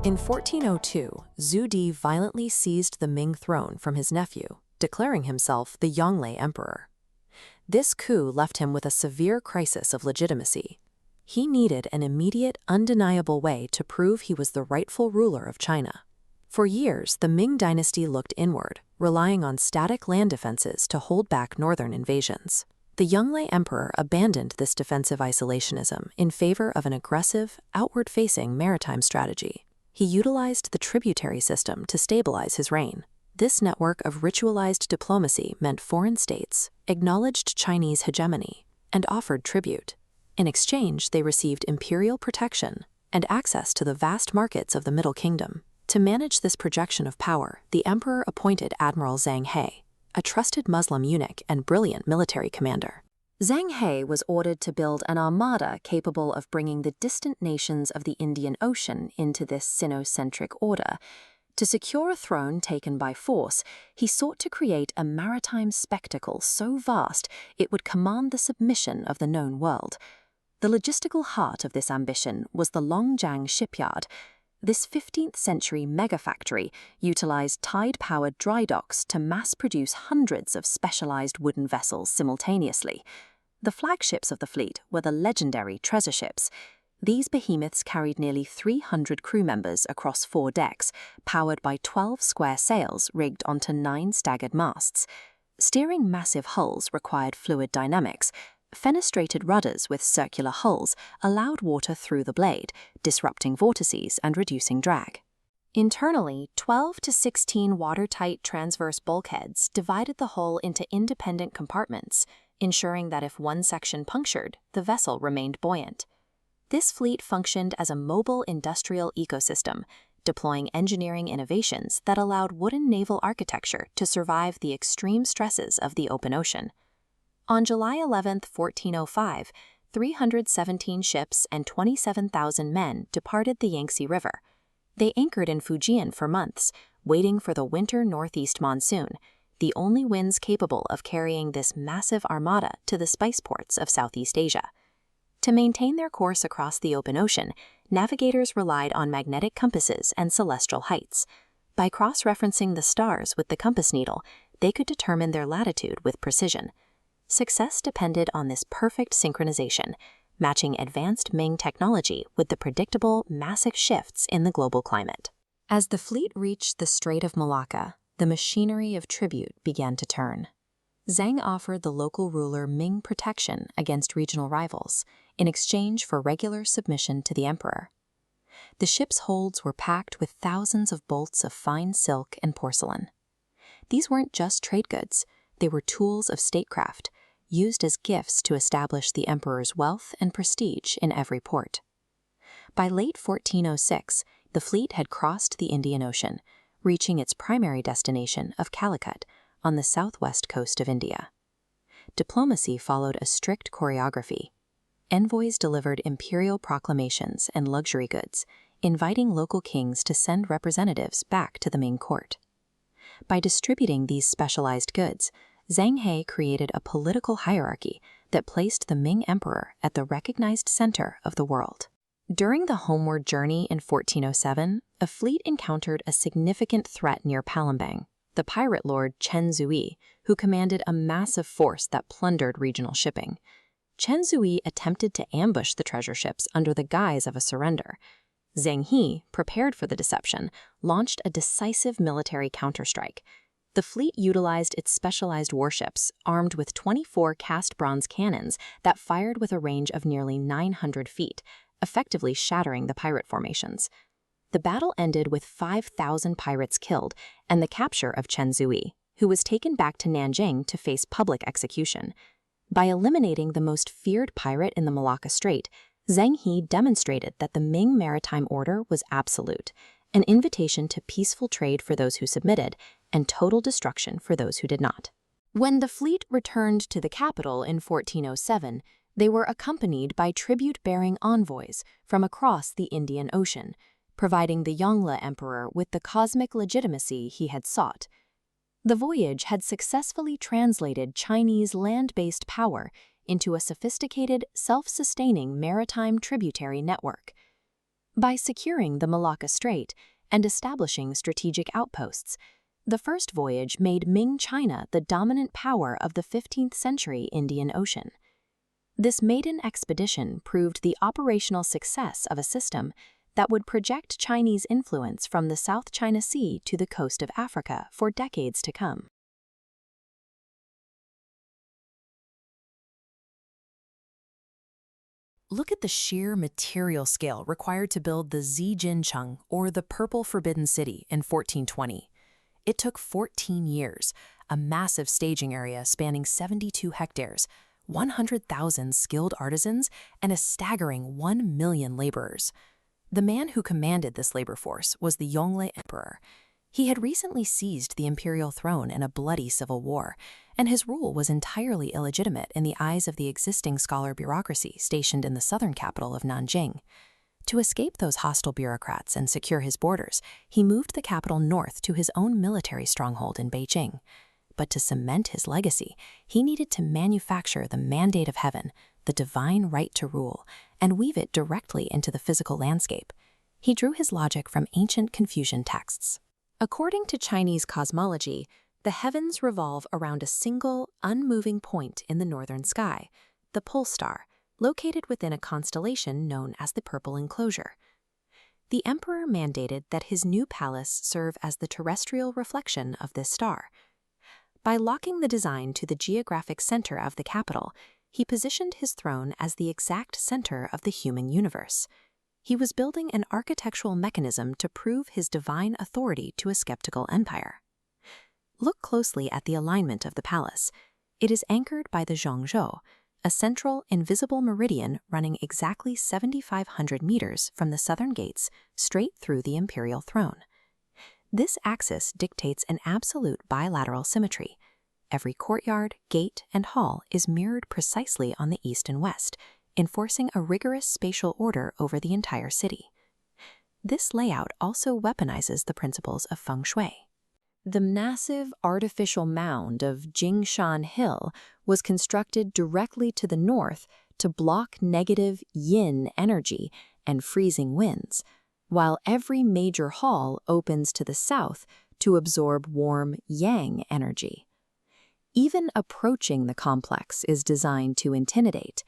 In 1402, Zhu Di violently seized the Ming throne from his nephew, declaring himself the Yongle Emperor. This coup left him with a severe crisis of legitimacy. He needed an immediate, undeniable way to prove he was the rightful ruler of China. For years, the Ming dynasty looked inward, relying on static land defenses to hold back northern invasions. The Yongle Emperor abandoned this defensive isolationism in favor of an aggressive, outward-facing maritime strategy. He utilized the tributary system to stabilize his reign. This network of ritualized diplomacy meant foreign states acknowledged Chinese hegemony and offered tribute. In exchange, they received imperial protection and access to the vast markets of the Middle Kingdom. To manage this projection of power, the emperor appointed Admiral Zheng, a trusted Muslim eunuch and brilliant military commander. Zheng was ordered to build an armada capable of bringing the distant nations of the Indian Ocean into this Sinocentric order. To secure a throne taken by force, he sought to create a maritime spectacle so vast it would command the submission of the known world. The logistical heart of this ambition was the Longjiang shipyard. This 15th-century megafactory utilized tide-powered dry docks to mass-produce hundreds of specialized wooden vessels simultaneously. The flagships of the fleet were the legendary treasure ships. These behemoths carried nearly 300 crew members across 4 decks, powered by 12 square sails rigged onto 9 staggered masts. Steering massive hulls required fluid dynamics. Fenestrated rudders with circular hulls allowed water through the blade, disrupting vortices and reducing drag. Internally, 12 to 16 watertight transverse bulkheads divided the hull into independent compartments, ensuring that if one section punctured, the vessel remained buoyant. This fleet functioned as a mobile industrial ecosystem, deploying engineering innovations that allowed wooden naval architecture to survive the extreme stresses of the open ocean. On July 11, 1405, 317 ships and 27,000 men departed the Yangtze River. They anchored in Fujian for months, waiting for the winter northeast monsoon, the only winds capable of carrying this massive armada to the spice ports of Southeast Asia. To maintain their course across the open ocean, navigators relied on magnetic compasses and celestial heights. By cross-referencing the stars with the compass needle, they could determine their latitude with precision. Success depended on this perfect synchronization, matching advanced Ming technology with the predictable, massive shifts in the global climate. As the fleet reached the Strait of Malacca, the machinery of tribute began to turn. Zheng offered the local ruler Ming protection against regional rivals in exchange for regular submission to the emperor. The ship's holds were packed with thousands of bolts of fine silk and porcelain. These weren't just trade goods, they were tools of statecraft, used as gifts to establish the emperor's wealth and prestige in every port. By late 1406, the fleet had crossed the Indian Ocean, reaching its primary destination of Calicut on the southwest coast of India. Diplomacy followed a strict choreography. Envoys delivered imperial proclamations and luxury goods, inviting local kings to send representatives back to the Ming court. By distributing these specialized goods, Zheng created a political hierarchy that placed the Ming emperor at the recognized center of the world. During the homeward journey in 1407, a fleet encountered a significant threat near Palembang, the pirate lord Chen Zui, who commanded a massive force that plundered regional shipping. Chen Zui attempted to ambush the treasure ships under the guise of a surrender. Zheng He, prepared for the deception, launched a decisive military counterstrike. The fleet utilized its specialized warships, armed with 24 cast bronze cannons that fired with a range of nearly 900 feet, effectively shattering the pirate formations. The battle ended with 5,000 pirates killed and the capture of Chen Zui, who was taken back to Nanjing to face public execution. By eliminating the most feared pirate in the Malacca Strait, Zheng He demonstrated that the Ming maritime order was absolute, an invitation to peaceful trade for those who submitted and total destruction for those who did not. When the fleet returned to the capital in 1407, they were accompanied by tribute-bearing envoys from across the Indian Ocean, providing the Yongle Emperor with the cosmic legitimacy he had sought. The voyage had successfully translated Chinese land-based power into a sophisticated, self-sustaining maritime tributary network. By securing the Malacca Strait and establishing strategic outposts, the first voyage made Ming China the dominant power of the 15th century Indian Ocean. This maiden expedition proved the operational success of a system that would project Chinese influence from the South China Sea to the coast of Africa for decades to come. Look at the sheer material scale required to build the Zheng, or the Purple Forbidden City, in 1420. It took 14 years, a massive staging area spanning 72 hectares, 100,000 skilled artisans, and a staggering 1 million laborers. The man who commanded this labor force was the Yongle Emperor. He had recently seized the imperial throne in a bloody civil war, and his rule was entirely illegitimate in the eyes of the existing scholar bureaucracy stationed in the southern capital of Nanjing. To escape those hostile bureaucrats and secure his borders, he moved the capital north to his own military stronghold in Beijing. But to cement his legacy, he needed to manufacture the mandate of heaven, the divine right to rule, and weave it directly into the physical landscape. He drew his logic from ancient Confucian texts. According to Chinese cosmology, the heavens revolve around a single, unmoving point in the northern sky, the pole star, located within a constellation known as the Purple Enclosure. The emperor mandated that his new palace serve as the terrestrial reflection of this star. By locking the design to the geographic center of the capital, he positioned his throne as the exact center of the human universe. He was building an architectural mechanism to prove his divine authority to a skeptical empire. Look closely at the alignment of the palace. It is anchored by the Zhongzhou, a central, invisible meridian running exactly 7,500 meters from the southern gates straight through the imperial throne. This axis dictates an absolute bilateral symmetry. Every courtyard, gate, and hall is mirrored precisely on the east and west, enforcing a rigorous spatial order over the entire city. This layout also weaponizes the principles of feng shui. The massive artificial mound of Jingshan Hill was constructed directly to the north to block negative yin energy and freezing winds, while every major hall opens to the south to absorb warm yang energy. Even approaching the complex is designed to intimidate.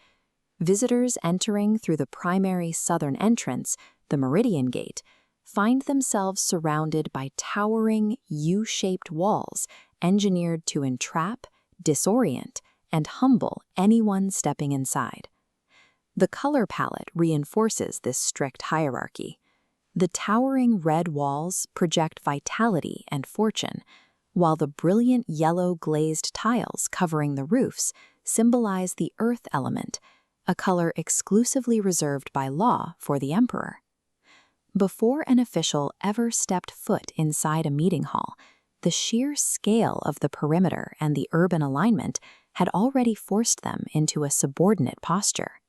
Visitors entering through the primary southern entrance, the Meridian Gate, find themselves surrounded by towering U-shaped walls engineered to entrap, disorient, and humble anyone stepping inside. The color palette reinforces this strict hierarchy. The towering red walls project vitality and fortune, while the brilliant yellow glazed tiles covering the roofs symbolize the earth element, a color exclusively reserved by law for the emperor. Before an official ever stepped foot inside a meeting hall, the sheer scale of the perimeter and the urban alignment had already forced them into a subordinate posture.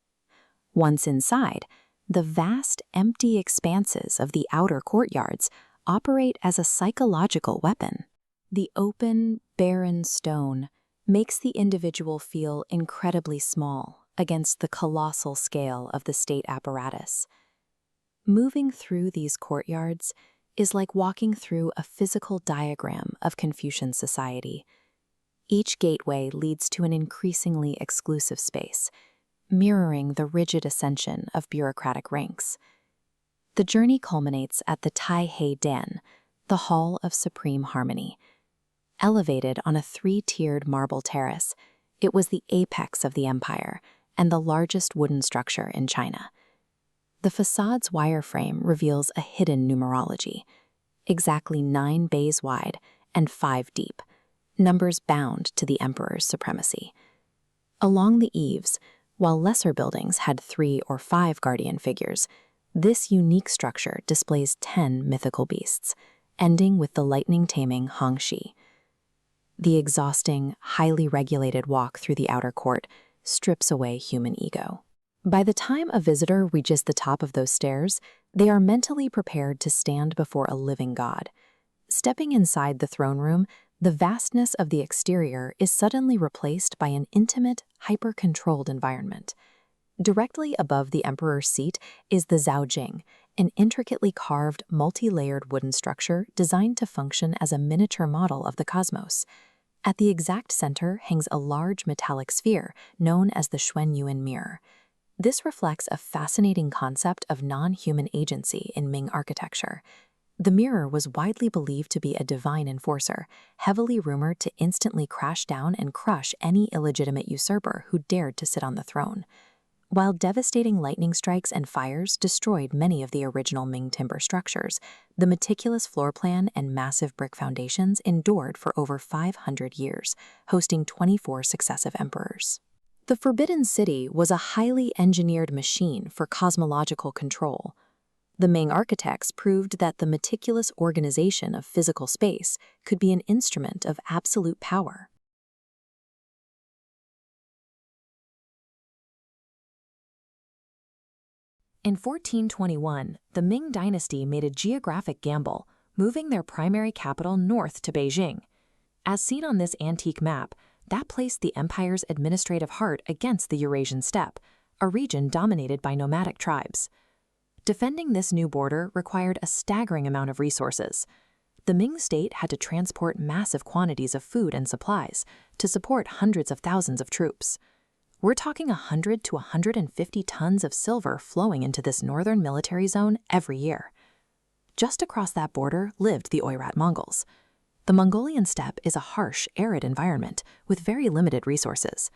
Once inside, the vast, empty expanses of the outer courtyards operate as a psychological weapon. The open, barren stone makes the individual feel incredibly small against the colossal scale of the state apparatus. Moving through these courtyards is like walking through a physical diagram of Confucian society. Each gateway leads to an increasingly exclusive space, mirroring the rigid ascension of bureaucratic ranks. The journey culminates at the Taihei Den, the Hall of Supreme Harmony. Elevated on a three-tiered marble terrace, it was the apex of the empire and the largest wooden structure in China. The facade's wireframe reveals a hidden numerology, exactly 9 bays wide and 5 deep, numbers bound to the emperor's supremacy. Along the eaves, while lesser buildings had 3 or 5 guardian figures, this unique structure displays 10 mythical beasts, ending with the lightning-taming Hongxi. The exhausting, highly regulated walk through the outer court strips away human ego. By the time a visitor reaches the top of those stairs, they are mentally prepared to stand before a living god. Stepping inside the throne room, the vastness of the exterior is suddenly replaced by an intimate, hyper-controlled environment. Directly above the emperor's seat is the Zhaojing, an intricately carved, multi-layered wooden structure designed to function as a miniature model of the cosmos. At the exact center hangs a large metallic sphere known as the Xuanyuan mirror. This reflects a fascinating concept of non-human agency in Ming architecture. The mirror was widely believed to be a divine enforcer, heavily rumored to instantly crash down and crush any illegitimate usurper who dared to sit on the throne. While devastating lightning strikes and fires destroyed many of the original Ming timber structures, the meticulous floor plan and massive brick foundations endured for over 500 years, hosting 24 successive emperors. The Forbidden City was a highly engineered machine for cosmological control. The Ming architects proved that the meticulous organization of physical space could be an instrument of absolute power. In 1421, the Ming dynasty made a geographic gamble, moving their primary capital north to Beijing. As seen on this antique map, that placed the empire's administrative heart against the Eurasian steppe, a region dominated by nomadic tribes. Defending this new border required a staggering amount of resources. The Ming state had to transport massive quantities of food and supplies to support hundreds of thousands of troops. We're talking 100 to 150 tons of silver flowing into this northern military zone every year. Just across that border lived the Oirat Mongols. The Mongolian steppe is a harsh, arid environment with very limited resources.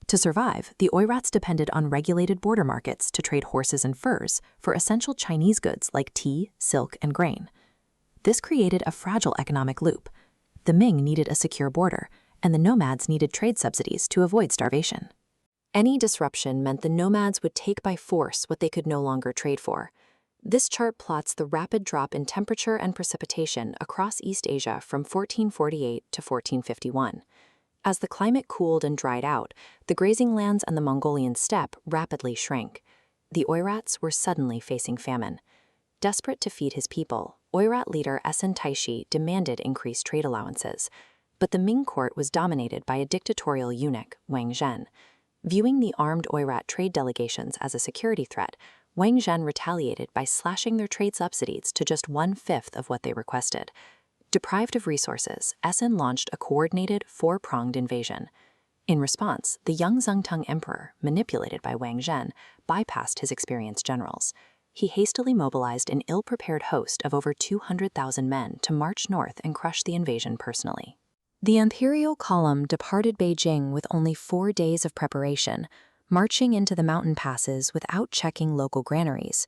To survive, the Oirats depended on regulated border markets to trade horses and furs for essential Chinese goods like tea, silk, and grain. This created a fragile economic loop. The Ming needed a secure border, and the nomads needed trade subsidies to avoid starvation. Any disruption meant the nomads would take by force what they could no longer trade for. This chart plots the rapid drop in temperature and precipitation across East Asia from 1448 to 1451. As the climate cooled and dried out, the grazing lands and the Mongolian steppe rapidly shrank. The Oirats were suddenly facing famine. Desperate to feed his people, Oirat leader Yat-sen demanded increased trade allowances. But the Ming court was dominated by a dictatorial eunuch, Wang Zhen. Viewing the armed Oirat trade delegations as a security threat, Wang Zhen retaliated by slashing their trade subsidies to just 1/5 of what they requested. Deprived of resources, Yat-sen launched a coordinated, four-pronged invasion. In response, the young Zheng emperor, manipulated by Wang Zhen, bypassed his experienced generals. He hastily mobilized an ill-prepared host of over 200,000 men to march north and crush the invasion personally. The imperial column departed Beijing with only 4 days of preparation, marching into the mountain passes without checking local granaries.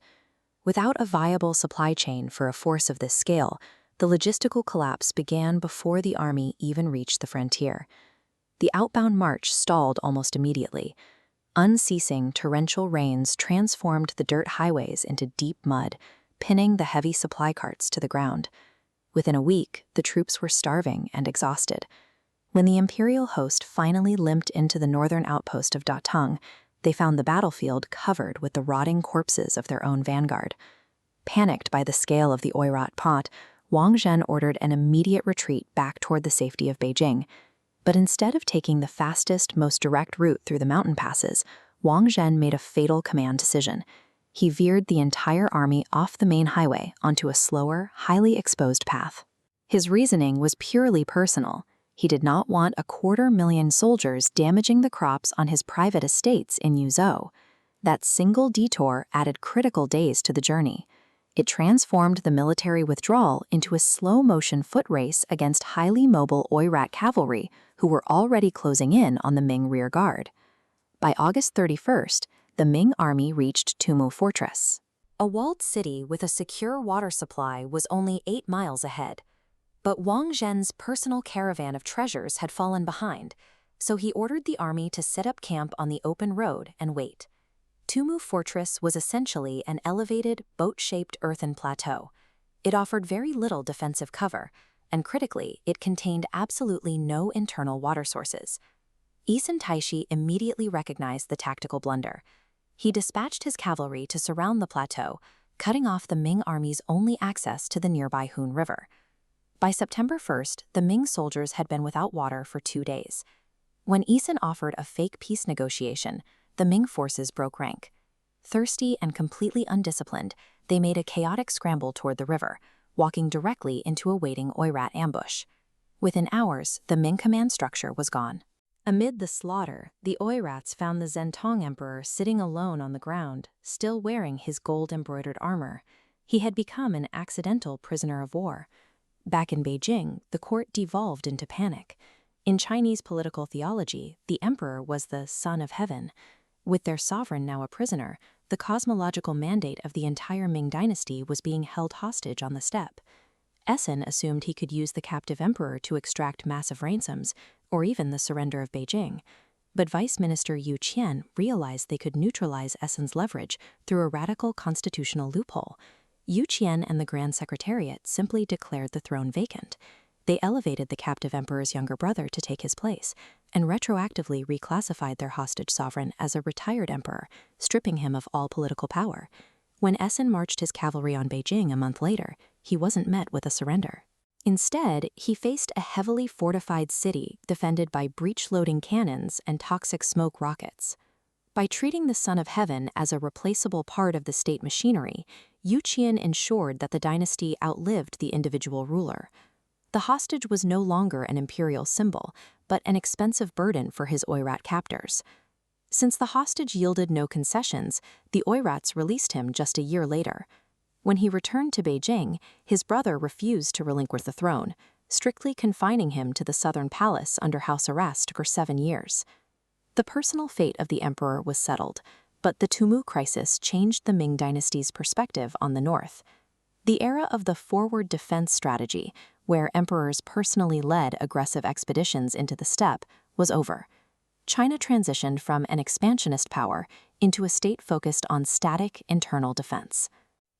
Without a viable supply chain for a force of this scale, the logistical collapse began before the army even reached the frontier. The outbound march stalled almost immediately. Unceasing torrential rains transformed the dirt highways into deep mud, pinning the heavy supply carts to the ground. Within a week, the troops were starving and exhausted. When the imperial host finally limped into the northern outpost of Datong, they found the battlefield covered with the rotting corpses of their own vanguard. Panicked by the scale of the Oirat pot, Wang Zhen ordered an immediate retreat back toward the safety of Beijing. But instead of taking the fastest, most direct route through the mountain passes, Wang Zhen made a fatal command decision. He veered the entire army off the main highway onto a slower, highly exposed path. His reasoning was purely personal. He did not want 250,000 soldiers damaging the crops on his private estates in Yuzhou. That single detour added critical days to the journey. It transformed the military withdrawal into a slow-motion foot race against highly mobile Oirat cavalry who were already closing in on the Ming rear guard. By August 31st, the Ming army reached Tumu Fortress. A walled city with a secure water supply was only 8 miles ahead. But Wang Zhen's personal caravan of treasures had fallen behind, so he ordered the army to set up camp on the open road and wait. Tumu Fortress was essentially an elevated, boat-shaped earthen plateau. It offered very little defensive cover, and critically, it contained absolutely no internal water sources. Yat-sen immediately recognized the tactical blunder. He dispatched his cavalry to surround the plateau, cutting off the Ming army's only access to the nearby Humen River. By September 1st, the Ming soldiers had been without water for 2 days. When Yat-sen offered a fake peace negotiation, the Ming forces broke rank. Thirsty and completely undisciplined, they made a chaotic scramble toward the river, walking directly into a waiting Oirat ambush. Within hours, the Ming command structure was gone. Amid the slaughter, the Oirats found the Zheng emperor sitting alone on the ground, still wearing his gold-embroidered armor. He had become an accidental prisoner of war. Back in Beijing, the court devolved into panic. In Chinese political theology, the emperor was the son of heaven. With their sovereign now a prisoner, the cosmological mandate of the entire Ming dynasty was being held hostage on the steppe. Yat-sen assumed he could use the captive emperor to extract massive ransoms, or even the surrender of Beijing. But Vice Minister Yu Qian realized they could neutralize Yat-sen's leverage through a radical constitutional loophole. Yu Qian and the Grand Secretariat simply declared the throne vacant. They elevated the captive emperor's younger brother to take his place, and retroactively reclassified their hostage sovereign as a retired emperor, stripping him of all political power. When Yat-sen marched his cavalry on Beijing a month later, he wasn't met with a surrender. Instead, he faced a heavily fortified city defended by breech-loading cannons and toxic smoke rockets. By treating the Son of Heaven as a replaceable part of the state machinery, Yu Qian ensured that the dynasty outlived the individual ruler. The hostage was no longer an imperial symbol, but an expensive burden for his Oirat captors. Since the hostage yielded no concessions, the Oirats released him just a year later. When he returned to Beijing, his brother refused to relinquish the throne, strictly confining him to the southern palace under house arrest for 7 years. The personal fate of the emperor was settled, but the Tumu Crisis changed the Ming dynasty's perspective on the north. The era of the forward defense strategy, where emperors personally led aggressive expeditions into the steppe, was over. China transitioned from an expansionist power into a state focused on static internal defense.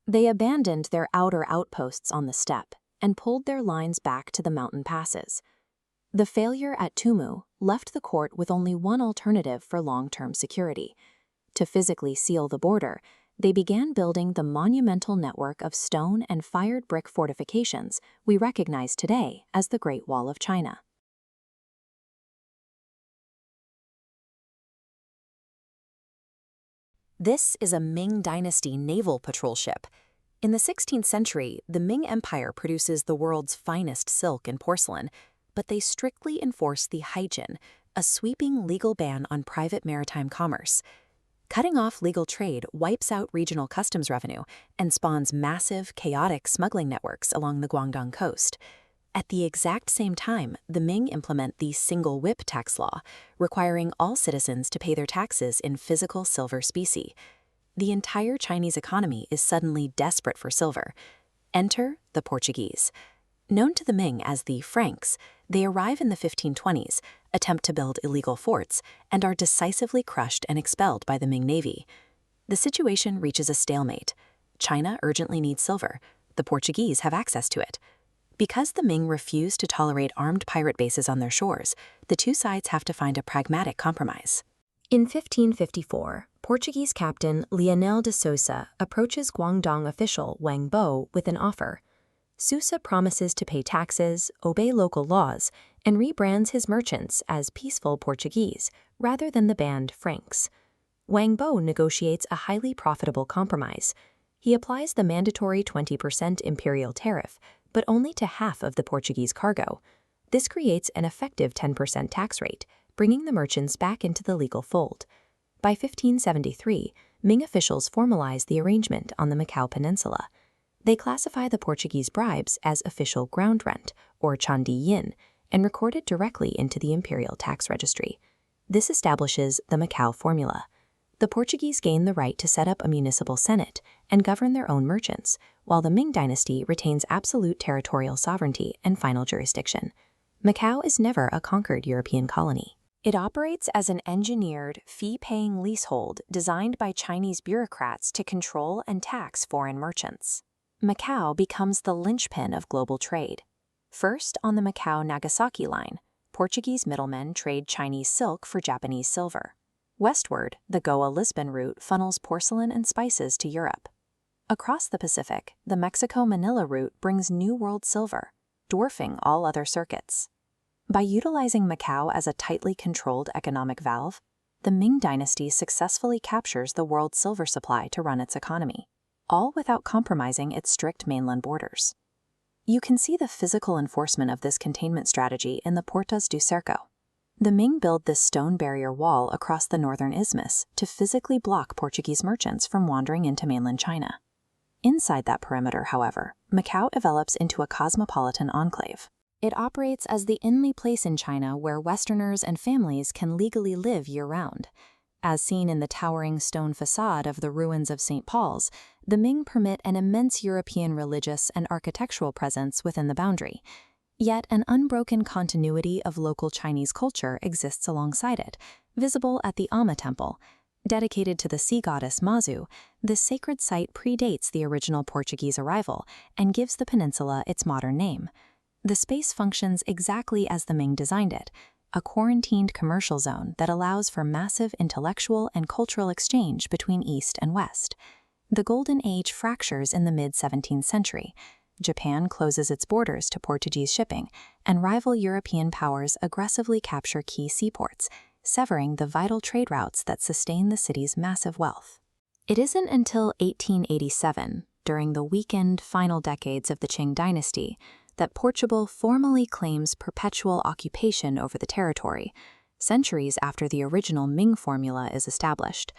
They abandoned their outer outposts on the steppe and pulled their lines back to the mountain passes. The failure at Tumu left the court with only one alternative for long-term security. To physically seal the border, they began building the monumental network of stone and fired brick fortifications we recognize today as the Great Wall of China. This is a Ming Dynasty naval patrol ship. In the 16th century, the Ming Empire produces the world's finest silk and porcelain, but they strictly enforce the Haijin, a sweeping legal ban on private maritime commerce. Cutting off legal trade wipes out regional customs revenue and spawns massive, chaotic smuggling networks along the Guangdong coast. At the exact same time, the Ming implement the single whip tax law, requiring all citizens to pay their taxes in physical silver specie. The entire Chinese economy is suddenly desperate for silver. Enter the Portuguese. Known to the Ming as the Franks, they arrive in the 1520s, attempt to build illegal forts, and are decisively crushed and expelled by the Ming Navy. The situation reaches a stalemate. China urgently needs silver. The Portuguese have access to it. Because the Ming refuse to tolerate armed pirate bases on their shores, the two sides have to find a pragmatic compromise. In 1554, Portuguese captain Leonel de Sousa approaches Guangdong official Wang Bo with an offer. Sousa promises to pay taxes, obey local laws, and rebrands his merchants as peaceful Portuguese rather than the banned Franks. Wang Bo negotiates a highly profitable compromise. He applies the mandatory 20% imperial tariff, but only to half of the Portuguese cargo. This creates an effective 10% tax rate, bringing the merchants back into the legal fold. By 1573, Ming officials formalize the arrangement on the Macau Peninsula. They classify the Portuguese bribes as official ground rent, or chandi yin, and record it directly into the imperial tax registry. This establishes the Macau formula. The Portuguese gain the right to set up a municipal senate and govern their own merchants, while the Ming dynasty retains absolute territorial sovereignty and final jurisdiction. Macau is never a conquered European colony. It operates as an engineered, fee-paying leasehold designed by Chinese bureaucrats to control and tax foreign merchants. Macau becomes the linchpin of global trade. First, on the Macau-Nagasaki line, Portuguese middlemen trade Chinese silk for Japanese silver. Westward, the Goa-Lisbon route funnels porcelain and spices to Europe. Across the Pacific, the Mexico-Manila route brings New World silver, dwarfing all other circuits. By utilizing Macau as a tightly controlled economic valve, the Ming dynasty successfully captures the world's silver supply to run its economy. all without compromising its strict mainland borders. You can see the physical enforcement of this containment strategy in the Portas do Cerco. The Ming built this stone barrier wall across the northern isthmus to physically block Portuguese merchants from wandering into mainland China. Inside that perimeter, however, Macau develops into a cosmopolitan enclave. It operates as the only place in China where Westerners and families can legally live year-round. As seen in the towering stone facade of the ruins of St. Paul's, the Ming permit an immense European religious and architectural presence within the boundary. Yet an unbroken continuity of local Chinese culture exists alongside it, visible at the Amma Temple. Dedicated to the sea goddess Mazu, this sacred site predates the original Portuguese arrival and gives the peninsula its modern name. The space functions exactly as the Ming designed it, a quarantined commercial zone that allows for massive intellectual and cultural exchange between East and West. The Golden Age fractures in the mid-17th century. Japan closes its borders to Portuguese shipping, and rival European powers aggressively capture key seaports, severing the vital trade routes that sustain the city's massive wealth. It isn't until 1887, during the weakened final decades of the Qing dynasty, that Portugal formally claims perpetual occupation over the territory, centuries after the original Ming formula is established.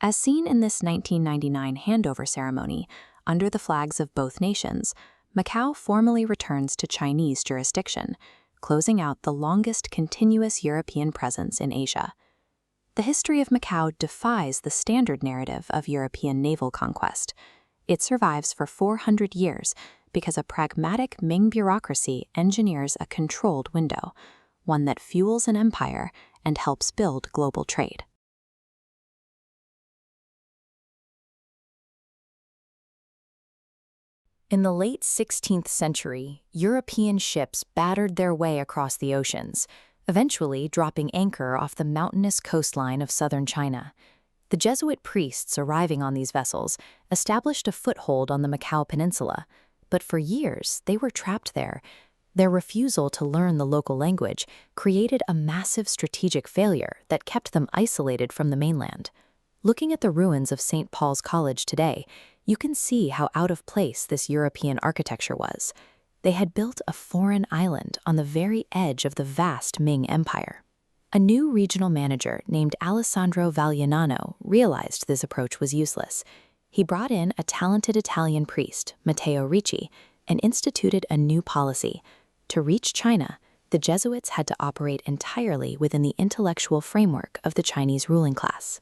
As seen in this 1999 handover ceremony, under the flags of both nations, Macau formally returns to Chinese jurisdiction, closing out the longest continuous European presence in Asia. The history of Macau defies the standard narrative of European naval conquest. It survives for 400 years because a pragmatic Ming bureaucracy engineers a controlled window, one that fuels an empire and helps build global trade. In the late 16th century, European ships battered their way across the oceans, eventually dropping anchor off the mountainous coastline of southern China. The Jesuit priests arriving on these vessels established a foothold on the Macau Peninsula, but for years they were trapped there. Their refusal to learn the local language created a massive strategic failure that kept them isolated from the mainland. Looking at the ruins of St. Paul's College today, you can see how out of place this European architecture was. They had built a foreign island on the very edge of the vast Ming Empire. A new regional manager named Alessandro Vallianano realized this approach was useless. He brought in a talented Italian priest, Matteo Ricci, and instituted a new policy. To reach China, the Jesuits had to operate entirely within the intellectual framework of the Chinese ruling class.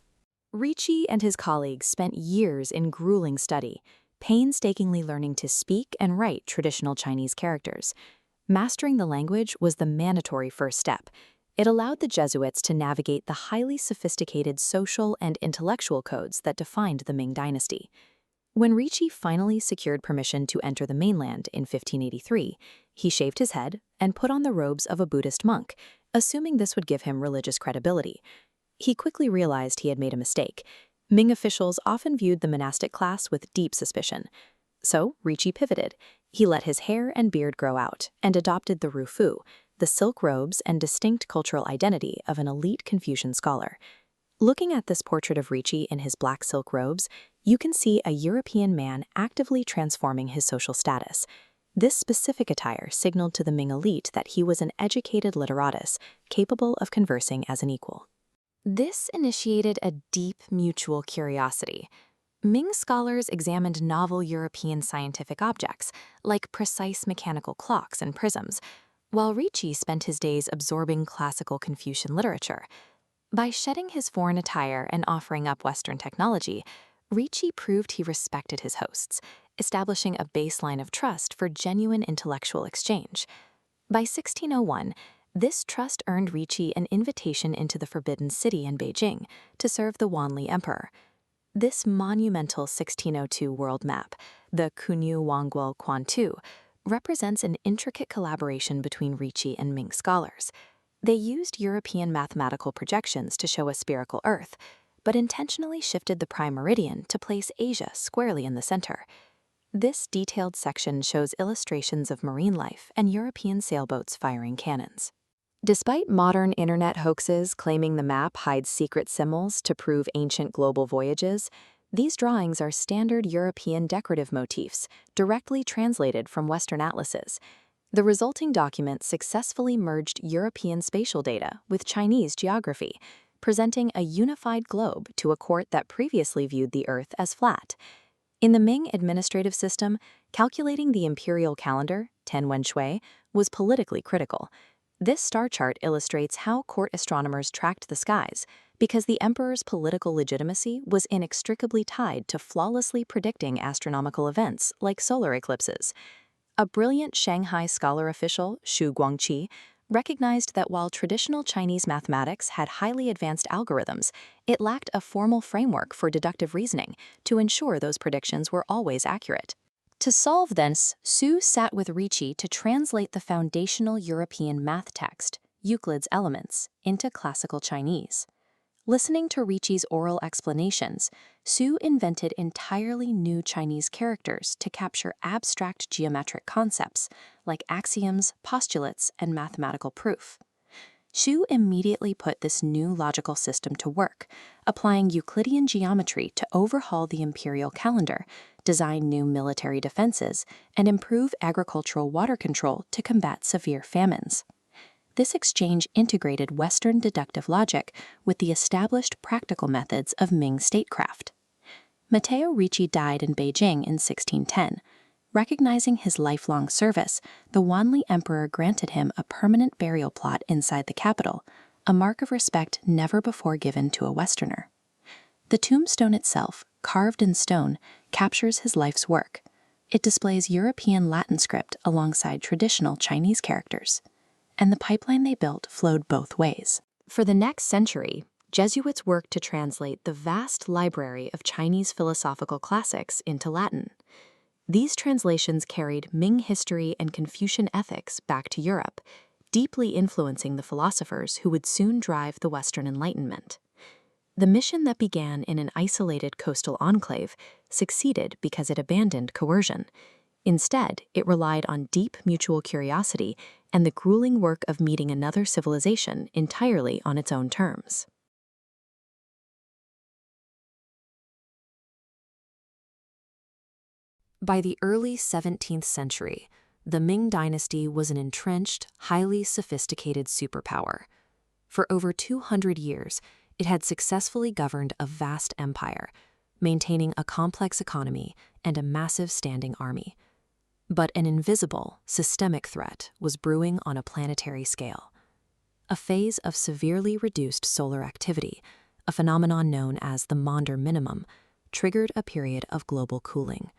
Ricci and his colleagues spent years in grueling study, painstakingly learning to speak and write traditional Chinese characters. Mastering the language was the mandatory first step. It allowed the Jesuits to navigate the highly sophisticated social and intellectual codes that defined the Ming dynasty. When Ricci finally secured permission to enter the mainland in 1583, he shaved his head and put on the robes of a Buddhist monk, assuming this would give him religious credibility. He quickly realized he had made a mistake. Ming officials often viewed the monastic class with deep suspicion. So Ricci pivoted. He let his hair and beard grow out and adopted the rufu, the silk robes and distinct cultural identity of an elite Confucian scholar. Looking at this portrait of Ricci in his black silk robes, you can see a European man actively transforming his social status. This specific attire signaled to the Ming elite that he was an educated literatus, capable of conversing as an equal. This initiated a deep mutual curiosity. Ming scholars examined novel European scientific objects, like precise mechanical clocks and prisms, while Ricci spent his days absorbing classical Confucian literature. By shedding his foreign attire and offering up Western technology, Ricci proved he respected his hosts, establishing a baseline of trust for genuine intellectual exchange. By 1601, this trust earned Ricci an invitation into the Forbidden City in Beijing to serve the Wanli Emperor. This monumental 1602 world map, the Kunyu Wangguo Quantu, represents an intricate collaboration between Ricci and Ming scholars. They used European mathematical projections to show a spherical Earth, but intentionally shifted the prime meridian to place Asia squarely in the center. This detailed section shows illustrations of marine life and European sailboats firing cannons. Despite modern internet hoaxes claiming the map hides secret symbols to prove ancient global voyages, These drawings are standard European decorative motifs, directly translated from Western atlases. The resulting document successfully merged European spatial data with Chinese geography, presenting a unified globe to a court that previously viewed the Earth as flat. In the Ming administrative system, calculating the imperial calendar, Ten Wen Shui, was politically critical. This star chart illustrates how court astronomers tracked the skies, because the emperor's political legitimacy was inextricably tied to flawlessly predicting astronomical events like solar eclipses. A brilliant Shanghai scholar official, Xu Guangqi, recognized that while traditional Chinese mathematics had highly advanced algorithms, it lacked a formal framework for deductive reasoning to ensure those predictions were always accurate. To solve this, Xu sat with Ricci to translate the foundational European math text, Euclid's Elements, into classical Chinese. Listening to Ricci's oral explanations, Xu invented entirely new Chinese characters to capture abstract geometric concepts like axioms, postulates, and mathematical proof. Xu immediately put this new logical system to work, applying Euclidean geometry to overhaul the imperial calendar, design new military defenses, and improve agricultural water control to combat severe famines. This exchange integrated Western deductive logic with the established practical methods of Ming statecraft. Matteo Ricci died in Beijing in 1610. Recognizing his lifelong service, the Wanli Emperor granted him a permanent burial plot inside the capital, a mark of respect never before given to a Westerner. The tombstone itself, carved in stone, captures his life's work. It displays European Latin script alongside traditional Chinese characters. And the pipeline they built flowed both ways. For the next century, Jesuits worked to translate the vast library of Chinese philosophical classics into Latin. These translations carried Ming history and Confucian ethics back to Europe, deeply influencing the philosophers who would soon drive the Western Enlightenment. The mission that began in an isolated coastal enclave succeeded because it abandoned coercion. Instead, it relied on deep mutual curiosity and the grueling work of meeting another civilization entirely on its own terms. By the early 17th century, the Ming dynasty was an entrenched, highly sophisticated superpower. For over 200 years, it had successfully governed a vast empire, maintaining a complex economy and a massive standing army. But an invisible, systemic threat was brewing on a planetary scale. A phase of severely reduced solar activity, a phenomenon known as the Maunder minimum, triggered a period of global cooling.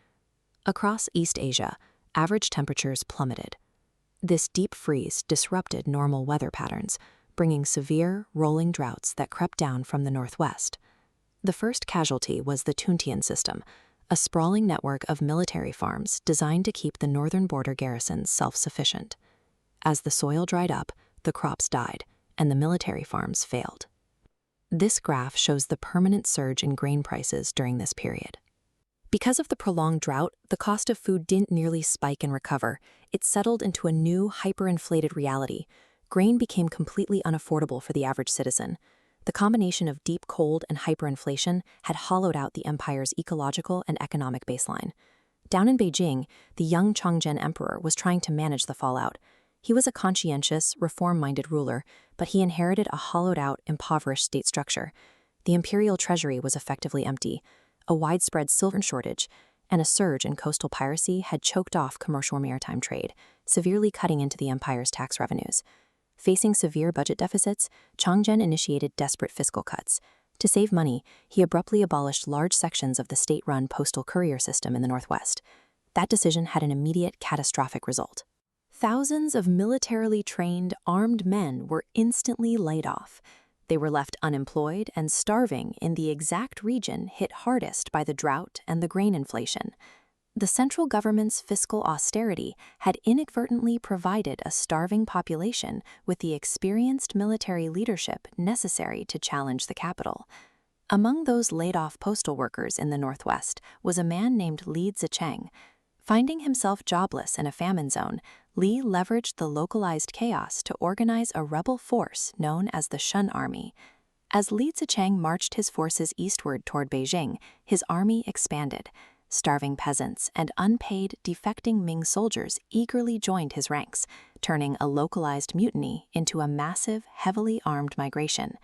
Across East Asia, average temperatures plummeted. This deep freeze disrupted normal weather patterns, bringing severe, rolling droughts that crept down from the northwest. The first casualty was the Tuntian system, a sprawling network of military farms designed to keep the northern border garrisons self-sufficient. As the soil dried up, the crops died, and the military farms failed. This graph shows the permanent surge in grain prices during this period. Because of the prolonged drought, the cost of food didn't nearly spike and recover. It settled into a new, hyperinflated reality. Grain became completely unaffordable for the average citizen. The combination of deep cold and hyperinflation had hollowed out the empire's ecological and economic baseline. Down in Beijing, the young Chongzhen emperor was trying to manage the fallout. He was a conscientious, reform-minded ruler, but he inherited a hollowed-out, impoverished state structure. The imperial treasury was effectively empty. A widespread silver shortage and a surge in coastal piracy had choked off commercial maritime trade, severely cutting into the empire's tax revenues. Facing severe budget deficits, Chongzhen initiated desperate fiscal cuts. To save money, he abruptly abolished large sections of the state-run postal courier system in the Northwest. That decision had an immediate catastrophic result. Thousands of militarily trained, armed men were instantly laid off. They were left unemployed and starving in the exact region hit hardest by the drought and the grain inflation. The central government's fiscal austerity had inadvertently provided a starving population with the experienced military leadership necessary to challenge the capital. Among those laid-off postal workers in the Northwest was a man named Li Zexu. Finding himself jobless in a famine zone, Li leveraged the localized chaos to organize a rebel force known as the Shun Army. As Li Zicheng marched his forces eastward toward Beijing, his army expanded. Starving peasants and unpaid, defecting Ming soldiers eagerly joined his ranks, turning a localized mutiny into a massive, heavily armed migration.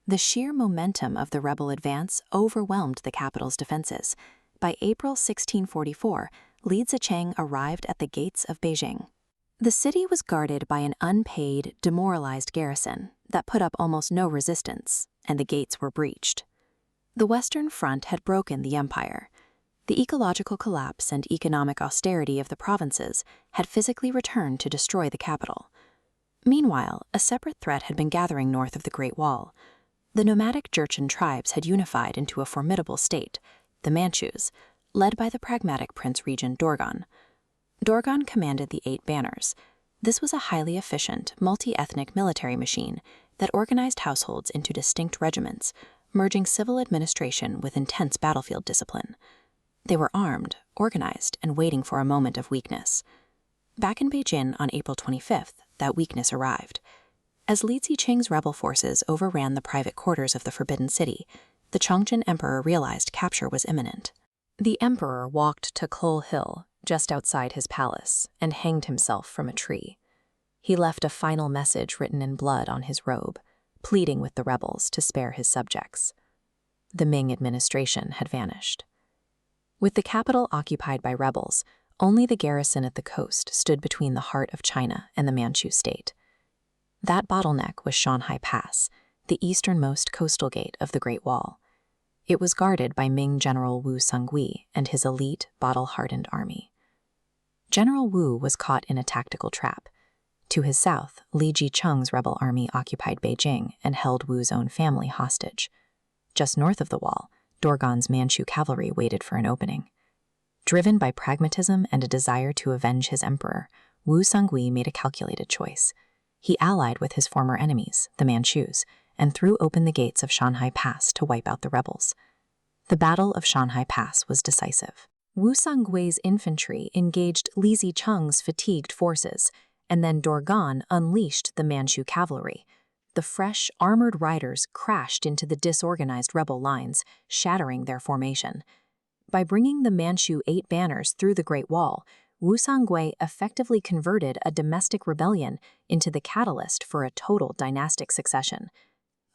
The sheer momentum of the rebel advance overwhelmed the capital's defenses. By April 1644, Li Zicheng arrived at the gates of Beijing. The city was guarded by an unpaid, demoralized garrison that put up almost no resistance, and the gates were breached. The Western Front had broken the empire. The ecological collapse and economic austerity of the provinces had physically returned to destroy the capital. Meanwhile, a separate threat had been gathering north of the Great Wall. The nomadic Jurchen tribes had unified into a formidable state, the Manchus, led by the pragmatic Prince Regent Dorgan. Dorgan commanded the 8 Banners. This was a highly efficient, multi-ethnic military machine that organized households into distinct regiments, merging civil administration with intense battlefield discipline. They were armed, organized, and waiting for a moment of weakness. Back in Beijing on April 25th, that weakness arrived. As Li Zicheng's rebel forces overran the private quarters of the Forbidden City, the Chongqing Emperor realized capture was imminent. The emperor walked to Coal Hill, just outside his palace, and hanged himself from a tree. He left a final message written in blood on his robe, pleading with the rebels to spare his subjects. The Ming administration had vanished. With the capital occupied by rebels, only the garrison at the coast stood between the heart of China and the Manchu state. That bottleneck was Shanhai Pass, the easternmost coastal gate of the Great Wall. It was guarded by Ming General Wu Songui and his elite, battle-hardened army. General Wu was caught in a tactical trap. To his south, Li Jicheng's rebel army occupied Beijing and held Wu's own family hostage. Just north of the wall, Dorgan's Manchu cavalry waited for an opening. Driven by pragmatism and a desire to avenge his emperor, Wu Songui made a calculated choice. He allied with his former enemies, the Manchus, and threw open the gates of Shanhai Pass to wipe out the rebels. The Battle of Shanhai Pass was decisive. Wu Songui's infantry engaged Li Zicheng's fatigued forces, and then Dorgan unleashed the Manchu cavalry. The fresh, armored riders crashed into the disorganized rebel lines, shattering their formation. By bringing the Manchu 8 Banners through the Great Wall, Wu Songui effectively converted a domestic rebellion into the catalyst for a total dynastic succession.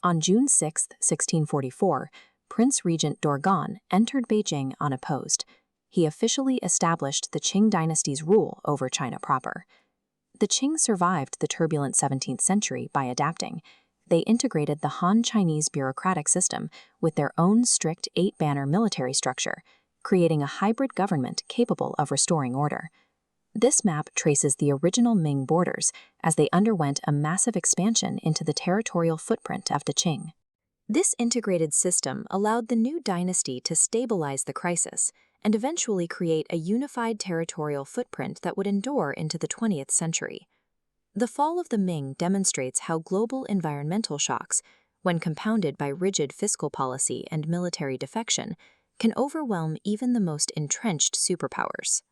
On June 6, 1644, Prince Regent Dorgan entered Beijing unopposed. He officially established the Qing dynasty's rule over China proper. The Qing survived the turbulent 17th century by adapting. They integrated the Han Chinese bureaucratic system with their own strict 8-banner military structure, creating a hybrid government capable of restoring order. This map traces the original Ming borders as they underwent a massive expansion into the territorial footprint of the Qing. This integrated system allowed the new dynasty to stabilize the crisis and eventually create a unified territorial footprint that would endure into the 20th century. The fall of the Ming demonstrates how global environmental shocks, when compounded by rigid fiscal policy and military defection, can overwhelm even the most entrenched superpowers.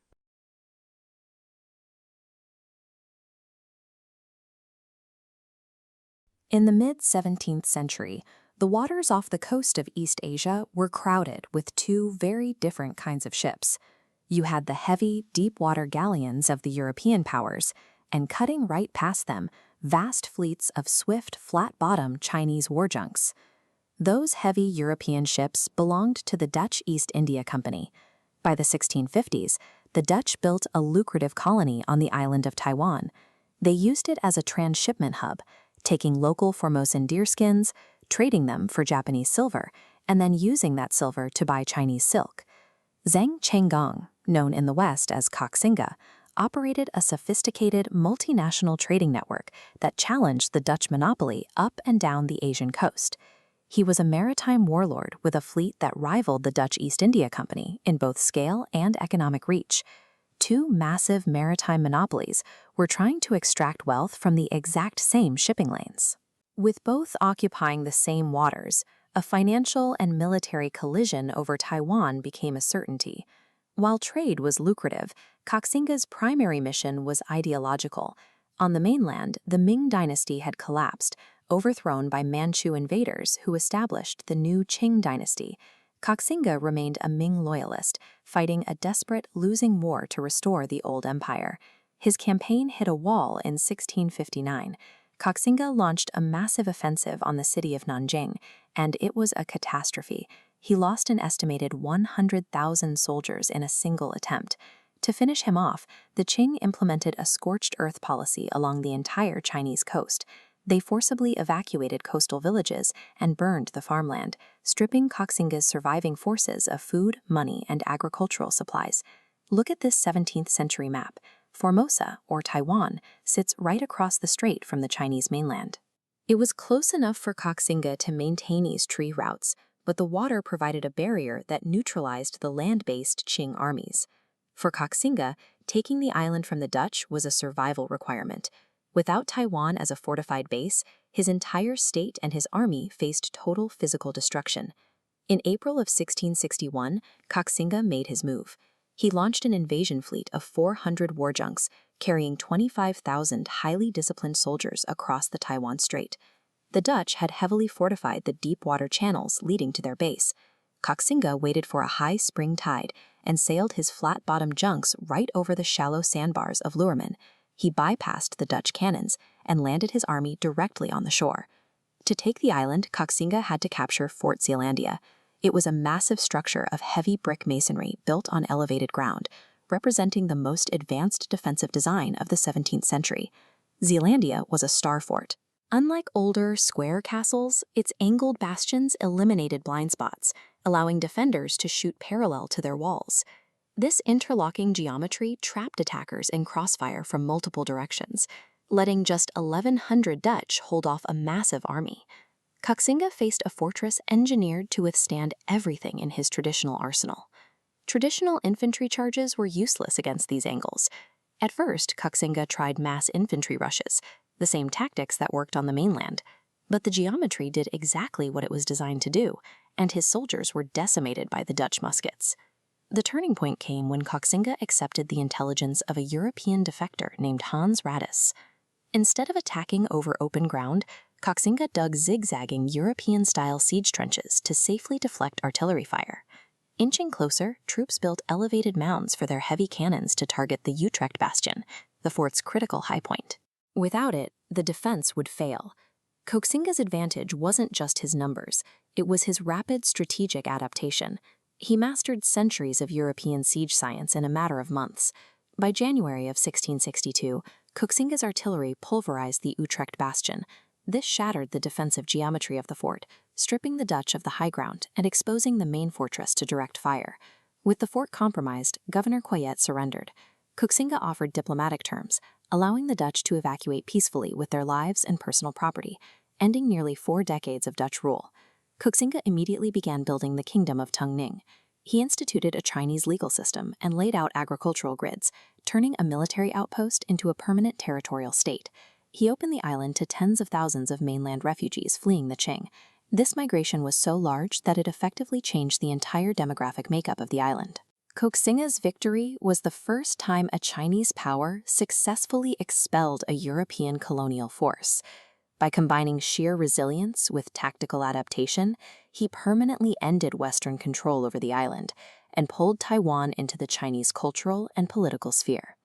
In the mid-17th century, the waters off the coast of East Asia were crowded with 2 very different kinds of ships. You had the heavy, deep-water galleons of the European powers, and cutting right past them, vast fleets of swift, flat-bottomed Chinese war junks. Those heavy European ships belonged to the Dutch East India Company. By the 1650s, the Dutch built a lucrative colony on the island of Taiwan. They used it as a transshipment hub, taking local Formosan deerskins, trading them for Japanese silver, and then using that silver to buy Chinese silk. Zheng Chenggong, known in the West as Koxinga, operated a sophisticated multinational trading network that challenged the Dutch monopoly up and down the Asian coast. He was a maritime warlord with a fleet that rivaled the Dutch East India Company in both scale and economic reach. 2 massive maritime monopolies were trying to extract wealth from the exact same shipping lanes. With both occupying the same waters, a financial and military collision over Taiwan became a certainty. While trade was lucrative, Koxinga's primary mission was ideological. On the mainland, the Ming dynasty had collapsed, Overthrown by Manchu invaders who established the new Qing dynasty, Koxinga remained a Ming loyalist, fighting a desperate, losing war to restore the old empire. His campaign hit a wall in 1659. Koxinga launched a massive offensive on the city of Nanjing, and it was a catastrophe. He lost an estimated 100,000 soldiers in a single attempt. To finish him off, the Qing implemented a scorched earth policy along the entire Chinese coast. They forcibly evacuated coastal villages and burned the farmland, stripping Koxinga's surviving forces of food, money, and agricultural supplies. Look at this 17th century map. Formosa, or Taiwan, sits right across the strait from the Chinese mainland. It was close enough for Koxinga to maintain his tree routes, but the water provided a barrier that neutralized the land-based Qing armies. For Koxinga, taking the island from the Dutch was a survival requirement. Without Taiwan as a fortified base, his entire state and his army faced total physical destruction. In April of 1661, Koxinga made his move. He launched an invasion fleet of 400 war junks, carrying 25,000 highly disciplined soldiers across the Taiwan Strait. The Dutch had heavily fortified the deep water channels leading to their base. Koxinga waited for a high spring tide and sailed his flat-bottomed junks right over the shallow sandbars of Humen. He bypassed the Dutch cannons and landed his army directly on the shore. To take the island, Koxinga had to capture Fort Zeelandia. It was a massive structure of heavy brick masonry built on elevated ground, representing the most advanced defensive design of the 17th century. Zeelandia was a star fort. Unlike older, square castles, its angled bastions eliminated blind spots, allowing defenders to shoot parallel to their walls. This interlocking geometry trapped attackers in crossfire from multiple directions, letting just 1,100 Dutch hold off a massive army. Koxinga faced a fortress engineered to withstand everything in his traditional arsenal. Traditional infantry charges were useless against these angles. At first, Koxinga tried mass infantry rushes, the same tactics that worked on the mainland. But the geometry did exactly what it was designed to do, and his soldiers were decimated by the Dutch muskets. The turning point came when Koxinga accepted the intelligence of a European defector named Hans Radis. Instead of attacking over open ground, Koxinga dug zigzagging European-style siege trenches to safely deflect artillery fire. Inching closer, troops built elevated mounds for their heavy cannons to target the Utrecht bastion, the fort's critical high point. Without it, the defense would fail. Koxinga's advantage wasn't just his numbers, it was his rapid strategic adaptation. He mastered centuries of European siege science in a matter of months. By January of 1662, Koxinga's artillery pulverized the Utrecht bastion. This shattered the defensive geometry of the fort, stripping the Dutch of the high ground and exposing the main fortress to direct fire. With the fort compromised, Governor Coyet surrendered. Koxinga offered diplomatic terms, allowing the Dutch to evacuate peacefully with their lives and personal property, ending nearly 4 decades of Dutch rule. Koxinga immediately began building the kingdom of Tungning. He instituted a Chinese legal system and laid out agricultural grids, turning a military outpost into a permanent territorial state. He opened the island to tens of thousands of mainland refugees fleeing the Qing. This migration was so large that it effectively changed the entire demographic makeup of the island. Koxinga's victory was the first time a Chinese power successfully expelled a European colonial force. By combining sheer resilience with tactical adaptation, he permanently ended Western control over the island and pulled Taiwan into the Chinese cultural and political sphere.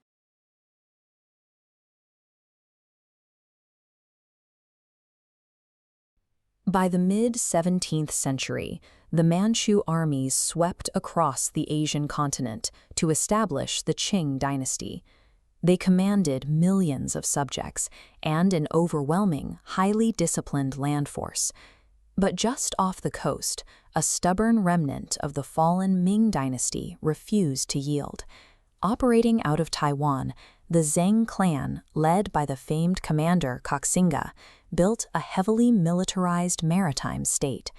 By the mid-17th century, the Manchu armies swept across the Asian continent to establish the Qing dynasty. They commanded millions of subjects and an overwhelming, highly disciplined land force. But just off the coast, a stubborn remnant of the fallen Ming dynasty refused to yield. Operating out of Taiwan, the Zheng clan, led by the famed commander Koxinga, built a heavily militarized maritime state.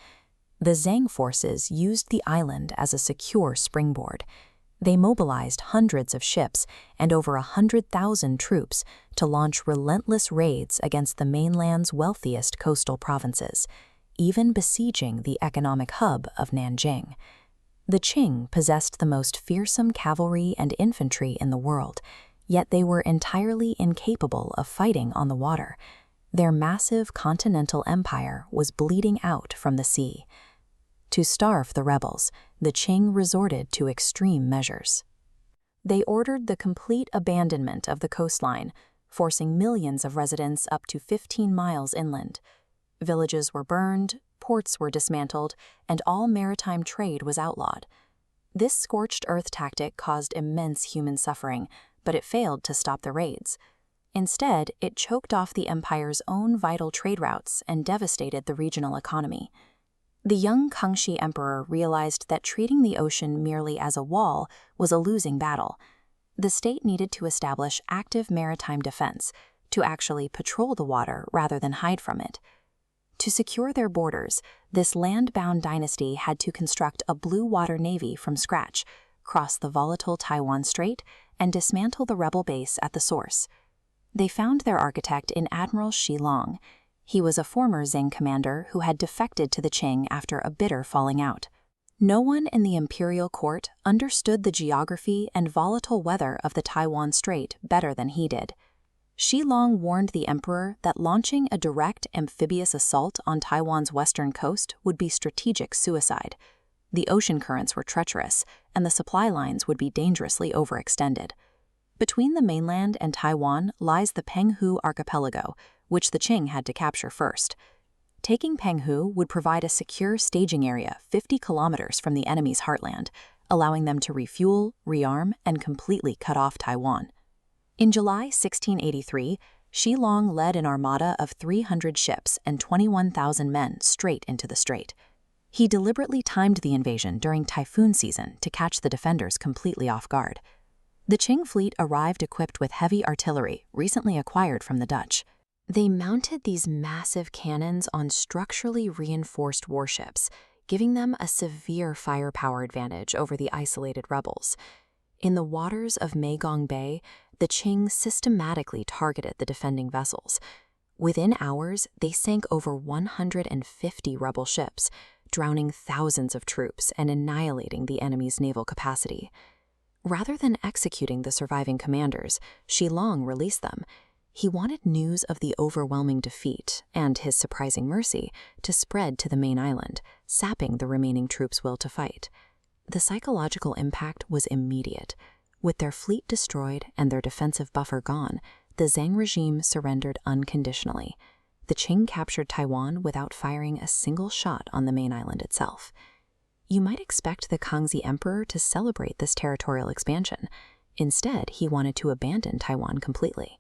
The Zheng forces used the island as a secure springboard. They mobilized hundreds of ships and over 100,000 troops to launch relentless raids against the mainland's wealthiest coastal provinces, even besieging the economic hub of Nanjing. The Qing possessed the most fearsome cavalry and infantry in the world, yet they were entirely incapable of fighting on the water. Their massive continental empire was bleeding out from the sea. To starve the rebels, the Qing resorted to extreme measures. They ordered the complete abandonment of the coastline, forcing millions of residents up to 15 miles inland. Villages were burned, ports were dismantled, and all maritime trade was outlawed. This scorched earth tactic caused immense human suffering, but it failed to stop the raids. Instead, it choked off the empire's own vital trade routes and devastated the regional economy. The young Kangxi emperor realized that treating the ocean merely as a wall was a losing battle. The state needed to establish active maritime defense, to actually patrol the water rather than hide from it. To secure their borders, this land-bound dynasty had to construct a blue water navy from scratch, cross the volatile Taiwan Strait, and dismantle the rebel base at the source. They found their architect in Admiral Qianlong. He was a former Zheng commander who had defected to the Qing after a bitter falling out. No one in the imperial court understood the geography and volatile weather of the Taiwan Strait better than he did. Qianlong warned the emperor that launching a direct amphibious assault on Taiwan's western coast would be strategic suicide. The ocean currents were treacherous, and the supply lines would be dangerously overextended. Between the mainland and Taiwan lies the Penghu archipelago, which the Qing had to capture first. Taking Penghu would provide a secure staging area 50 kilometers from the enemy's heartland, allowing them to refuel, rearm, and completely cut off Taiwan. In July 1683, Qianlong led an armada of 300 ships and 21,000 men straight into the strait. He deliberately timed the invasion during typhoon season to catch the defenders completely off guard. The Qing fleet arrived equipped with heavy artillery recently acquired from the Dutch. They mounted these massive cannons on structurally reinforced warships, giving them a severe firepower advantage over the isolated rebels. In the waters of Meigong Bay, the Qing systematically targeted the defending vessels. Within hours, they sank over 150 rebel ships, drowning thousands of troops and annihilating the enemy's naval capacity. Rather than executing the surviving commanders, Qianlong released them. He wanted news of the overwhelming defeat and his surprising mercy to spread to the main island, sapping the remaining troops' will to fight. The psychological impact was immediate. With their fleet destroyed and their defensive buffer gone, the Zheng regime surrendered unconditionally. The Qing captured Taiwan without firing a single shot on the main island itself. You might expect the Kangxi emperor to celebrate this territorial expansion. Instead, he wanted to abandon Taiwan completely.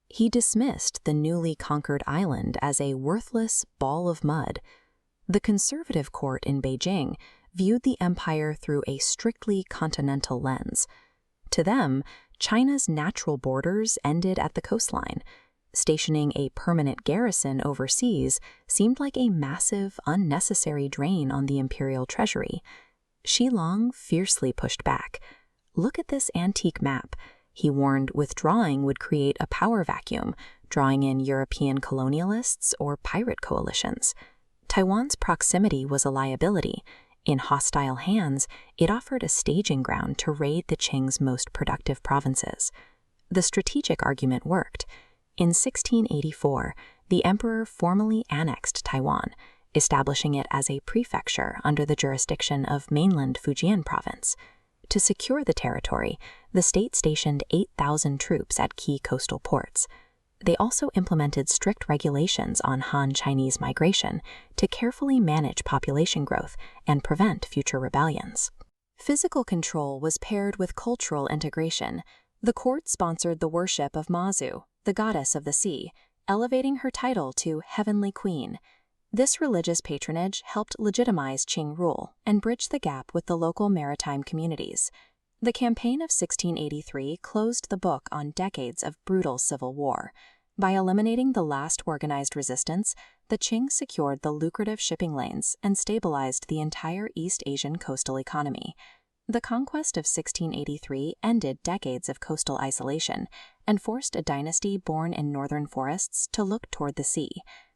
He dismissed the newly conquered island as a worthless ball of mud. The conservative court in Beijing viewed the empire through a strictly continental lens. To them, China's natural borders ended at the coastline. Stationing a permanent garrison overseas seemed like a massive, unnecessary drain on the imperial treasury. Qianlong fiercely pushed back. "Look at this antique map," he warned. Withdrawing would create a power vacuum, drawing in European colonialists or pirate coalitions. Taiwan's proximity was a liability. In hostile hands, it offered a staging ground to raid the Qing's most productive provinces. The strategic argument worked. In 1684, the emperor formally annexed Taiwan, establishing it as a prefecture under the jurisdiction of mainland Fujian province. To secure the territory, the state stationed 8,000 troops at key coastal ports. They also implemented strict regulations on Han Chinese migration to carefully manage population growth and prevent future rebellions. Physical control was paired with cultural integration. The court sponsored the worship of Mazu, the goddess of the sea, elevating her title to Heavenly Queen. This religious patronage helped legitimize Qing rule and bridge the gap with the local maritime communities. The campaign of 1683 closed the book on decades of brutal civil war. By eliminating the last organized resistance, the Qing secured the lucrative shipping lanes and stabilized the entire East Asian coastal economy. The conquest of 1683 ended decades of coastal isolation and forced a dynasty born in northern forests to look toward the sea.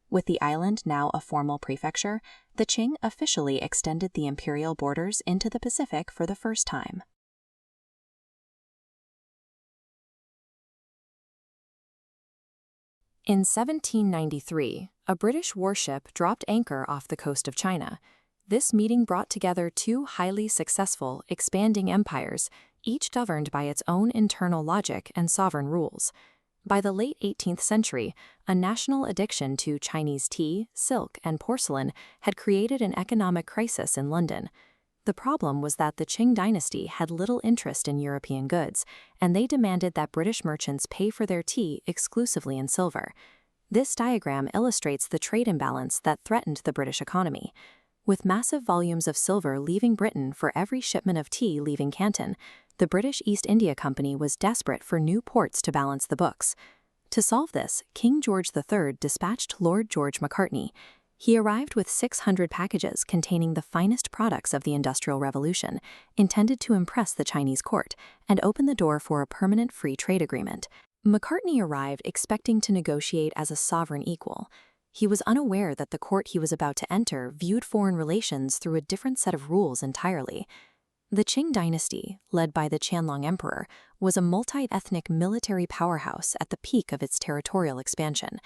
With the island now a formal prefecture, the Qing officially extended the imperial borders into the Pacific for the first time. In 1793, a British warship dropped anchor off the coast of China. This meeting brought together two highly successful, expanding empires, each governed by its own internal logic and sovereign rules. By the late 18th century, a national addiction to Chinese tea, silk, and porcelain had created an economic crisis in London. The problem was that the Qing dynasty had little interest in European goods, and they demanded that British merchants pay for their tea exclusively in silver. This diagram illustrates the trade imbalance that threatened the British economy. With massive volumes of silver leaving Britain for every shipment of tea leaving Canton, the British East India Company was desperate for new ports to balance the books. To solve this, King George III dispatched Lord George Macartney. He arrived with 600 packages containing the finest products of the Industrial Revolution, intended to impress the Chinese court and open the door for a permanent free trade agreement. Macartney arrived expecting to negotiate as a sovereign equal. He was unaware that the court he was about to enter viewed foreign relations through a different set of rules entirely. The Qing dynasty, led by the Qianlong Emperor, was a multi-ethnic military powerhouse at the peak of its territorial expansion.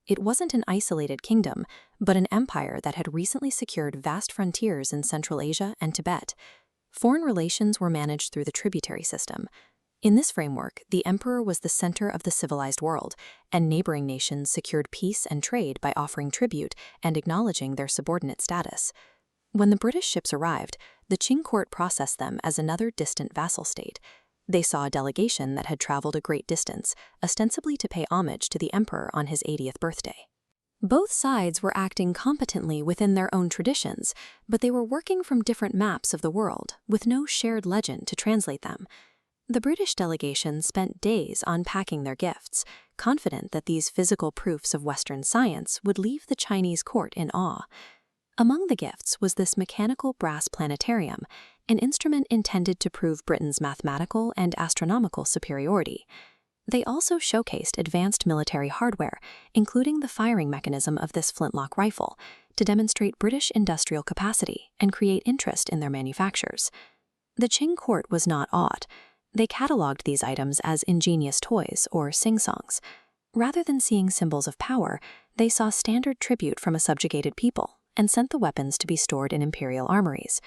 It wasn't an isolated kingdom, but an empire that had recently secured vast frontiers in Central Asia and Tibet. Foreign relations were managed through the tributary system. In this framework, the emperor was the center of the civilized world, and neighboring nations secured peace and trade by offering tribute and acknowledging their subordinate status. When the British ships arrived, the Qing court processed them as another distant vassal state. They saw a delegation that had traveled a great distance, ostensibly to pay homage to the emperor on his 80th birthday. Both sides were acting competently within their own traditions, but they were working from different maps of the world, with no shared legend to translate them. The British delegation spent days unpacking their gifts, confident that these physical proofs of Western science would leave the Chinese court in awe. Among the gifts was this mechanical brass planetarium, an instrument intended to prove Britain's mathematical and astronomical superiority. They also showcased advanced military hardware, including the firing mechanism of this flintlock rifle, to demonstrate British industrial capacity and create interest in their manufactures. The Qing court was not awed. They catalogued these items as ingenious toys or sing-songs. Rather than seeing symbols of power, they saw standard tribute from a subjugated people and sent the weapons to be stored in imperial armories.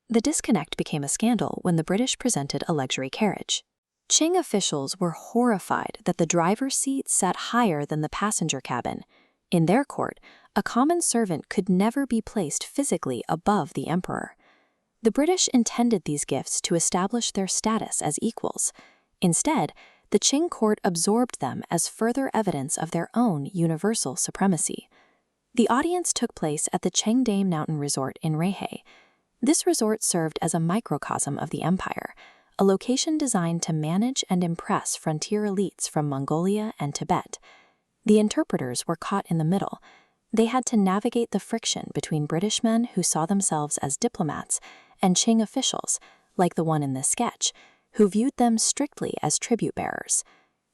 The disconnect became a scandal when the British presented a luxury carriage. Qing officials were horrified that the driver's seat sat higher than the passenger cabin. In their court, a common servant could never be placed physically above the emperor. The British intended these gifts to establish their status as equals. Instead, the Qing court absorbed them as further evidence of their own universal supremacy. The audience took place at the Chengdame Mountain Resort in Rehe. This resort served as a microcosm of the empire, a location designed to manage and impress frontier elites from Mongolia and Tibet. The interpreters were caught in the middle. They had to navigate the friction between British men who saw themselves as diplomats and Qing officials, like the one in this sketch, who viewed them strictly as tribute bearers.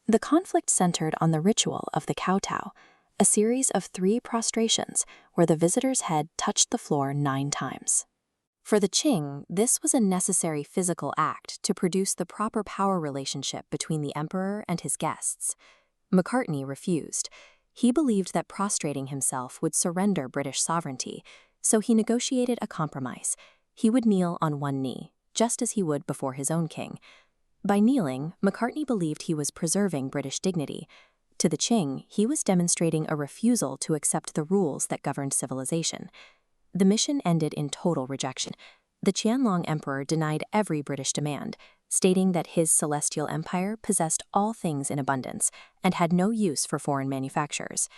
The conflict centered on the ritual of the kowtow, a series of 3 prostrations where the visitor's head touched the floor 9 times. For the Qing, this was a necessary physical act to produce the proper power relationship between the emperor and his guests. Macartney refused. He believed that prostrating himself would surrender British sovereignty, so he negotiated a compromise. He would kneel on one knee, just as he would before his own king. By kneeling, Macartney believed he was preserving British dignity. To the Qing, he was demonstrating a refusal to accept the rules that governed civilization. The mission ended in total rejection. The Qianlong emperor denied every British demand, stating that his celestial empire possessed all things in abundance and had no use for foreign manufacturers.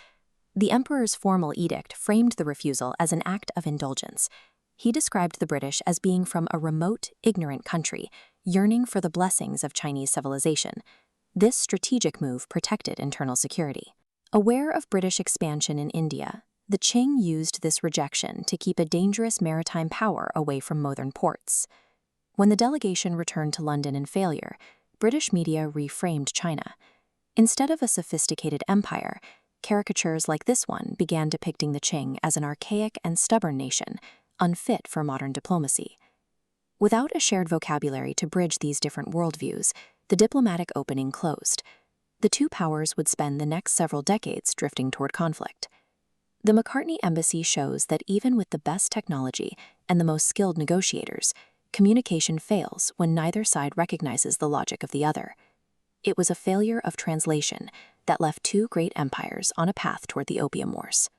The emperor's formal edict framed the refusal as an act of indulgence. He described the British as being from a remote, ignorant country, yearning for the blessings of Chinese civilization. This strategic move protected internal security. Aware of British expansion in India, the Qing used this rejection to keep a dangerous maritime power away from modern ports. When the delegation returned to London in failure, British media reframed China. Instead of a sophisticated empire, caricatures like this one began depicting the Qing as an archaic and stubborn nation, unfit for modern diplomacy. Without a shared vocabulary to bridge these different worldviews, the diplomatic opening closed. The two powers would spend the next several decades drifting toward conflict. The Macartney embassy shows that even with the best technology and the most skilled negotiators, communication fails when neither side recognizes the logic of the other. It was a failure of translation that left two great empires on a path toward the Opium Wars.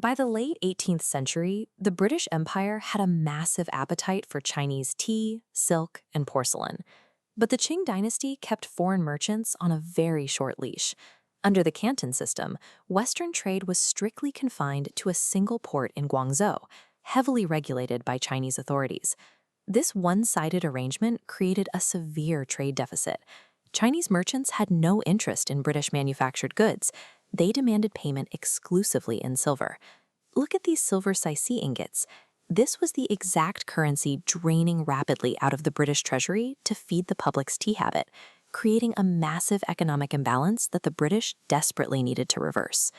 By the late 18th century, the British Empire had a massive appetite for Chinese tea, silk, and porcelain. But the Qing dynasty kept foreign merchants on a very short leash. Under the Canton system, Western trade was strictly confined to a single port in Guangzhou, heavily regulated by Chinese authorities. This one-sided arrangement created a severe trade deficit. Chinese merchants had no interest in British manufactured goods. They demanded payment exclusively in silver. Look at these silver Cixi ingots. This was the exact currency draining rapidly out of the British treasury to feed the public's tea habit, creating a massive economic imbalance that the British desperately needed to reverse.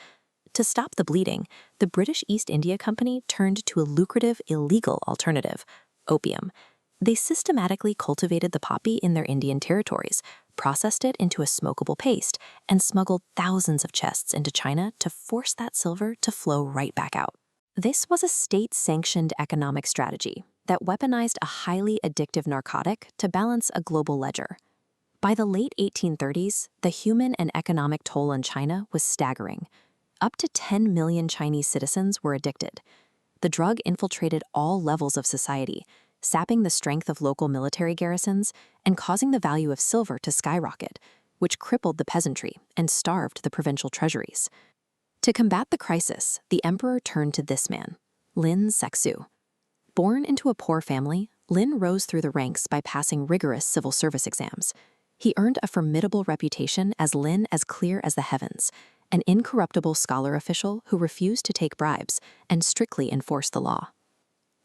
To stop the bleeding, the British East India Company turned to a lucrative, illegal alternative: opium. They systematically cultivated the poppy in their Indian territories, processed it into a smokable paste, and smuggled thousands of chests into China to force that silver to flow right back out. This was a state-sanctioned economic strategy that weaponized a highly addictive narcotic to balance a global ledger. By the late 1830s, the human and economic toll on China was staggering. Up to 10 million Chinese citizens were addicted. The drug infiltrated all levels of society, sapping the strength of local military garrisons and causing the value of silver to skyrocket, which crippled the peasantry and starved the provincial treasuries. To combat the crisis, the emperor turned to this man, Lin Zexu. Born into a poor family, Lin rose through the ranks by passing rigorous civil service exams. He earned a formidable reputation as Lin as clear as the heavens, an incorruptible scholar official who refused to take bribes and strictly enforced the law.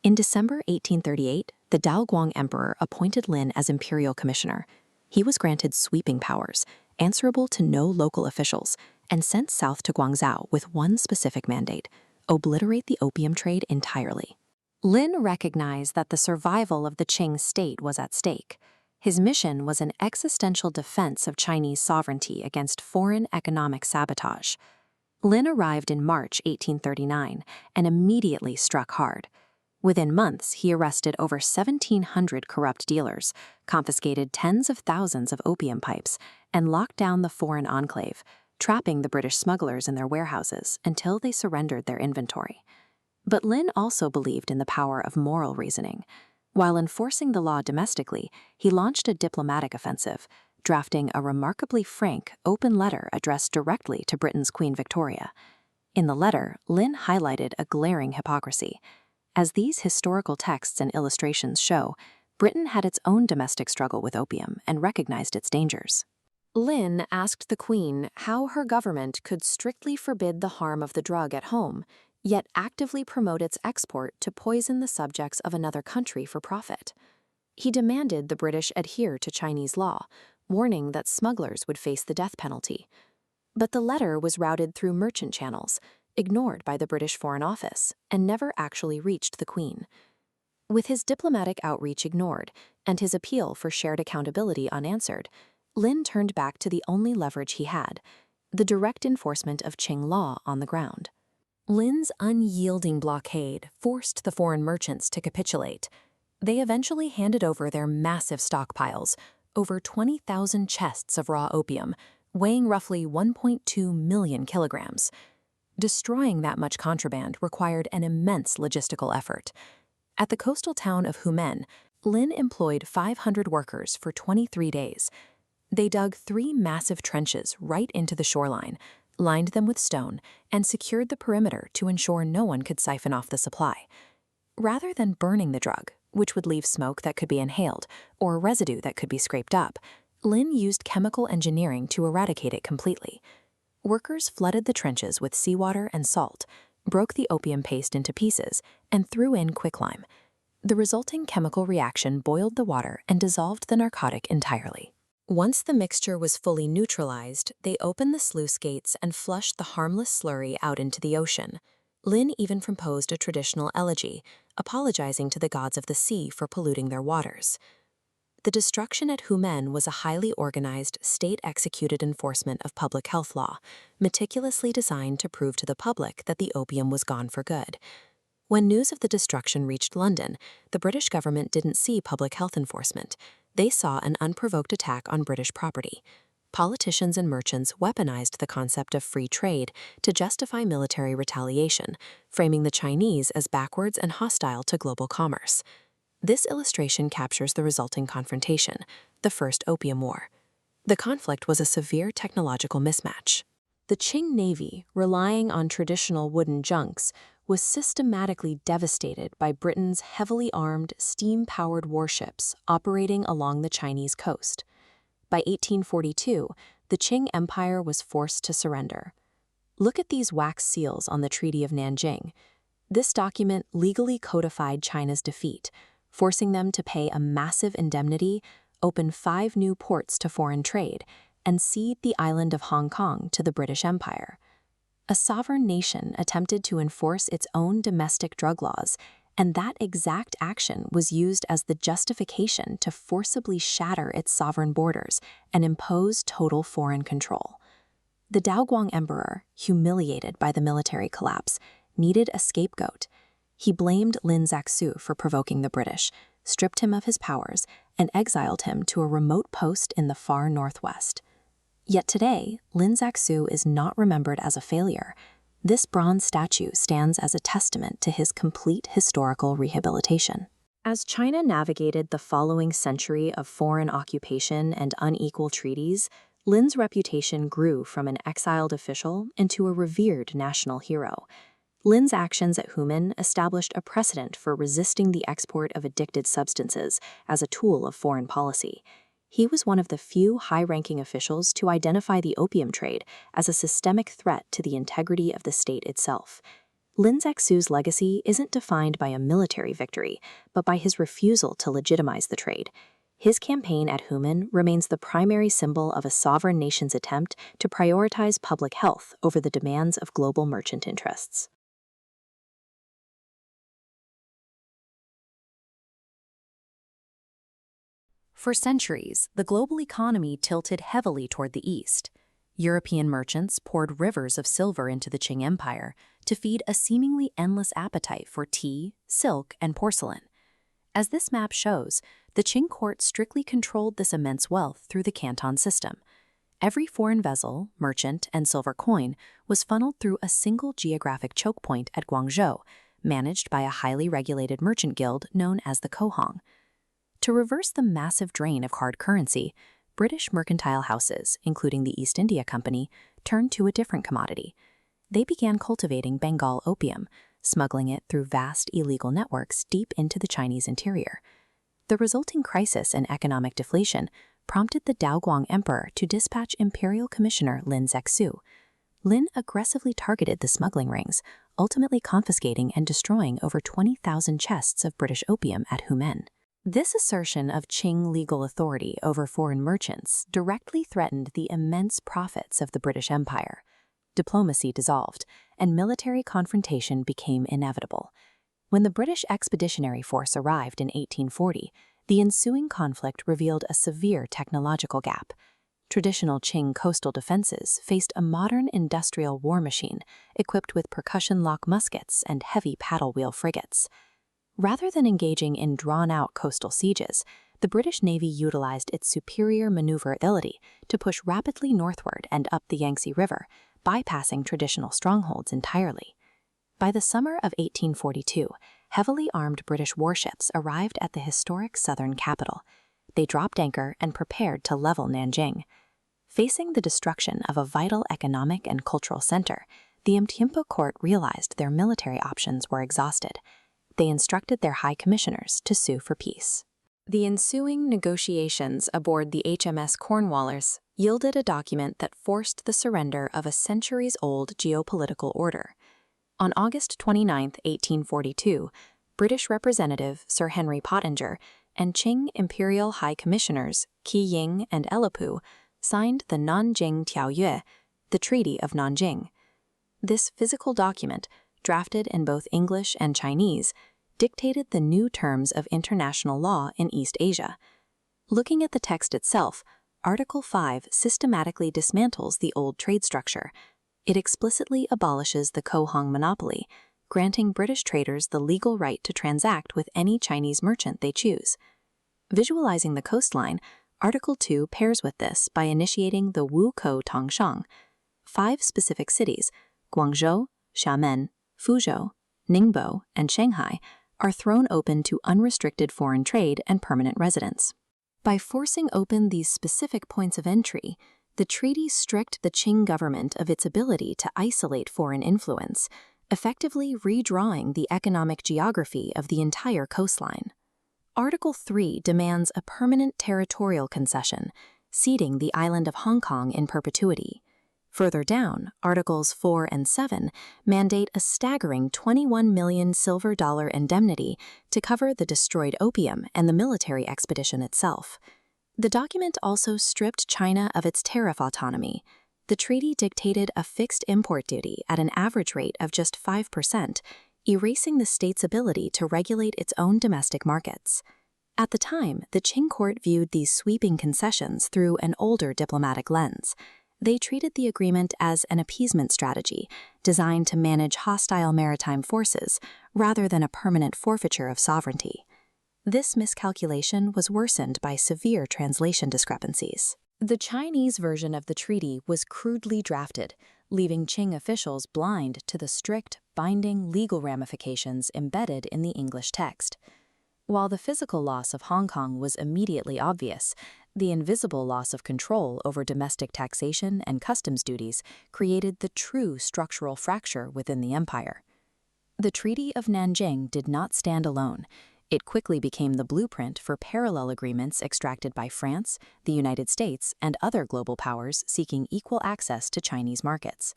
In December 1838, the Daoguang emperor appointed Lin as imperial commissioner. He was granted sweeping powers, answerable to no local officials, and sent south to Guangzhou with one specific mandate: obliterate the opium trade entirely. Lin recognized that the survival of the Qing state was at stake. His mission was an existential defense of Chinese sovereignty against foreign economic sabotage. Lin arrived in March 1839 and immediately struck hard. Within months, he arrested over 1,700 corrupt dealers, confiscated tens of thousands of opium pipes, and locked down the foreign enclave, trapping the British smugglers in their warehouses until they surrendered their inventory. But Lin also believed in the power of moral reasoning. While enforcing the law domestically, he launched a diplomatic offensive, drafting a remarkably frank, open letter addressed directly to Britain's Queen Victoria. In the letter, Lin highlighted a glaring hypocrisy. As these historical texts and illustrations show, Britain had its own domestic struggle with opium and recognized its dangers. Lin asked the Queen how her government could strictly forbid the harm of the drug at home, yet actively promote its export to poison the subjects of another country for profit. He demanded the British adhere to Chinese law, warning that smugglers would face the death penalty. But the letter was routed through merchant channels, ignored by the British Foreign Office, and never actually reached the Queen. With his diplomatic outreach ignored and his appeal for shared accountability unanswered, Lin turned back to the only leverage he had: the direct enforcement of Qing law on the ground. Lin's unyielding blockade forced the foreign merchants to capitulate. They eventually handed over their massive stockpiles, over 20,000 chests of raw opium, weighing roughly 1.2 million kilograms. Destroying that much contraband required an immense logistical effort. At the coastal town of Humen, Lin employed 500 workers for 23 days. They dug 3 massive trenches right into the shoreline, lined them with stone, and secured the perimeter to ensure no one could siphon off the supply. Rather than burning the drug, which would leave smoke that could be inhaled or residue that could be scraped up, Lin used chemical engineering to eradicate it completely. Workers flooded the trenches with seawater and salt, broke the opium paste into pieces, and threw in quicklime. The resulting chemical reaction boiled the water and dissolved the narcotic entirely. Once the mixture was fully neutralized, they opened the sluice gates and flushed the harmless slurry out into the ocean. Lin even composed a traditional elegy, apologizing to the gods of the sea for polluting their waters. The destruction at Humen was a highly organized, state-executed enforcement of public health law, meticulously designed to prove to the public that the opium was gone for good. When news of the destruction reached London, the British government didn't see public health enforcement. They saw an unprovoked attack on British property. Politicians and merchants weaponized the concept of free trade to justify military retaliation, framing the Chinese as backwards and hostile to global commerce. This illustration captures the resulting confrontation, the First Opium War. The conflict was a severe technological mismatch. The Qing Navy, relying on traditional wooden junks, was systematically devastated by Britain's heavily armed, steam-powered warships operating along the Chinese coast. By 1842, the Qing Empire was forced to surrender. Look at these wax seals on the Treaty of Nanjing. This document legally codified China's defeat, forcing them to pay a massive indemnity, open 5 new ports to foreign trade, and cede the island of Hong Kong to the British Empire. A sovereign nation attempted to enforce its own domestic drug laws, and that exact action was used as the justification to forcibly shatter its sovereign borders and impose total foreign control. The Daoguang Emperor, humiliated by the military collapse, needed a scapegoat. He blamed Lin Zexu for provoking the British, stripped him of his powers, and exiled him to a remote post in the far northwest. Yet today, Lin Zexu is not remembered as a failure. This bronze statue stands as a testament to his complete historical rehabilitation. As China navigated the following century of foreign occupation and unequal treaties, Lin's reputation grew from an exiled official into a revered national hero. Lin's actions at Humen established a precedent for resisting the export of addicted substances as a tool of foreign policy. He was one of the few high-ranking officials to identify the opium trade as a systemic threat to the integrity of the state itself. Lin Zexu's legacy isn't defined by a military victory, but by his refusal to legitimize the trade. His campaign at Humen remains the primary symbol of a sovereign nation's attempt to prioritize public health over the demands of global merchant interests. For centuries, the global economy tilted heavily toward the east. European merchants poured rivers of silver into the Qing Empire to feed a seemingly endless appetite for tea, silk, and porcelain. As this map shows, the Qing court strictly controlled this immense wealth through the Canton system. Every foreign vessel, merchant, and silver coin was funneled through a single geographic choke point at Guangzhou, managed by a highly regulated merchant guild known as the Kohong. To reverse the massive drain of hard currency, British mercantile houses, including the East India Company, turned to a different commodity. They began cultivating Bengal opium, smuggling it through vast illegal networks deep into the Chinese interior. The resulting crisis and economic deflation prompted the Daoguang Emperor to dispatch Imperial Commissioner Lin Zexu. Lin aggressively targeted the smuggling rings, ultimately confiscating and destroying over 20,000 chests of British opium at Humen. This assertion of Qing legal authority over foreign merchants directly threatened the immense profits of the British Empire. Diplomacy dissolved, and military confrontation became inevitable. When the British Expeditionary Force arrived in 1840, the ensuing conflict revealed a severe technological gap. Traditional Qing coastal defenses faced a modern industrial war machine equipped with percussion-lock muskets and heavy paddle-wheel frigates. Rather than engaging in drawn-out coastal sieges, the British Navy utilized its superior maneuverability to push rapidly northward and up the Yangtze River, bypassing traditional strongholds entirely. By the summer of 1842, heavily armed British warships arrived at the historic southern capital. They dropped anchor and prepared to level Nanjing. Facing the destruction of a vital economic and cultural center, the Mtiempo court realized their military options were exhausted. They instructed their high commissioners to sue for peace. The ensuing negotiations aboard the HMS Cornwallis yielded a document that forced the surrender of a centuries-old geopolitical order. On August 29, 1842, British Representative Sir Henry Pottinger and Qing Imperial High Commissioners Qi Ying and Elipu signed the Nanjing Tiaoyue, the Treaty of Nanjing. This physical document, drafted in both English and Chinese, dictated the new terms of international law in East Asia. Looking at the text itself, Article 5 systematically dismantles the old trade structure. It explicitly abolishes the Kohong monopoly, granting British traders the legal right to transact with any Chinese merchant they choose. Visualizing the coastline, Article 2 pairs with this by initiating the Wukou Tongshang. 5 specific cities, Guangzhou, Xiamen, Fuzhou, Ningbo, and Shanghai, are thrown open to unrestricted foreign trade and permanent residence. By forcing open these specific points of entry, the treaty stripped the Qing government of its ability to isolate foreign influence, effectively redrawing the economic geography of the entire coastline. Article 3 demands a permanent territorial concession, ceding the island of Hong Kong in perpetuity. Further down, Articles 4 and 7 mandate a staggering 21 million silver dollar indemnity to cover the destroyed opium and the military expedition itself. The document also stripped China of its tariff autonomy. The treaty dictated a fixed import duty at an average rate of just 5%, erasing the state's ability to regulate its own domestic markets. At the time, the Qing court viewed these sweeping concessions through an older diplomatic lens. They treated the agreement as an appeasement strategy designed to manage hostile maritime forces rather than a permanent forfeiture of sovereignty. This miscalculation was worsened by severe translation discrepancies. The Chinese version of the treaty was crudely drafted, leaving Qing officials blind to the strict, binding legal ramifications embedded in the English text. While the physical loss of Hong Kong was immediately obvious, the invisible loss of control over domestic taxation and customs duties created the true structural fracture within the empire. The Treaty of Nanjing did not stand alone. It quickly became the blueprint for parallel agreements extracted by France, the United States, and other global powers seeking equal access to Chinese markets.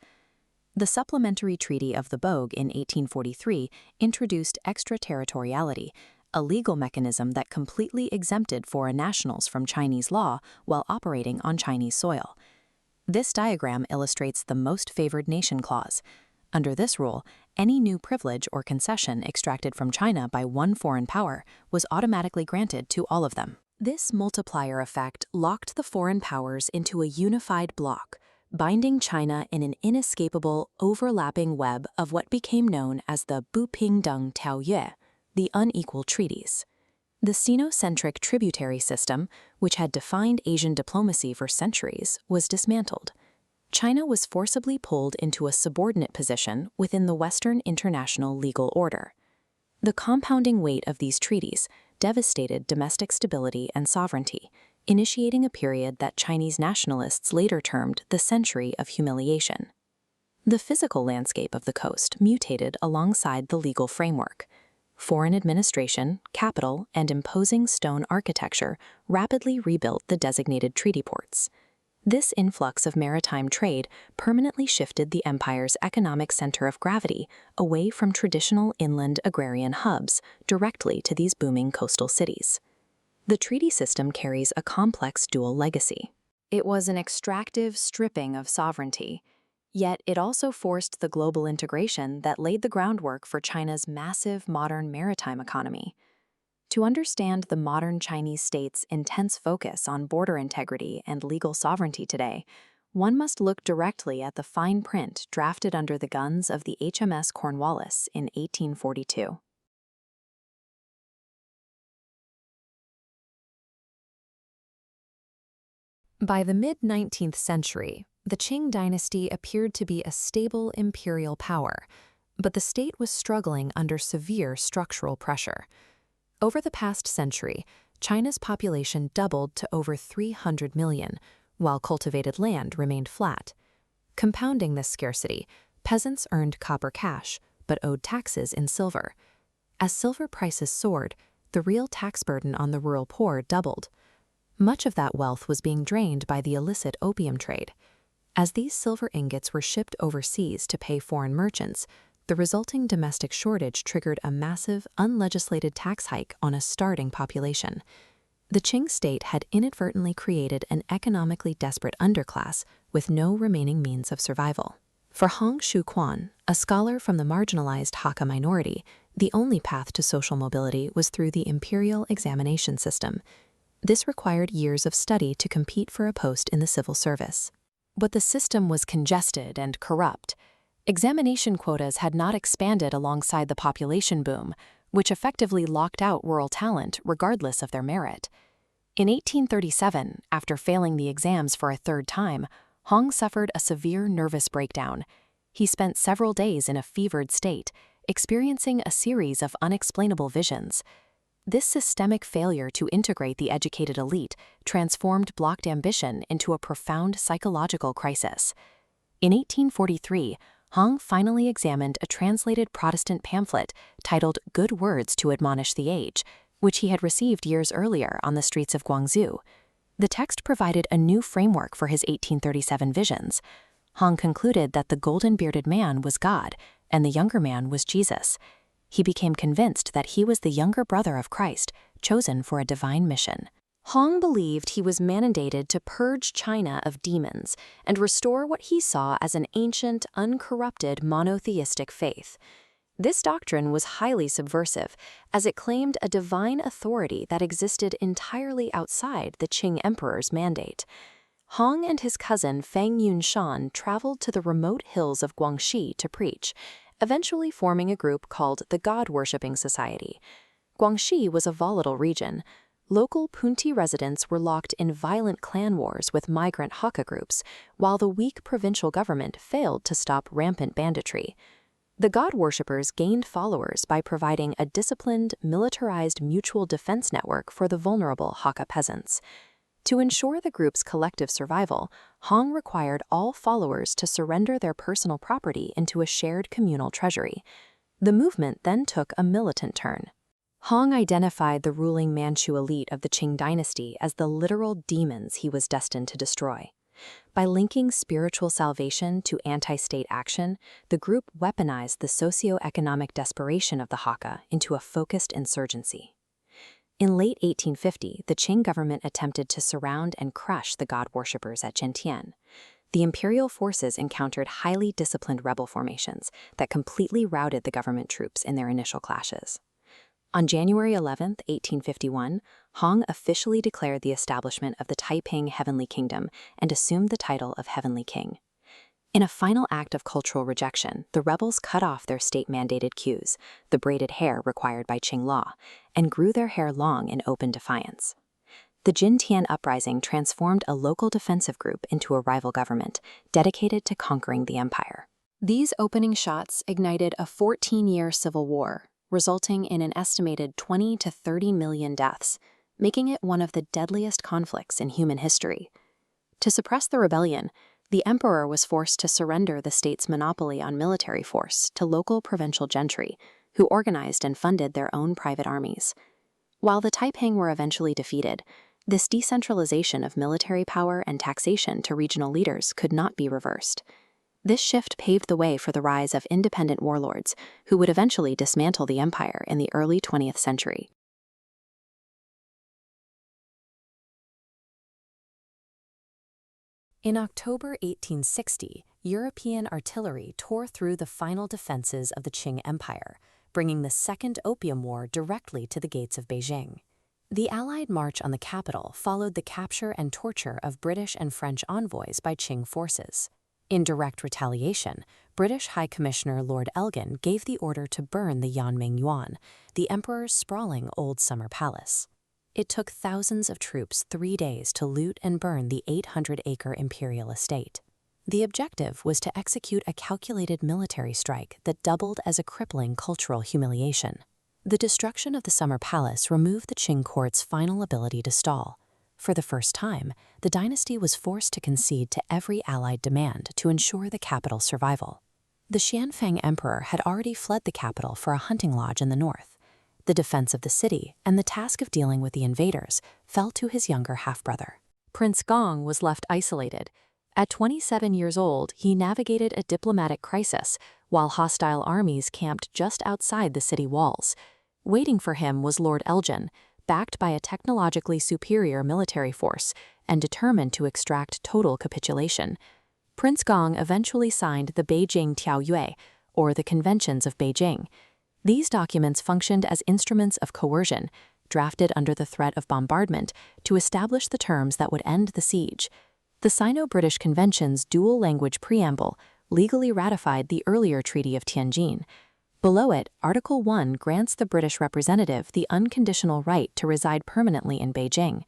The Supplementary Treaty of the Bogue in 1843 introduced extraterritoriality, a legal mechanism that completely exempted foreign nationals from Chinese law while operating on Chinese soil. This diagram illustrates the most favored nation clause. Under this rule, any new privilege or concession extracted from China by one foreign power was automatically granted to all of them. This multiplier effect locked the foreign powers into a unified bloc, binding China in an inescapable, overlapping web of what became known as the Bupingdeng Taoyue, the unequal treaties. The Sino-centric tributary system, which had defined Asian diplomacy for centuries, was dismantled. China was forcibly pulled into a subordinate position within the Western international legal order. The compounding weight of these treaties devastated domestic stability and sovereignty, initiating a period that Chinese nationalists later termed the Century of Humiliation. The physical landscape of the coast mutated alongside the legal framework. Foreign administration, capital, and imposing stone architecture rapidly rebuilt the designated treaty ports. This influx of maritime trade permanently shifted the empire's economic center of gravity away from traditional inland agrarian hubs directly to these booming coastal cities. The treaty system carries a complex dual legacy. It was an extractive stripping of sovereignty, yet it also forced the global integration that laid the groundwork for China's massive modern maritime economy. To understand the modern Chinese state's intense focus on border integrity and legal sovereignty today, one must look directly at the fine print drafted under the guns of the HMS Cornwallis in 1842. By the mid-19th century, the Qing dynasty appeared to be a stable imperial power, but the state was struggling under severe structural pressure. Over the past century, China's population doubled to over 300 million, while cultivated land remained flat. Compounding this scarcity, peasants earned copper cash, but owed taxes in silver. As silver prices soared, the real tax burden on the rural poor doubled. Much of that wealth was being drained by the illicit opium trade. As these silver ingots were shipped overseas to pay foreign merchants, the resulting domestic shortage triggered a massive, unlegislated tax hike on a starving population. The Qing state had inadvertently created an economically desperate underclass with no remaining means of survival. For Hong Shuquan, a scholar from the marginalized Hakka minority, the only path to social mobility was through the imperial examination system. This required years of study to compete for a post in the civil service. But the system was congested and corrupt. Examination quotas had not expanded alongside the population boom, which effectively locked out rural talent regardless of their merit. In 1837, after failing the exams for a third time, Hong suffered a severe nervous breakdown. He spent several days in a fevered state, experiencing a series of unexplainable visions. This systemic failure to integrate the educated elite transformed blocked ambition into a profound psychological crisis. In 1843, Hong finally examined a translated Protestant pamphlet titled Good Words to Admonish the Age, which he had received years earlier on the streets of Guangzhou. The text provided a new framework for his 1837 visions. Hong concluded that the golden-bearded man was God and the younger man was Jesus. He became convinced that he was the younger brother of Christ, chosen for a divine mission. Hong believed he was mandated to purge China of demons and restore what he saw as an ancient, uncorrupted monotheistic faith. This doctrine was highly subversive, as it claimed a divine authority that existed entirely outside the Qing emperor's mandate. Hong and his cousin Feng Yunshan traveled to the remote hills of Guangxi to preach, eventually forming a group called the God-Worshipping Society. Guangxi was a volatile region. Local Punti residents were locked in violent clan wars with migrant Hakka groups, while the weak provincial government failed to stop rampant banditry. The God worshippers gained followers by providing a disciplined, militarized mutual defense network for the vulnerable Hakka peasants. To ensure the group's collective survival, Hong required all followers to surrender their personal property into a shared communal treasury. The movement then took a militant turn. Hong identified the ruling Manchu elite of the Qing dynasty as the literal demons he was destined to destroy. By linking spiritual salvation to anti-state action, the group weaponized the socio-economic desperation of the Hakka into a focused insurgency. In late 1850, the Qing government attempted to surround and crush the God worshippers at Zhentian. The imperial forces encountered highly disciplined rebel formations that completely routed the government troops in their initial clashes. On January 11, 1851, Hong officially declared the establishment of the Taiping Heavenly Kingdom and assumed the title of Heavenly King. In a final act of cultural rejection, the rebels cut off their state-mandated queues, the braided hair required by Qing law, and grew their hair long in open defiance. The Jintian uprising transformed a local defensive group into a rival government, dedicated to conquering the empire. These opening shots ignited a 14-year civil war, resulting in an estimated 20 to 30 million deaths, making it one of the deadliest conflicts in human history. To suppress the rebellion, the emperor was forced to surrender the state's monopoly on military force to local provincial gentry, who organized and funded their own private armies. While the Taiping were eventually defeated, this decentralization of military power and taxation to regional leaders could not be reversed. This shift paved the way for the rise of independent warlords, who would eventually dismantle the empire in the early 20th century. In October 1860, European artillery tore through the final defenses of the Qing Empire, bringing the Second Opium War directly to the gates of Beijing. The Allied march on the capital followed the capture and torture of British and French envoys by Qing forces. In direct retaliation, British High Commissioner Lord Elgin gave the order to burn the Yanming Yuan, the emperor's sprawling old summer palace. It took thousands of troops 3 days to loot and burn the 800-acre imperial estate. The objective was to execute a calculated military strike that doubled as a crippling cultural humiliation. The destruction of the summer palace removed the Qing court's final ability to stall. For the first time, the dynasty was forced to concede to every Allied demand to ensure the capital's survival. The Xianfeng emperor had already fled the capital for a hunting lodge in the north. The defense of the city and the task of dealing with the invaders fell to his younger half-brother. Prince Gong was left isolated. At 27 years old, he navigated a diplomatic crisis while hostile armies camped just outside the city walls. Waiting for him was Lord Elgin, backed by a technologically superior military force and determined to extract total capitulation. Prince Gong eventually signed the Beijing Tiaoyue, or the Conventions of Beijing. These documents functioned as instruments of coercion, drafted under the threat of bombardment, to establish the terms that would end the siege. The Sino-British Convention's dual-language preamble legally ratified the earlier Treaty of Nanjing. Below it, Article 1 grants the British representative the unconditional right to reside permanently in Beijing.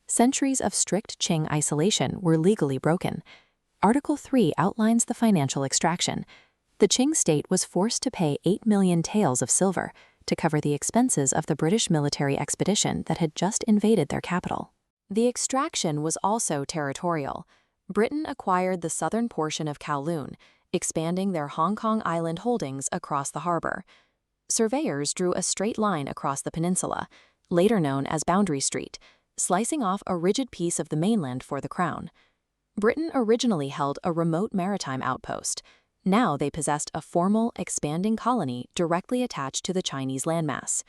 Centuries of strict Qing isolation were legally broken. Article 3 outlines the financial extraction. The Qing state was forced to pay 8 million taels of silver to cover the expenses of the British military expedition that had just invaded their capital. The extraction was also territorial. Britain acquired the southern portion of Kowloon, expanding their Hong Kong Island holdings across the harbor. Surveyors drew a straight line across the peninsula, later known as Boundary Street, slicing off a rigid piece of the mainland for the crown. Britain originally held a remote maritime outpost. Now they possessed a formal, expanding colony directly attached to the Chinese landmass.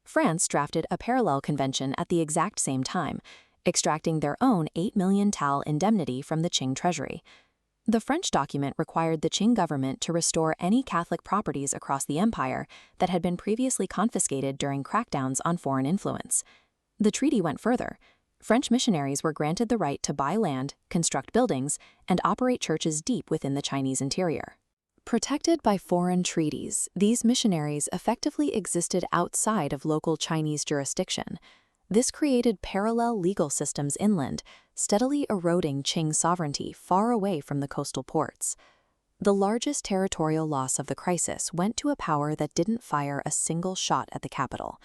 France drafted a parallel convention at the exact same time, extracting their own 8 million tael indemnity from the Qing treasury. The French document required the Qing government to restore any Catholic properties across the empire that had been previously confiscated during crackdowns on foreign influence. The treaty went further. French missionaries were granted the right to buy land, construct buildings, and operate churches deep within the Chinese interior. Protected by foreign treaties, these missionaries effectively existed outside of local Chinese jurisdiction. This created parallel legal systems inland, steadily eroding Qing sovereignty far away from the coastal ports. The largest territorial loss of the crisis went to a power that didn't fire a single shot at the capital.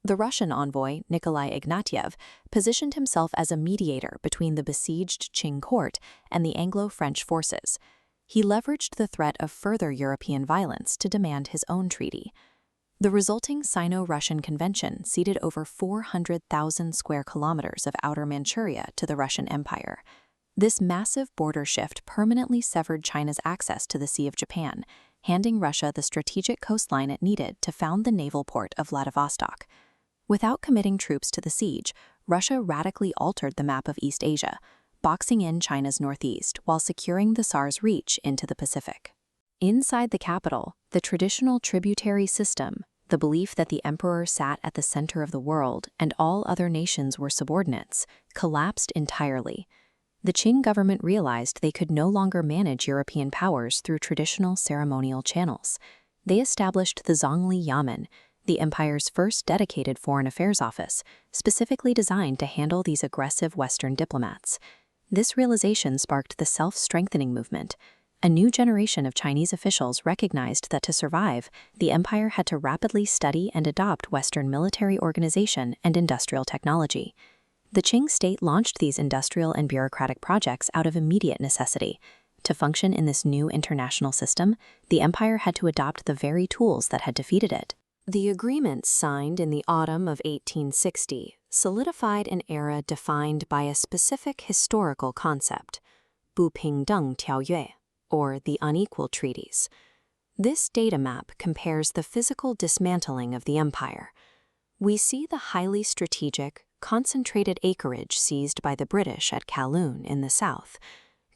The Russian envoy, Nikolai Ignatiev, positioned himself as a mediator between the besieged Qing court and the Anglo-French forces. He leveraged the threat of further European violence to demand his own treaty. The resulting Sino-Russian Convention ceded over 400,000 square kilometers of outer Manchuria to the Russian Empire. This massive border shift permanently severed China's access to the Sea of Japan, handing Russia the strategic coastline it needed to found the naval port of Vladivostok. Without committing troops to the siege, Russia radically altered the map of East Asia, boxing in China's northeast while securing the Tsar's reach into the Pacific. Inside the capital, the traditional tributary system, the belief that the emperor sat at the center of the world and all other nations were subordinates, collapsed entirely. The Qing government realized they could no longer manage European powers through traditional ceremonial channels. They established the Zhongli Yamen, the empire's first dedicated foreign affairs office, specifically designed to handle these aggressive Western diplomats. This realization sparked the self-strengthening movement. A new generation of Chinese officials recognized that to survive, the empire had to rapidly study and adopt Western military organization and industrial technology. The Qing state launched these industrial and bureaucratic projects out of immediate necessity. To function in this new international system, the empire had to adopt the very tools that had defeated it. The agreements signed in the autumn of 1860 solidified an era defined by a specific historical concept, 不平等条约, or the unequal treaties. This data map compares the physical dismantling of the empire. We see the highly strategic, concentrated acreage seized by the British at Kowloon in the south,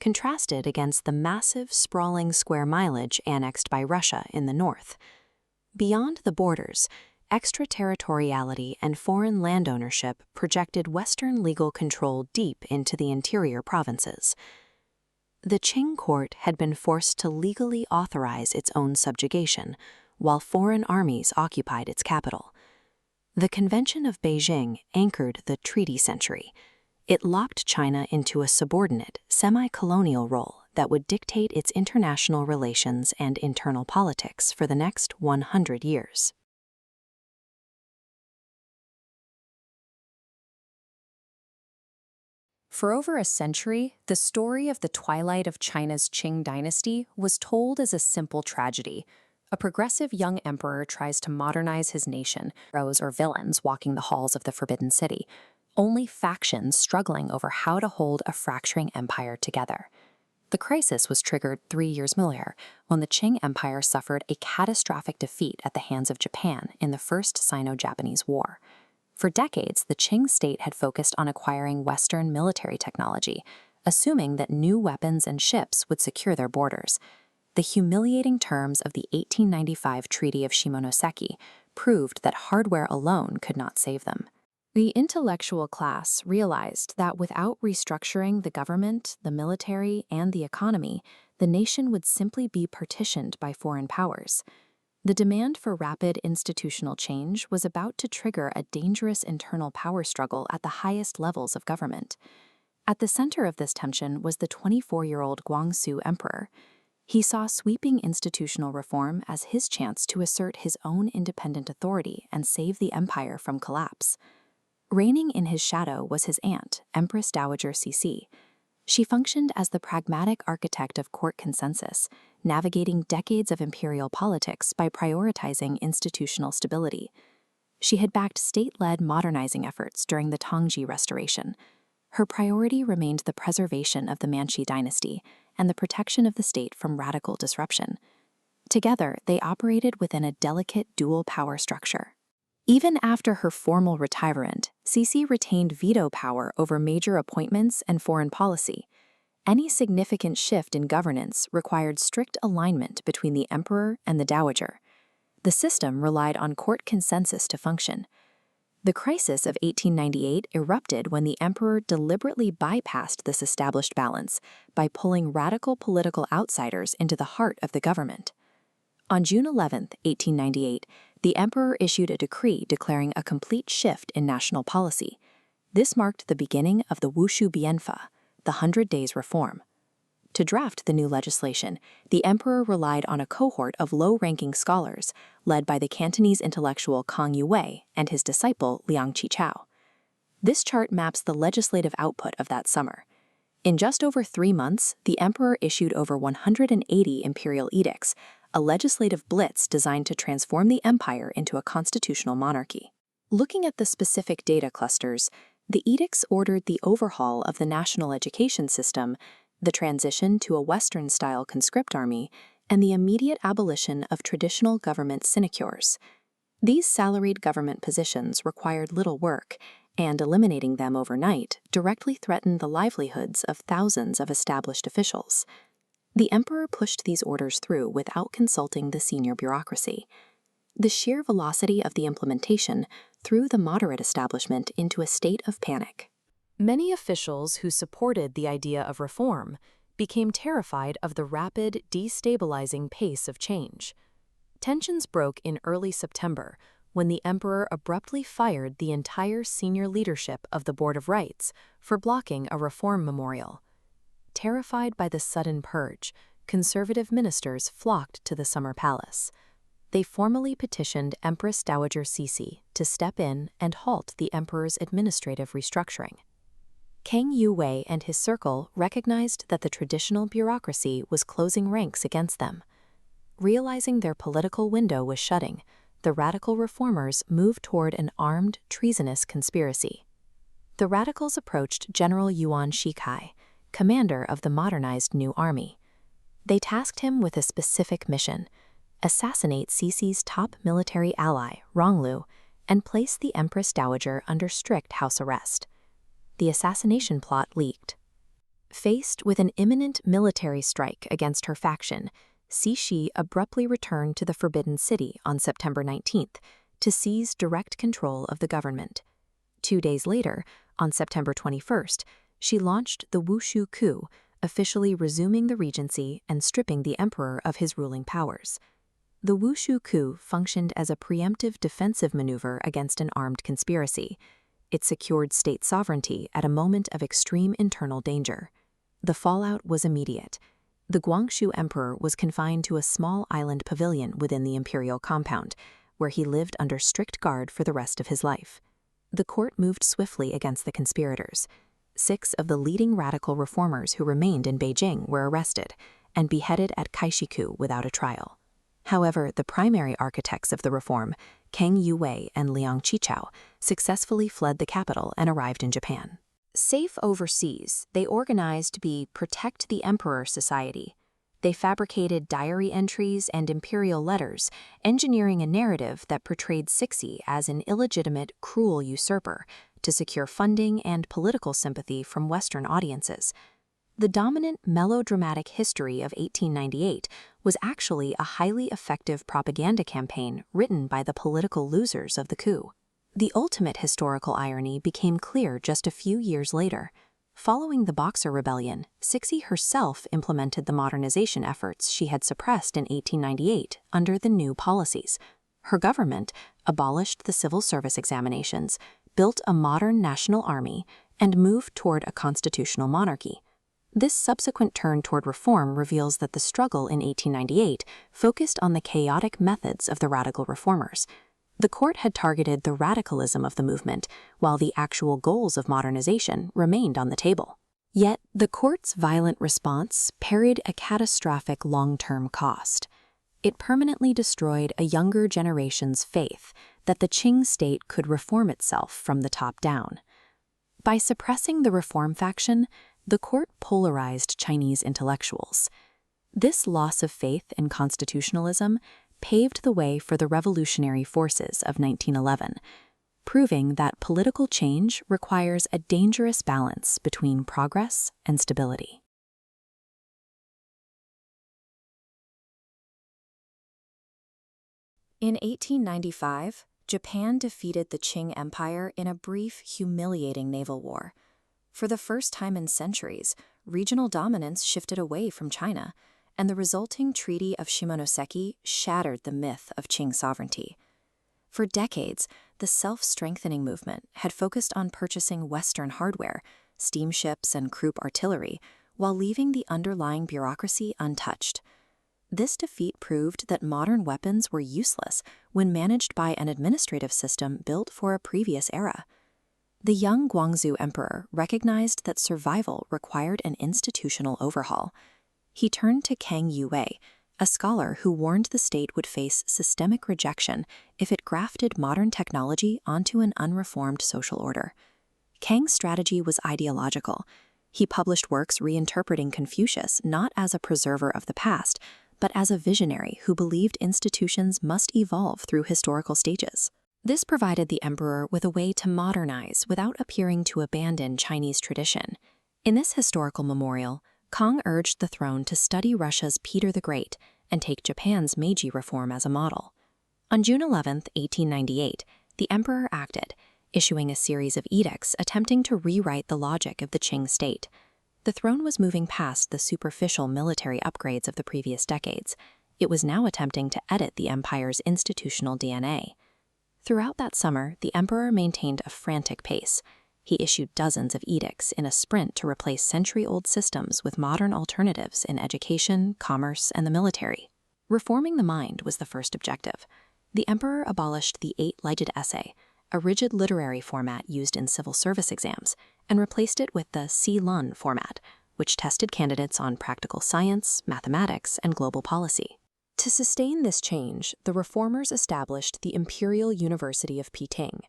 contrasted against the massive, sprawling square mileage annexed by Russia in the north. Beyond the borders, extraterritoriality and foreign land ownership projected Western legal control deep into the interior provinces. The Qing court had been forced to legally authorize its own subjugation, while foreign armies occupied its capital. The Convention of Beijing anchored the treaty century. It locked China into a subordinate, semi-colonial role that would dictate its international relations and internal politics for the next 100 years. For over a century, the story of the twilight of China's Qing dynasty was told as a simple tragedy. A progressive young emperor tries to modernize his nation, heroes or villains walking the halls of the Forbidden City, only factions struggling over how to hold a fracturing empire together. The crisis was triggered 3 years earlier, when the Qing Empire suffered a catastrophic defeat at the hands of Japan in the First Sino-Japanese War. For decades, the Qing state had focused on acquiring Western military technology, assuming that new weapons and ships would secure their borders. The humiliating terms of the 1895 Treaty of Shimonoseki proved that hardware alone could not save them. The intellectual class realized that without restructuring the government, the military, and the economy, the nation would simply be partitioned by foreign powers. The demand for rapid institutional change was about to trigger a dangerous internal power struggle at the highest levels of government. At the center of this tension was the 24-year-old Guangxu emperor. He saw sweeping institutional reform as his chance to assert his own independent authority and save the empire from collapse. Reigning in his shadow was his aunt, Empress Dowager Cixi. She functioned as the pragmatic architect of court consensus, navigating decades of imperial politics by prioritizing institutional stability. She had backed state-led modernizing efforts during the Tongji Restoration. Her priority remained the preservation of the Manchu dynasty and the protection of the state from radical disruption. Together, they operated within a delicate dual power structure. Even after her formal retirement, Cixi retained veto power over major appointments and foreign policy. Any significant shift in governance required strict alignment between the emperor and the dowager. The system relied on court consensus to function. The crisis of 1898 erupted when the emperor deliberately bypassed this established balance by pulling radical political outsiders into the heart of the government. On June 11, 1898, the emperor issued a decree declaring a complete shift in national policy. This marked the beginning of the Wushu Bianfa, the 100 Days Reform. To draft the new legislation, the emperor relied on a cohort of low-ranking scholars, led by the Cantonese intellectual Kang Yue and his disciple Liang Qichao. This chart maps the legislative output of that summer. In just over 3 months, the emperor issued over 180 imperial edicts, a legislative blitz designed to transform the empire into a constitutional monarchy. Looking at the specific data clusters, the edicts ordered the overhaul of the national education system, the transition to a Western-style conscript army, and the immediate abolition of traditional government sinecures. These salaried government positions required little work, and eliminating them overnight directly threatened the livelihoods of thousands of established officials. The emperor pushed these orders through without consulting the senior bureaucracy. The sheer velocity of the implementation threw the moderate establishment into a state of panic. Many officials who supported the idea of reform became terrified of the rapid, destabilizing pace of change. Tensions broke in early September when the emperor abruptly fired the entire senior leadership of the Board of Rights for blocking a reform memorial. Terrified by the sudden purge, conservative ministers flocked to the summer palace. They formally petitioned Empress Dowager Cixi to step in and halt the emperor's administrative restructuring. Kang Yue and his circle recognized that the traditional bureaucracy was closing ranks against them. Realizing their political window was shutting, the radical reformers moved toward an armed, treasonous conspiracy. The radicals approached General Yuan Shikai, commander of the modernized new army. They tasked him with a specific mission: assassinate Cixi's top military ally, Ronglu, and place the Empress Dowager under strict house arrest. The assassination plot leaked. Faced with an imminent military strike against her faction, Cixi abruptly returned to the Forbidden City on September 19th to seize direct control of the government. 2 days later, on September 21st, she launched the Wushu Coup, officially resuming the regency and stripping the emperor of his ruling powers. The Wushu Coup functioned as a preemptive defensive maneuver against an armed conspiracy. It secured state sovereignty at a moment of extreme internal danger. The fallout was immediate. The Guangxu emperor was confined to a small island pavilion within the imperial compound, where he lived under strict guard for the rest of his life. The court moved swiftly against the conspirators. 6 of the leading radical reformers who remained in Beijing were arrested and beheaded at Kaishiku without a trial. However, the primary architects of the reform, Kang Yue and Liang Qichao, successfully fled the capital and arrived in Japan. Safe overseas, they organized the Protect the Emperor Society. They fabricated diary entries and imperial letters, engineering a narrative that portrayed Cixi as an illegitimate, cruel usurper to secure funding and political sympathy from Western audiences. The dominant melodramatic history of 1898 was actually a highly effective propaganda campaign written by the political losers of the coup. The ultimate historical irony became clear just a few years later. Following the Boxer Rebellion, Cixi herself implemented the modernization efforts she had suppressed in 1898 under the new policies. Her government abolished the civil service examinations, built a modern national army, and moved toward a constitutional monarchy. This subsequent turn toward reform reveals that the struggle in 1898 focused on the chaotic methods of the radical reformers. The court had targeted the radicalism of the movement, while the actual goals of modernization remained on the table. Yet, the court's violent response parried a catastrophic long-term cost. It permanently destroyed a younger generation's faith that the Qing state could reform itself from the top down. By suppressing the reform faction, the court polarized Chinese intellectuals. This loss of faith in constitutionalism paved the way for the revolutionary forces of 1911, proving that political change requires a dangerous balance between progress and stability. In 1895, Japan defeated the Qing Empire in a brief, humiliating naval war. For the first time in centuries, regional dominance shifted away from China, and the resulting Treaty of Shimonoseki shattered the myth of Qing sovereignty. For decades, the self-strengthening movement had focused on purchasing Western hardware, steamships and Krupp artillery, while leaving the underlying bureaucracy untouched. This defeat proved that modern weapons were useless when managed by an administrative system built for a previous era. The young Guangxu emperor recognized that survival required an institutional overhaul. He turned to Kang Yue, a scholar who warned the state would face systemic rejection if it grafted modern technology onto an unreformed social order. Kang's strategy was ideological. He published works reinterpreting Confucius not as a preserver of the past, but as a visionary who believed institutions must evolve through historical stages. This provided the emperor with a way to modernize without appearing to abandon Chinese tradition. In this historical memorial, Kang urged the throne to study Russia's Peter the Great and take Japan's Meiji reform as a model. On June 11, 1898, the emperor acted, issuing a series of edicts attempting to rewrite the logic of the Qing state. The throne was moving past the superficial military upgrades of the previous decades. It was now attempting to edit the empire's institutional DNA. Throughout that summer, the emperor maintained a frantic pace. He issued dozens of edicts in a sprint to replace century-old systems with modern alternatives in education, commerce, and the military. Reforming the mind was the first objective. The emperor abolished the 8-legged essay, a rigid literary format used in civil service exams, and replaced it with the Si-Lun format, which tested candidates on practical science, mathematics, and global policy. To sustain this change, the reformers established the Imperial University of Peking.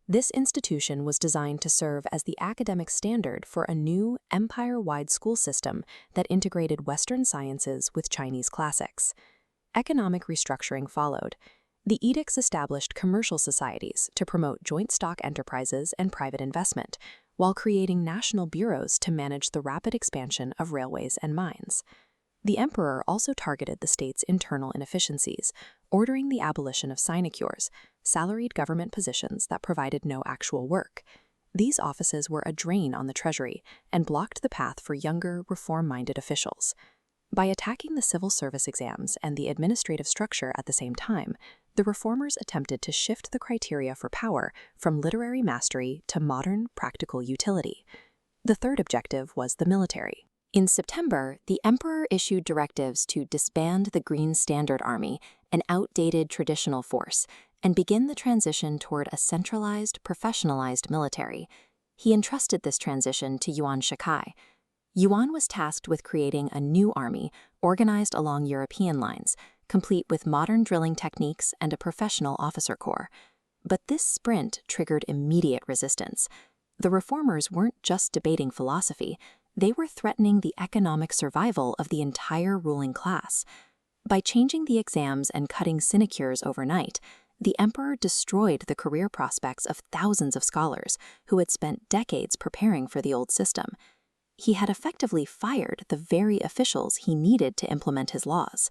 This institution was designed to serve as the academic standard for a new, empire-wide school system that integrated Western sciences with Chinese classics. Economic restructuring followed. The edicts established commercial societies to promote joint stock enterprises and private investment, while creating national bureaus to manage the rapid expansion of railways and mines. The emperor also targeted the state's internal inefficiencies, ordering the abolition of sinecures, salaried government positions that provided no actual work. These offices were a drain on the treasury and blocked the path for younger, reform-minded officials. By attacking the civil service exams and the administrative structure at the same time, the reformers attempted to shift the criteria for power from literary mastery to modern, practical utility. The third objective was the military. In September, the emperor issued directives to disband the Green Standard Army, an outdated traditional force, and begin the transition toward a centralized, professionalized military. He entrusted this transition to Yuan Shikai. Yuan was tasked with creating a new army organized along European lines, complete with modern drilling techniques and a professional officer corps. But this sprint triggered immediate resistance. The reformers weren't just debating philosophy, they were threatening the economic survival of the entire ruling class. By changing the exams and cutting sinecures overnight, the emperor destroyed the career prospects of thousands of scholars who had spent decades preparing for the old system. he had effectively fired the very officials he needed to implement his laws.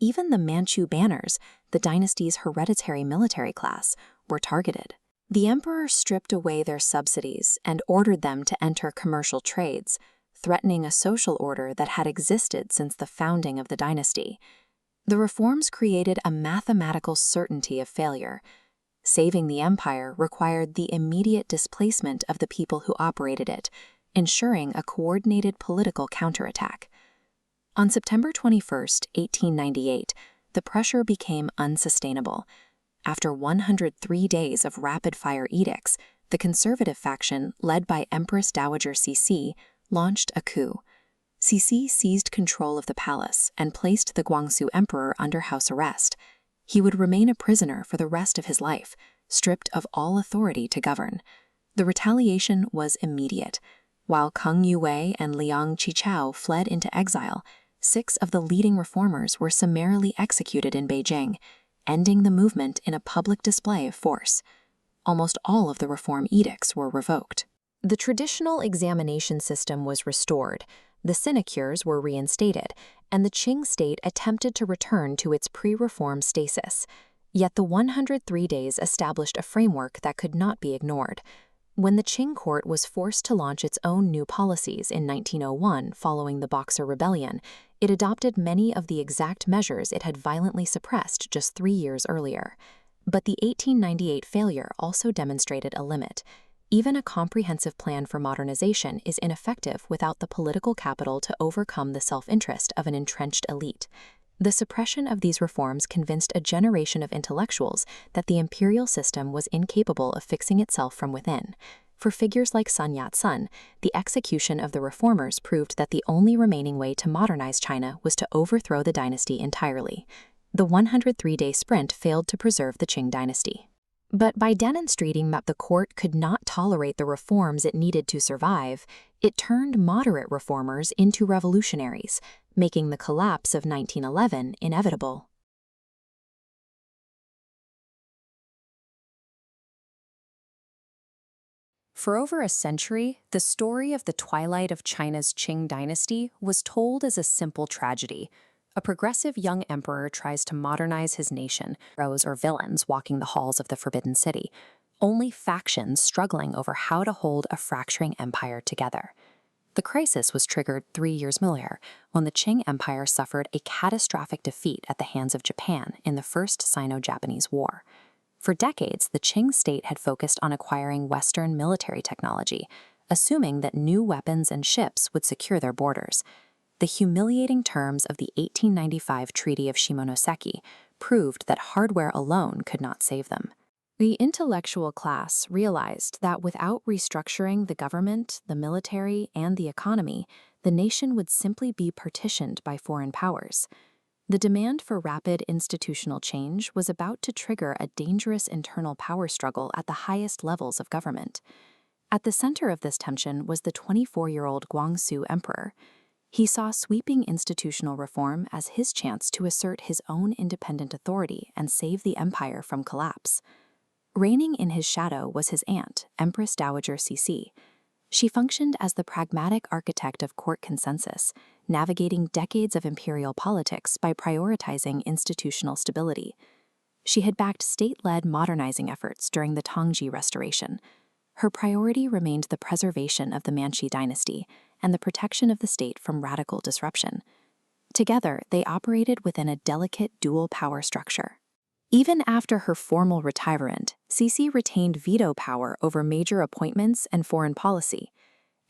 Even the Manchu banners, the dynasty's hereditary military class, were targeted. The emperor stripped away their subsidies and ordered them to enter commercial trades, threatening a social order that had existed since the founding of the dynasty. The reforms created a mathematical certainty of failure. Saving the empire required the immediate displacement of the people who operated it, ensuring a coordinated political counterattack. On September 21, 1898, the pressure became unsustainable. After 103 days of rapid-fire edicts, the conservative faction, led by Empress Dowager Cixi, launched a coup. Cixi seized control of the palace and placed the Guangxu emperor under house arrest. He would remain a prisoner for the rest of his life, stripped of all authority to govern. The retaliation was immediate. While Kang Yue and Liang Qichao fled into exile, 6 of the leading reformers were summarily executed in Beijing, ending the movement in a public display of force. Almost all of the reform edicts were revoked. The traditional examination system was restored, the sinecures were reinstated, and the Qing state attempted to return to its pre-reform stasis. Yet the 103 days established a framework that could not be ignored. When the Qing court was forced to launch its own new policies in 1901 following the Boxer Rebellion, it adopted many of the exact measures it had violently suppressed just 3 years earlier. But the 1898 failure also demonstrated a limit. Even a comprehensive plan for modernization is ineffective without the political capital to overcome the self-interest of an entrenched elite. The suppression of these reforms convinced a generation of intellectuals that the imperial system was incapable of fixing itself from within. For figures like Yat-sen, the execution of the reformers proved that the only remaining way to modernize China was to overthrow the dynasty entirely. The 103-day sprint failed to preserve the Qing dynasty. But by demonstrating that the court could not tolerate the reforms it needed to survive, it turned moderate reformers into revolutionaries, making the collapse of 1911 inevitable. For over a century, the story of the twilight of China's Qing dynasty was told as a simple tragedy. A progressive young emperor tries to modernize his nation, heroes or villains walking the halls of the Forbidden City, only factions struggling over how to hold a fracturing empire together. The crisis was triggered 3 years earlier, when the Qing Empire suffered a catastrophic defeat at the hands of Japan in the First Sino-Japanese War. For decades, the Qing state had focused on acquiring Western military technology, assuming that new weapons and ships would secure their borders. The humiliating terms of the 1895 Treaty of Shimonoseki proved that hardware alone could not save them. The intellectual class realized that without restructuring the government, the military, and the economy, the nation would simply be partitioned by foreign powers. The demand for rapid institutional change was about to trigger a dangerous internal power struggle at the highest levels of government. At the center of this tension was the 24-year-old Guangxu emperor. He saw sweeping institutional reform as his chance to assert his own independent authority and save the empire from collapse. Reigning in his shadow was his aunt, Empress Dowager Cixi. She functioned as the pragmatic architect of court consensus, navigating decades of imperial politics by prioritizing institutional stability. She had backed state-led modernizing efforts during the Tongji Restoration. Her priority remained the preservation of the Manchu dynasty and the protection of the state from radical disruption. Together, they operated within a delicate dual power structure. Even after her formal retirement, Cixi retained veto power over major appointments and foreign policy.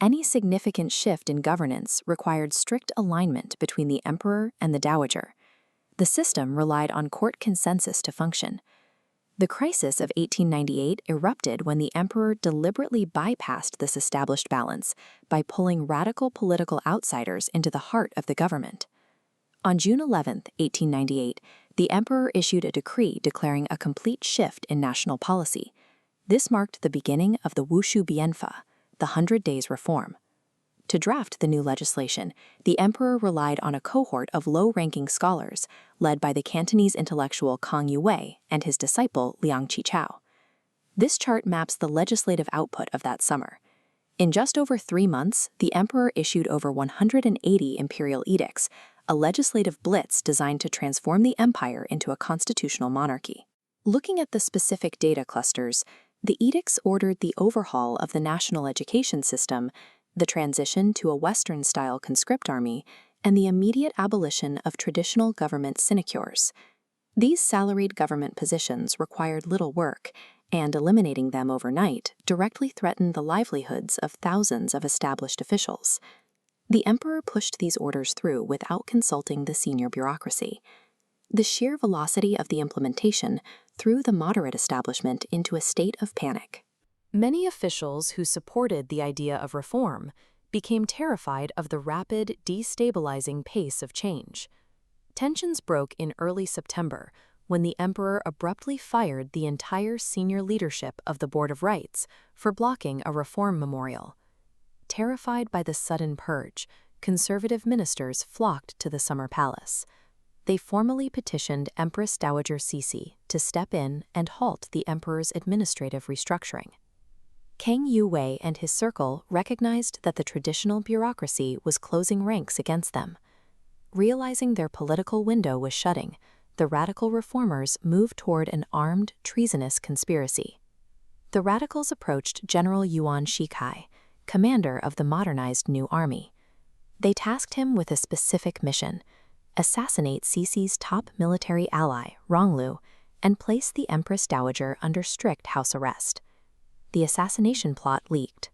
Any significant shift in governance required strict alignment between the emperor and the dowager. The system relied on court consensus to function. The crisis of 1898 erupted when the emperor deliberately bypassed this established balance by pulling radical political outsiders into the heart of the government. On June 11, 1898, the emperor issued a decree declaring a complete shift in national policy. This marked the beginning of the Wushu Bianfa, the 100 Days Reform. To draft the new legislation, the emperor relied on a cohort of low-ranking scholars led by the Cantonese intellectual Kang Yue and his disciple Liang Qichao. This chart maps the legislative output of that summer. In just over 3 months, the emperor issued over 180 imperial edicts, a legislative blitz designed to transform the empire into a constitutional monarchy. Looking at the specific data clusters, the edicts ordered the overhaul of the national education system, the transition to a Western-style conscript army, and the immediate abolition of traditional government sinecures. These salaried government positions required little work, and eliminating them overnight directly threatened the livelihoods of thousands of established officials. The emperor pushed these orders through without consulting the senior bureaucracy. The sheer velocity of the implementation threw the moderate establishment into a state of panic. Many officials who supported the idea of reform became terrified of the rapid, destabilizing pace of change. Tensions broke in early September when the emperor abruptly fired the entire senior leadership of the Board of Rights for blocking a reform memorial. Terrified by the sudden purge, conservative ministers flocked to the summer palace. They formally petitioned Empress Dowager Cixi to step in and halt the emperor's administrative restructuring. Kang Youwei and his circle recognized that the traditional bureaucracy was closing ranks against them. Realizing their political window was shutting, the radical reformers moved toward an armed, treasonous conspiracy. The radicals approached General Yuan Shikai, commander of the modernized new army. They tasked him with a specific mission: assassinate Cixi's top military ally, Ronglu, and place the Empress Dowager under strict house arrest. The assassination plot leaked.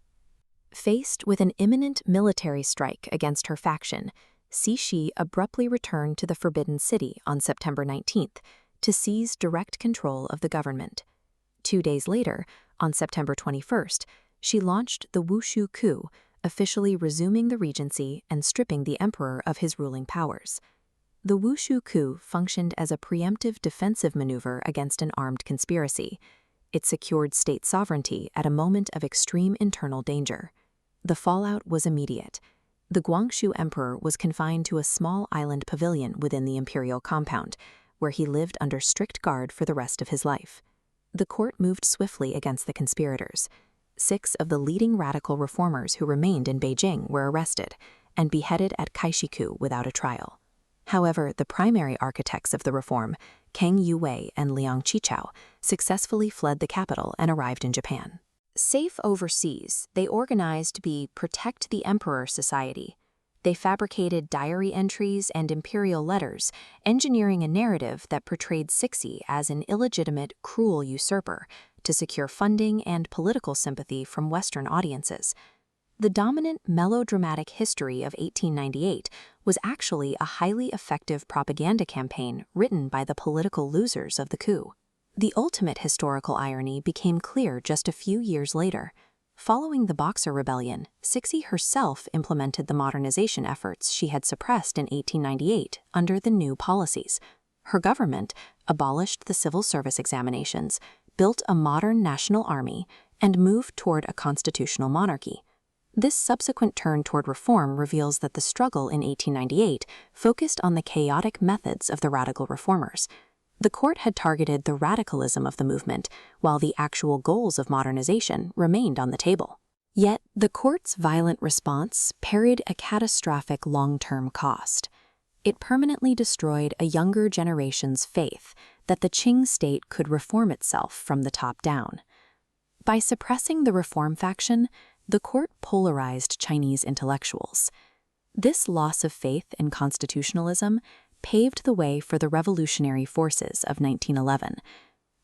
Faced with an imminent military strike against her faction, Cixi abruptly returned to the Forbidden City on September 19th to seize direct control of the government. 2 days later, on September 21st, she launched the Wushu Coup, officially resuming the regency and stripping the emperor of his ruling powers. The Wushu Coup functioned as a preemptive defensive maneuver against an armed conspiracy. It secured state sovereignty at a moment of extreme internal danger. The fallout was immediate. The Guangxu emperor was confined to a small island pavilion within the imperial compound, where he lived under strict guard for the rest of his life. The court moved swiftly against the conspirators. 6 of the leading radical reformers who remained in Beijing were arrested and beheaded at Kaishiku without a trial. However, the primary architects of the reform, Kang Youwei and Liang Qichao, successfully fled the capital and arrived in Japan. Safe overseas, they organized the Protect the Emperor Society. They fabricated diary entries and imperial letters, engineering a narrative that portrayed Cixi as an illegitimate, cruel usurper to secure funding and political sympathy from Western audiences. The dominant melodramatic history of 1898 was actually a highly effective propaganda campaign written by the political losers of the coup. The ultimate historical irony became clear just a few years later. Following the Boxer Rebellion, Cixi herself implemented the modernization efforts she had suppressed in 1898 under the new policies. Her government abolished the civil service examinations, built a modern national army, and moved toward a constitutional monarchy. This subsequent turn toward reform reveals that the struggle in 1898 focused on the chaotic methods of the radical reformers. The court had targeted the radicalism of the movement, while the actual goals of modernization remained on the table. Yet, the court's violent response parried a catastrophic long-term cost. It permanently destroyed a younger generation's faith that the Qing state could reform itself from the top down. By suppressing the reform faction, the court polarized Chinese intellectuals. This loss of faith in constitutionalism paved the way for the revolutionary forces of 1911,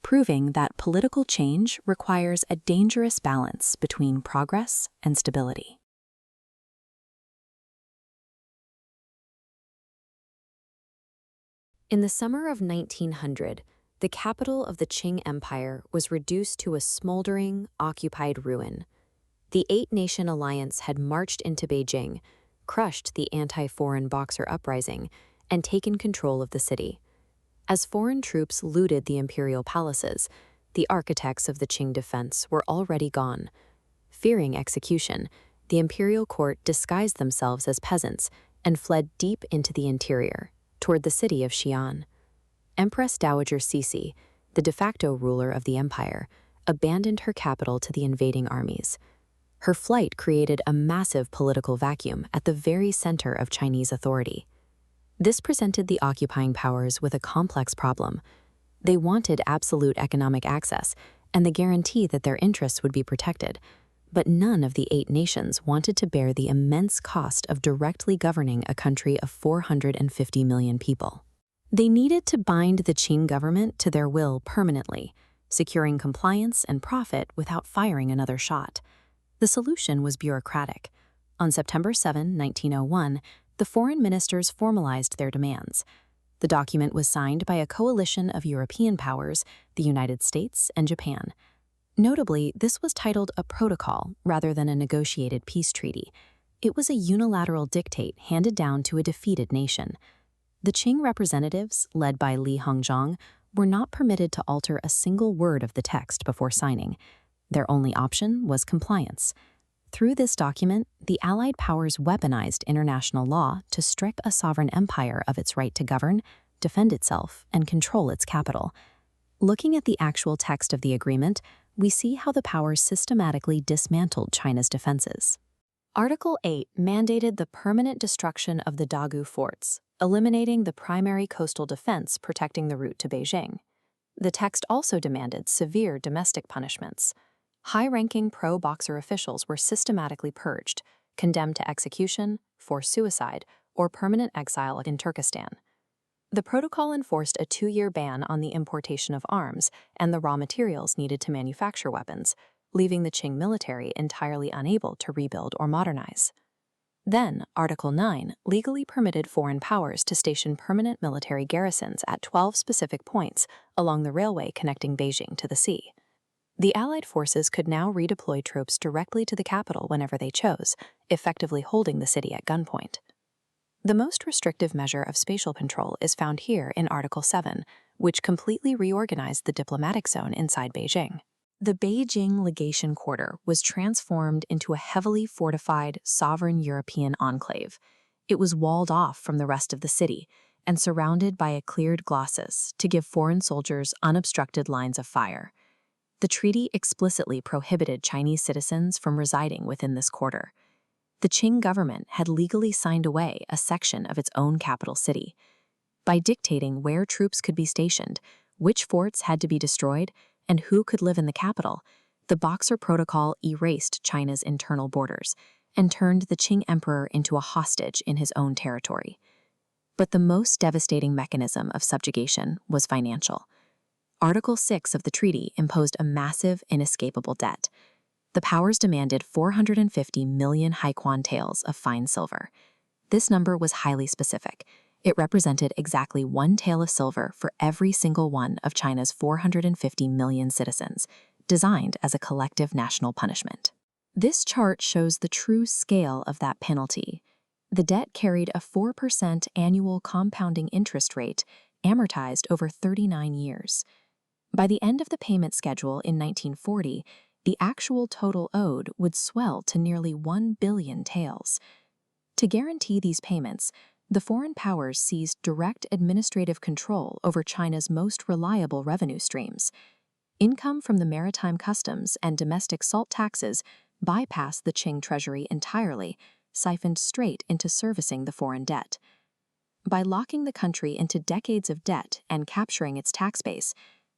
proving that political change requires a dangerous balance between progress and stability. In the summer of 1900, the capital of the Qing Empire was reduced to a smoldering, occupied ruin. The Eight-Nation Alliance had marched into Beijing, crushed the anti-foreign Boxer uprising, and taken control of the city. As foreign troops looted the imperial palaces, the architects of the Qing defense were already gone. Fearing execution, the imperial court disguised themselves as peasants and fled deep into the interior, toward the city of Xi'an. Empress Dowager Cixi, the de facto ruler of the empire, abandoned her capital to the invading armies. Her flight created a massive political vacuum at the very center of Chinese authority. This presented the occupying powers with a complex problem. They wanted absolute economic access and the guarantee that their interests would be protected, but none of the 8 nations wanted to bear the immense cost of directly governing a country of 450 million people. They needed to bind the Qing government to their will permanently, securing compliance and profit without firing another shot. The solution was bureaucratic. On September 7, 1901, the foreign ministers formalized their demands. The document was signed by a coalition of European powers, the United States and Japan. Notably, this was titled a protocol rather than a negotiated peace treaty. It was a unilateral dictate handed down to a defeated nation. The Qing representatives, led by Li Hongzhang, were not permitted to alter a single word of the text before signing. Their only option was compliance. Through this document, the Allied powers weaponized international law to strip a sovereign empire of its right to govern, defend itself, and control its capital. Looking at the actual text of the agreement, we see how the powers systematically dismantled China's defenses. Article 8 mandated the permanent destruction of the Dagu forts, eliminating the primary coastal defense protecting the route to Beijing. The text also demanded severe domestic punishments. High-ranking pro-Boxer officials were systematically purged, condemned to execution, forced suicide, or permanent exile in Turkestan. The protocol enforced a 2-year ban on the importation of arms and the raw materials needed to manufacture weapons, leaving the Qing military entirely unable to rebuild or modernize. Then, Article 9 legally permitted foreign powers to station permanent military garrisons at 12 specific points along the railway connecting Beijing to the sea. The Allied forces could now redeploy troops directly to the capital whenever they chose, effectively holding the city at gunpoint. The most restrictive measure of spatial control is found here in Article 7, which completely reorganized the diplomatic zone inside Beijing. The Beijing Legation Quarter was transformed into a heavily fortified, sovereign European enclave. It was walled off from the rest of the city and surrounded by a cleared glossus to give foreign soldiers unobstructed lines of fire. The treaty explicitly prohibited Chinese citizens from residing within this quarter. The Qing government had legally signed away a section of its own capital city. By dictating where troops could be stationed, which forts had to be destroyed, and who could live in the capital, the Boxer Protocol erased China's internal borders and turned the Qing emperor into a hostage in his own territory. But the most devastating mechanism of subjugation was financial. Article 6 of the treaty imposed a massive, inescapable debt. The powers demanded 450 million haikuan taels of fine silver. This number was highly specific. It represented exactly 1 tael of silver for every single one of China's 450 million citizens, designed as a collective national punishment. This chart shows the true scale of that penalty. The debt carried a 4% annual compounding interest rate, amortized over 39 years. By the end of the payment schedule in 1940, the actual total owed would swell to nearly 1 billion taels. To guarantee these payments, the foreign powers seized direct administrative control over China's most reliable revenue streams. Income from the maritime customs and domestic salt taxes bypassed the Qing treasury entirely, siphoned straight into servicing the foreign debt. By locking the country into decades of debt and capturing its tax base,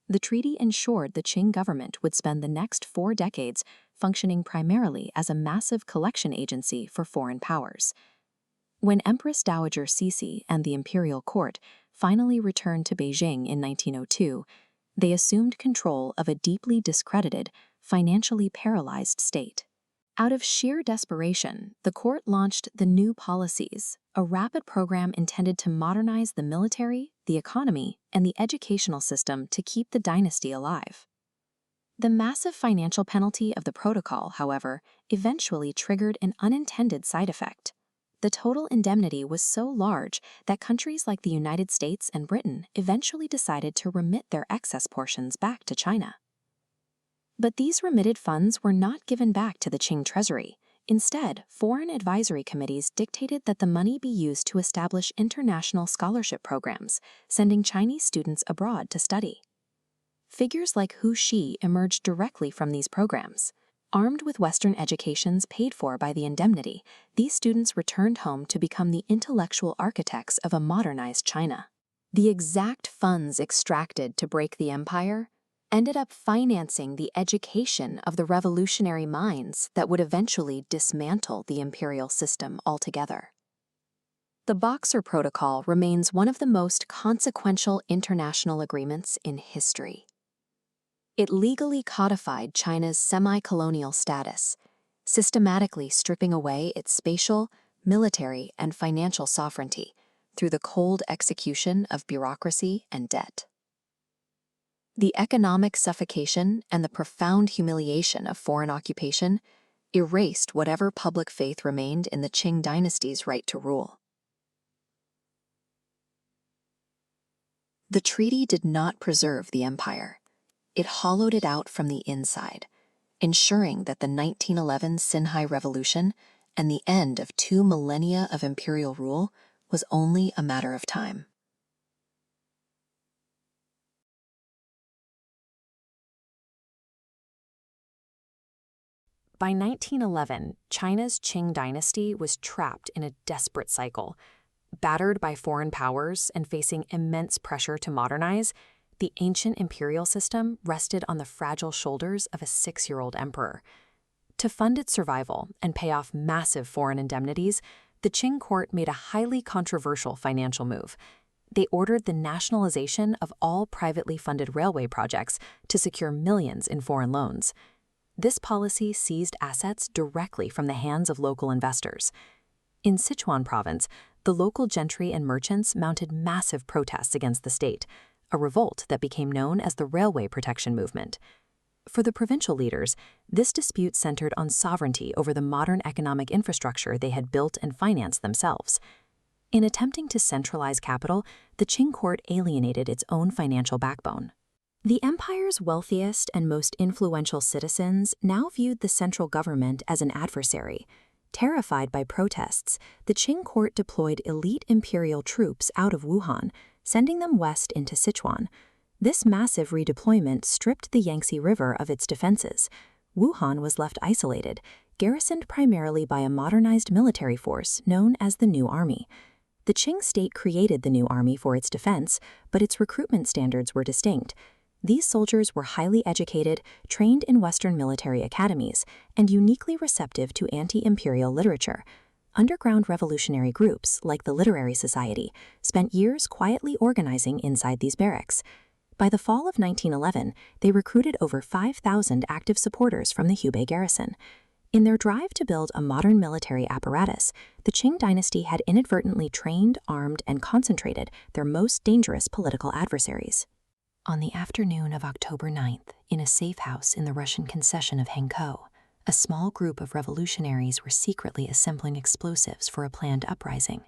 the treaty ensured the Qing government would spend the next 4 decades functioning primarily as a massive collection agency for foreign powers. When Empress Dowager Cixi and the imperial court finally returned to Beijing in 1902, they assumed control of a deeply discredited, financially paralyzed state. Out of sheer desperation, the court launched the New Policies, a rapid program intended to modernize the military, the economy, and the educational system to keep the dynasty alive. The massive financial penalty of the protocol, however, eventually triggered an unintended side effect. The total indemnity was so large that countries like the United States and Britain eventually decided to remit their excess portions back to China. But these remitted funds were not given back to the Qing treasury. Instead, foreign advisory committees dictated that the money be used to establish international scholarship programs, sending Chinese students abroad to study. Figures like Hu Shi emerged directly from these programs. Armed with Western educations paid for by the indemnity, these students returned home to become the intellectual architects of a modernized China. The exact funds extracted to break the empire ended up financing the education of the revolutionary minds that would eventually dismantle the imperial system altogether. The Boxer Protocol remains one of the most consequential international agreements in history. It legally codified China's semi-colonial status, systematically stripping away its spatial, military, and financial sovereignty through the cold execution of bureaucracy and debt. The economic suffocation and the profound humiliation of foreign occupation erased whatever public faith remained in the Qing dynasty's right to rule. The treaty did not preserve the empire. It hollowed it out from the inside, ensuring that the 1911 Xinhai Revolution and the end of 2 millennia of imperial rule was only a matter of time. By 1911, China's Qing dynasty was trapped in a desperate cycle. Battered by foreign powers and facing immense pressure to modernize, the ancient imperial system rested on the fragile shoulders of a 6-year-old emperor. To fund its survival and pay off massive foreign indemnities, the Qing court made a highly controversial financial move. They ordered the nationalization of all privately funded railway projects to secure millions in foreign loans. This policy seized assets directly from the hands of local investors. In Sichuan province, the local gentry and merchants mounted massive protests against the state, a revolt that became known as the Railway Protection Movement. For the provincial leaders, this dispute centered on sovereignty over the modern economic infrastructure they had built and financed themselves. In attempting to centralize capital, the Qing court alienated its own financial backbone. The empire's wealthiest and most influential citizens now viewed the central government as an adversary. Terrified by protests, the Qing court deployed elite imperial troops out of Wuhan, sending them west into Sichuan. This massive redeployment stripped the Yangtze River of its defenses. Wuhan was left isolated, garrisoned primarily by a modernized military force known as the New Army. The Qing state created the New Army for its defense, but its recruitment standards were distinct. These soldiers were highly educated, trained in Western military academies, and uniquely receptive to anti-imperial literature. Underground revolutionary groups, like the Literary Society, spent years quietly organizing inside these barracks. By the fall of 1911, they recruited over 5,000 active supporters from the Hubei garrison. In their drive to build a modern military apparatus, the Qing dynasty had inadvertently trained, armed, and concentrated their most dangerous political adversaries. On the afternoon of October 9th, in a safe house in the Russian concession of Hangzhou, a small group of revolutionaries were secretly assembling explosives for a planned uprising.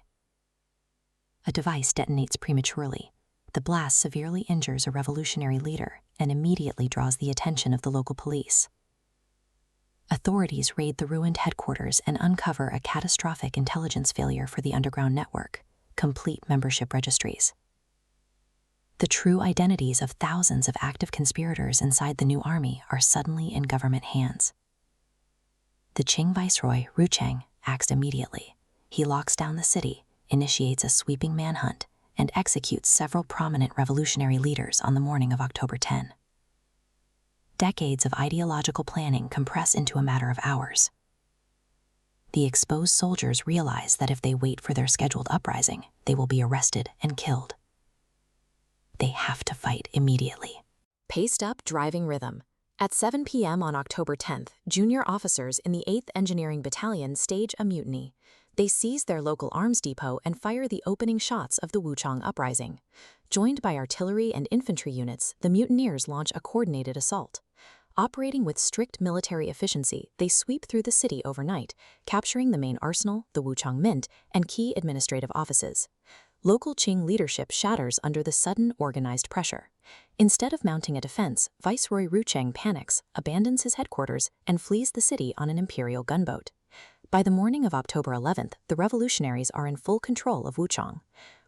A device detonates prematurely. The blast severely injures a revolutionary leader and immediately draws the attention of the local police. Authorities raid the ruined headquarters and uncover a catastrophic intelligence failure for the underground network, complete membership registries. The true identities of thousands of active conspirators inside the new army are suddenly in government hands. The Qing viceroy, Ricci, acts immediately. He locks down the city, initiates a sweeping manhunt, and executes several prominent revolutionary leaders on the morning of October 10. Decades of ideological planning compress into a matter of hours. The exposed soldiers realize that if they wait for their scheduled uprising, they will be arrested and killed. They have to fight immediately. Paced up driving rhythm. At 7 p.m. on October 10th, junior officers in the 8th Engineering Battalion stage a mutiny. They seize their local arms depot and fire the opening shots of the Wuchang uprising. Joined by artillery and infantry units, the mutineers launch a coordinated assault. Operating with strict military efficiency, they sweep through the city overnight, capturing the main arsenal, the Wuchang Mint, and key administrative offices. Local Qing leadership shatters under the sudden organized pressure. Instead of mounting a defense, Viceroy Ricci panics, abandons his headquarters, and flees the city on an imperial gunboat. By the morning of October 11th, the revolutionaries are in full control of Wuchang.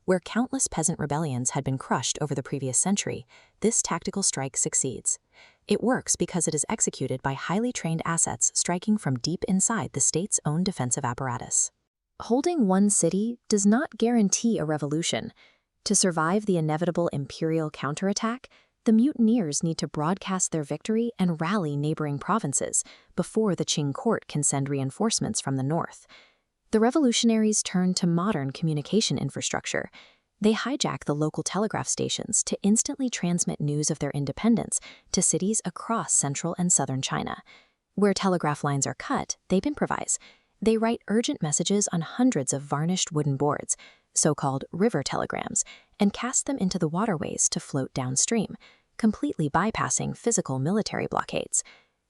Where countless peasant rebellions had been crushed over the previous century, this tactical strike succeeds. It works because it is executed by highly trained assets striking from deep inside the state's own defensive apparatus. Holding one city does not guarantee a revolution. To survive the inevitable imperial counterattack, the mutineers need to broadcast their victory and rally neighboring provinces before the Qing court can send reinforcements from the north. The revolutionaries turn to modern communication infrastructure. They hijack the local telegraph stations to instantly transmit news of their independence to cities across central and southern China. Where telegraph lines are cut, they improvise. They write urgent messages on hundreds of varnished wooden boards, so-called river telegrams, and cast them into the waterways to float downstream, completely bypassing physical military blockades.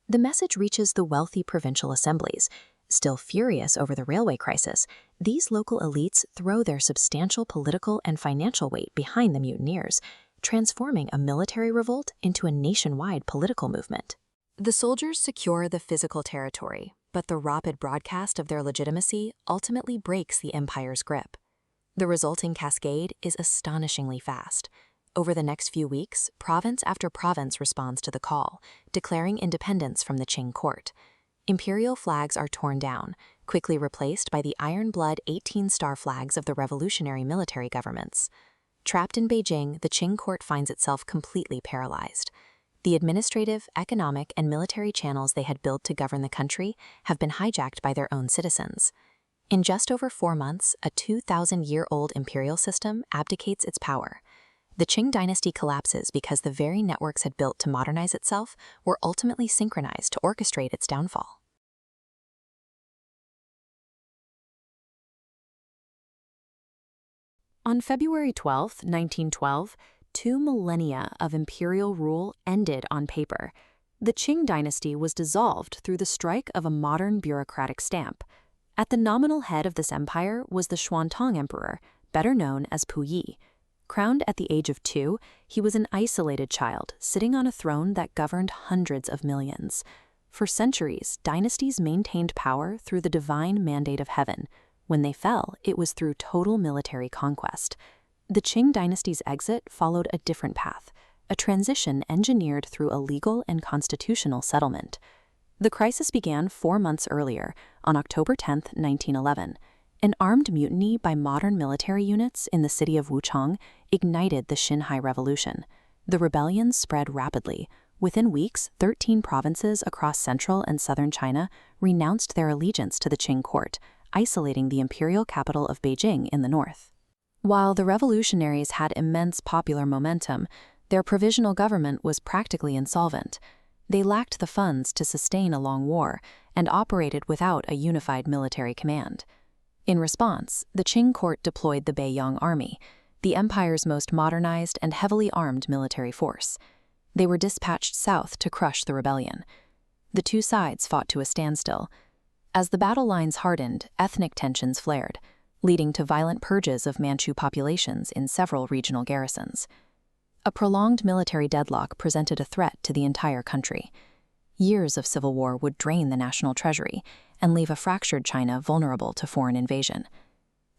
The message reaches the wealthy provincial assemblies. Still furious over the railway crisis, these local elites throw their substantial political and financial weight behind the mutineers, transforming a military revolt into a nationwide political movement. The soldiers secure the physical territory, but the rapid broadcast of their legitimacy ultimately breaks the empire's grip. The resulting cascade is astonishingly fast. Over the next few weeks, province after province responds to the call, declaring independence from the Qing court. Imperial flags are torn down, quickly replaced by the iron-blood 18-star flags of the revolutionary military governments. Trapped in Beijing, the Qing court finds itself completely paralyzed. The administrative, economic, and military channels they had built to govern the country have been hijacked by their own citizens. In just over 4 months, a 2,000-year-old imperial system abdicates its power. The Qing dynasty collapses because the very networks it built to modernize itself were ultimately synchronized to orchestrate its downfall. On February 12, 1912, 2 millennia of imperial rule ended on paper. The Qing dynasty was dissolved through the strike of a modern bureaucratic stamp. At the nominal head of this empire was the Xuantong Emperor, better known as Puyi. Crowned at the age of 2, he was an isolated child, sitting on a throne that governed hundreds of millions. For centuries, dynasties maintained power through the divine mandate of heaven. When they fell, it was through total military conquest. The Qing dynasty's exit followed a different path, a transition engineered through a legal and constitutional settlement. The crisis began 4 months earlier, on October 10, 1911. An armed mutiny by modern military units in the city of Wuchang ignited the Xinhai Revolution. The rebellion spread rapidly. Within weeks, 13 provinces across central and southern China renounced their allegiance to the Qing court, isolating the imperial capital of Beijing in the north. While the revolutionaries had immense popular momentum, their provisional government was practically insolvent. They lacked the funds to sustain a long war and operated without a unified military command. In response, the Qing court deployed the Beiyang army, the empire's most modernized and heavily armed military force. They were dispatched south to crush the rebellion. The two sides fought to a standstill. As the battle lines hardened, ethnic tensions flared, leading to violent purges of Manchu populations in several regional garrisons. A prolonged military deadlock presented a threat to the entire country. Years of civil war would drain the national treasury and leave a fractured China vulnerable to foreign invasion.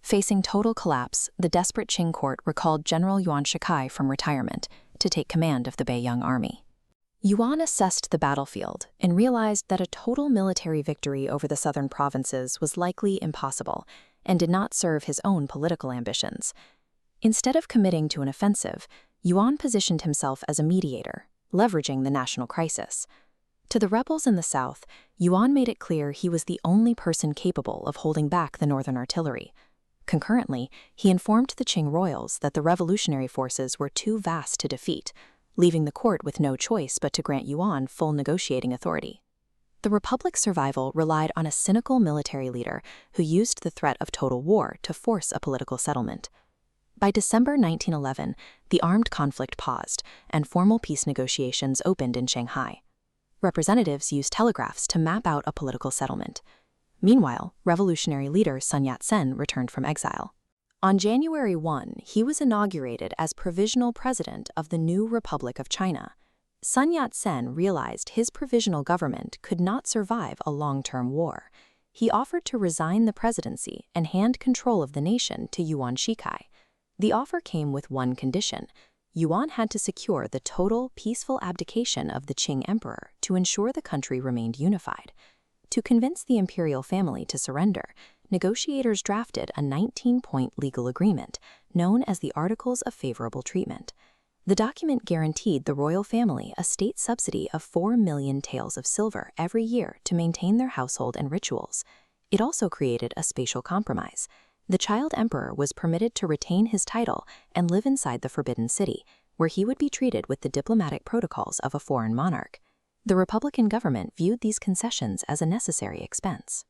Facing total collapse, the desperate Qing court recalled General Yuan Shikai from retirement to take command of the Beiyang army. Yuan assessed the battlefield and realized that a total military victory over the southern provinces was likely impossible and did not serve his own political ambitions. Instead of committing to an offensive, Yuan positioned himself as a mediator, leveraging the national crisis. To the rebels in the south, Yuan made it clear he was the only person capable of holding back the northern artillery. Concurrently, he informed the Qing royals that the revolutionary forces were too vast to defeat, leaving the court with no choice but to grant Yuan full negotiating authority. The republic's survival relied on a cynical military leader who used the threat of total war to force a political settlement. By December 1911, the armed conflict paused, and formal peace negotiations opened in Shanghai. Representatives used telegraphs to map out a political settlement. Meanwhile, revolutionary leader Sun Yat-sen returned from exile. On January 1, he was inaugurated as provisional president of the new Republic of China. Sun Yat-sen realized his provisional government could not survive a long-term war. He offered to resign the presidency and hand control of the nation to Yuan Shikai. The offer came with one condition: Yuan had to secure the total peaceful abdication of the Qing emperor to ensure the country remained unified. To convince the imperial family to surrender, negotiators drafted a 19-point legal agreement known as the Articles of Favorable Treatment. The document guaranteed the royal family a state subsidy of 4 million taels of silver every year to maintain their household and rituals. It also created a spatial compromise. The child emperor was permitted to retain his title and live inside the Forbidden City, where he would be treated with the diplomatic protocols of a foreign monarch. The Republican government viewed these concessions as a necessary expense.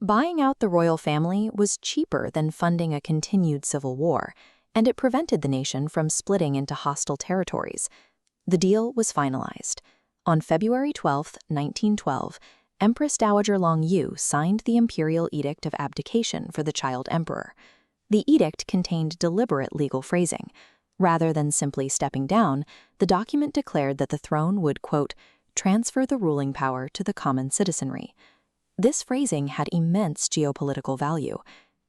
Buying out the royal family was cheaper than funding a continued civil war, and it prevented the nation from splitting into hostile territories. The deal was finalized. On February 12, 1912, Empress Dowager Long Yu signed the imperial edict of abdication for the child emperor. The edict contained deliberate legal phrasing. Rather than simply stepping down, the document declared that the throne would, quote, transfer the ruling power to the common citizenry. This phrasing had immense geopolitical value.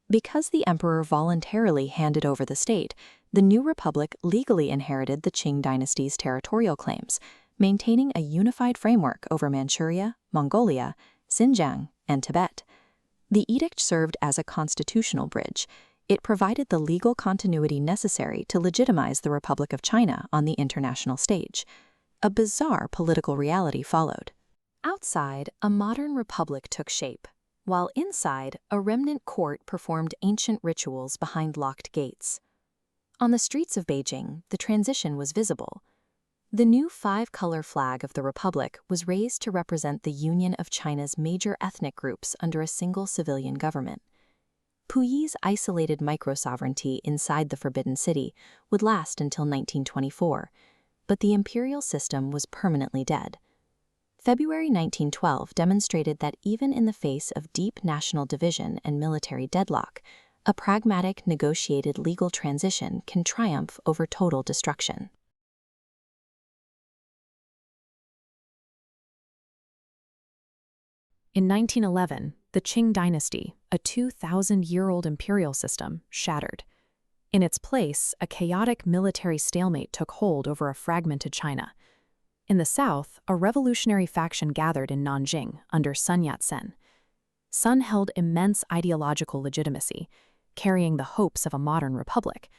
Because the emperor voluntarily handed over the state, the new republic legally inherited the Qing dynasty's territorial claims, maintaining a unified framework over Manchuria, Mongolia, Xinjiang, and Tibet. The edict served as a constitutional bridge. It provided the legal continuity necessary to legitimize the Republic of China on the international stage. A bizarre political reality followed. Outside, a modern republic took shape, while inside, a remnant court performed ancient rituals behind locked gates. On the streets of Beijing, the transition was visible. The new 5-color flag of the Republic was raised to represent the union of China's major ethnic groups under a single civilian government. Puyi's isolated micro-sovereignty inside the Forbidden City would last until 1924, but the imperial system was permanently dead. February 1912 demonstrated that even in the face of deep national division and military deadlock, a pragmatic, negotiated legal transition can triumph over total destruction. In 1911, the Qing dynasty, a 2,000-year-old imperial system, shattered. In its place, a chaotic military stalemate took hold over a fragmented China. In the south, a revolutionary faction gathered in Nanjing under Sun Yat-sen. Sun held immense ideological legitimacy, carrying the hopes of a modern republic,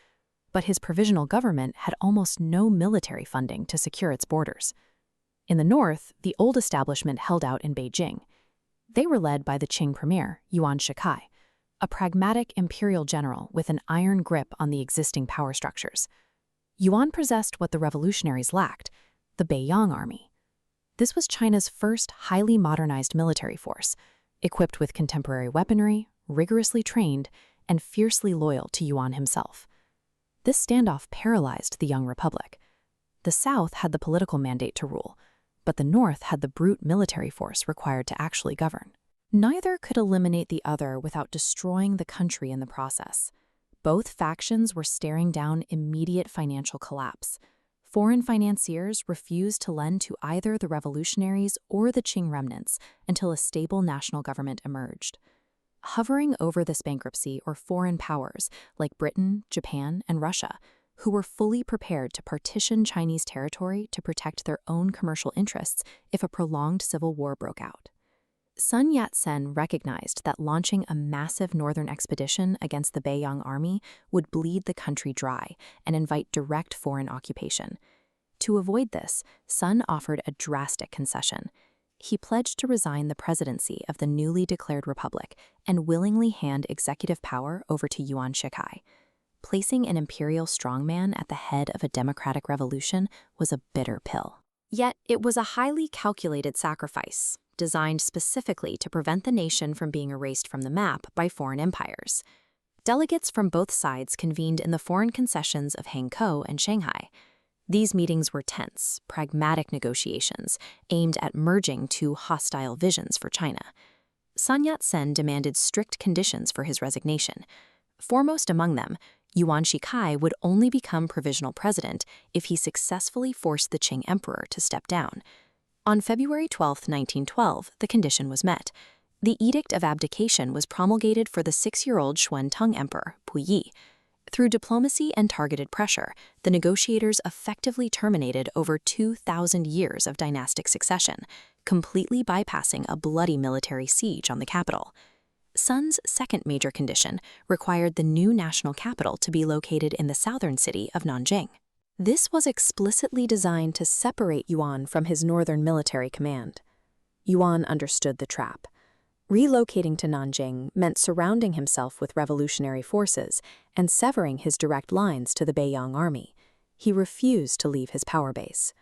but his provisional government had almost no military funding to secure its borders. In the north, the old establishment held out in Beijing. They were led by the Qing premier, Yuan Shikai, a pragmatic imperial general with an iron grip on the existing power structures. Yuan possessed what the revolutionaries lacked: the Beiyang army. This was China's first highly modernized military force, equipped with contemporary weaponry, rigorously trained, and fiercely loyal to Yuan himself. This standoff paralyzed the young republic. The south had the political mandate to rule, but the north had the brute military force required to actually govern. Neither could eliminate the other without destroying the country in the process. Both factions were staring down immediate financial collapse. Foreign financiers refused to lend to either the revolutionaries or the Qing remnants until a stable national government emerged. Hovering over this bankruptcy were foreign powers like Britain, Japan, and Russia, who were fully prepared to partition Chinese territory to protect their own commercial interests if a prolonged civil war broke out. Sun Yat-sen recognized that launching a massive northern expedition against the Beiyang army would bleed the country dry and invite direct foreign occupation. To avoid this, Sun offered a drastic concession. He pledged to resign the presidency of the newly declared republic and willingly hand executive power over to Yuan Shikai. Placing an imperial strongman at the head of a democratic revolution was a bitter pill. Yet it was a highly calculated sacrifice, designed specifically to prevent the nation from being erased from the map by foreign empires. Delegates from both sides convened in the foreign concessions of Hangzhou and Shanghai. These meetings were tense, pragmatic negotiations aimed at merging two hostile visions for China. Sun Yat-sen demanded strict conditions for his resignation. Foremost among them, Yuan Shikai would only become provisional president if he successfully forced the Qing emperor to step down. On February 12, 1912, the condition was met. The Edict of Abdication was promulgated for the 6-year-old Xuan Teng Emperor, Puyi. Through diplomacy and targeted pressure, the negotiators effectively terminated over 2,000 years of dynastic succession, completely bypassing a bloody military siege on the capital. Sun's second major condition required the new national capital to be located in the southern city of Nanjing. This was explicitly designed to separate Yuan from his northern military command. Yuan understood the trap. Relocating to Nanjing meant surrounding himself with revolutionary forces and severing his direct lines to the Beiyang army. He refused to leave his power base.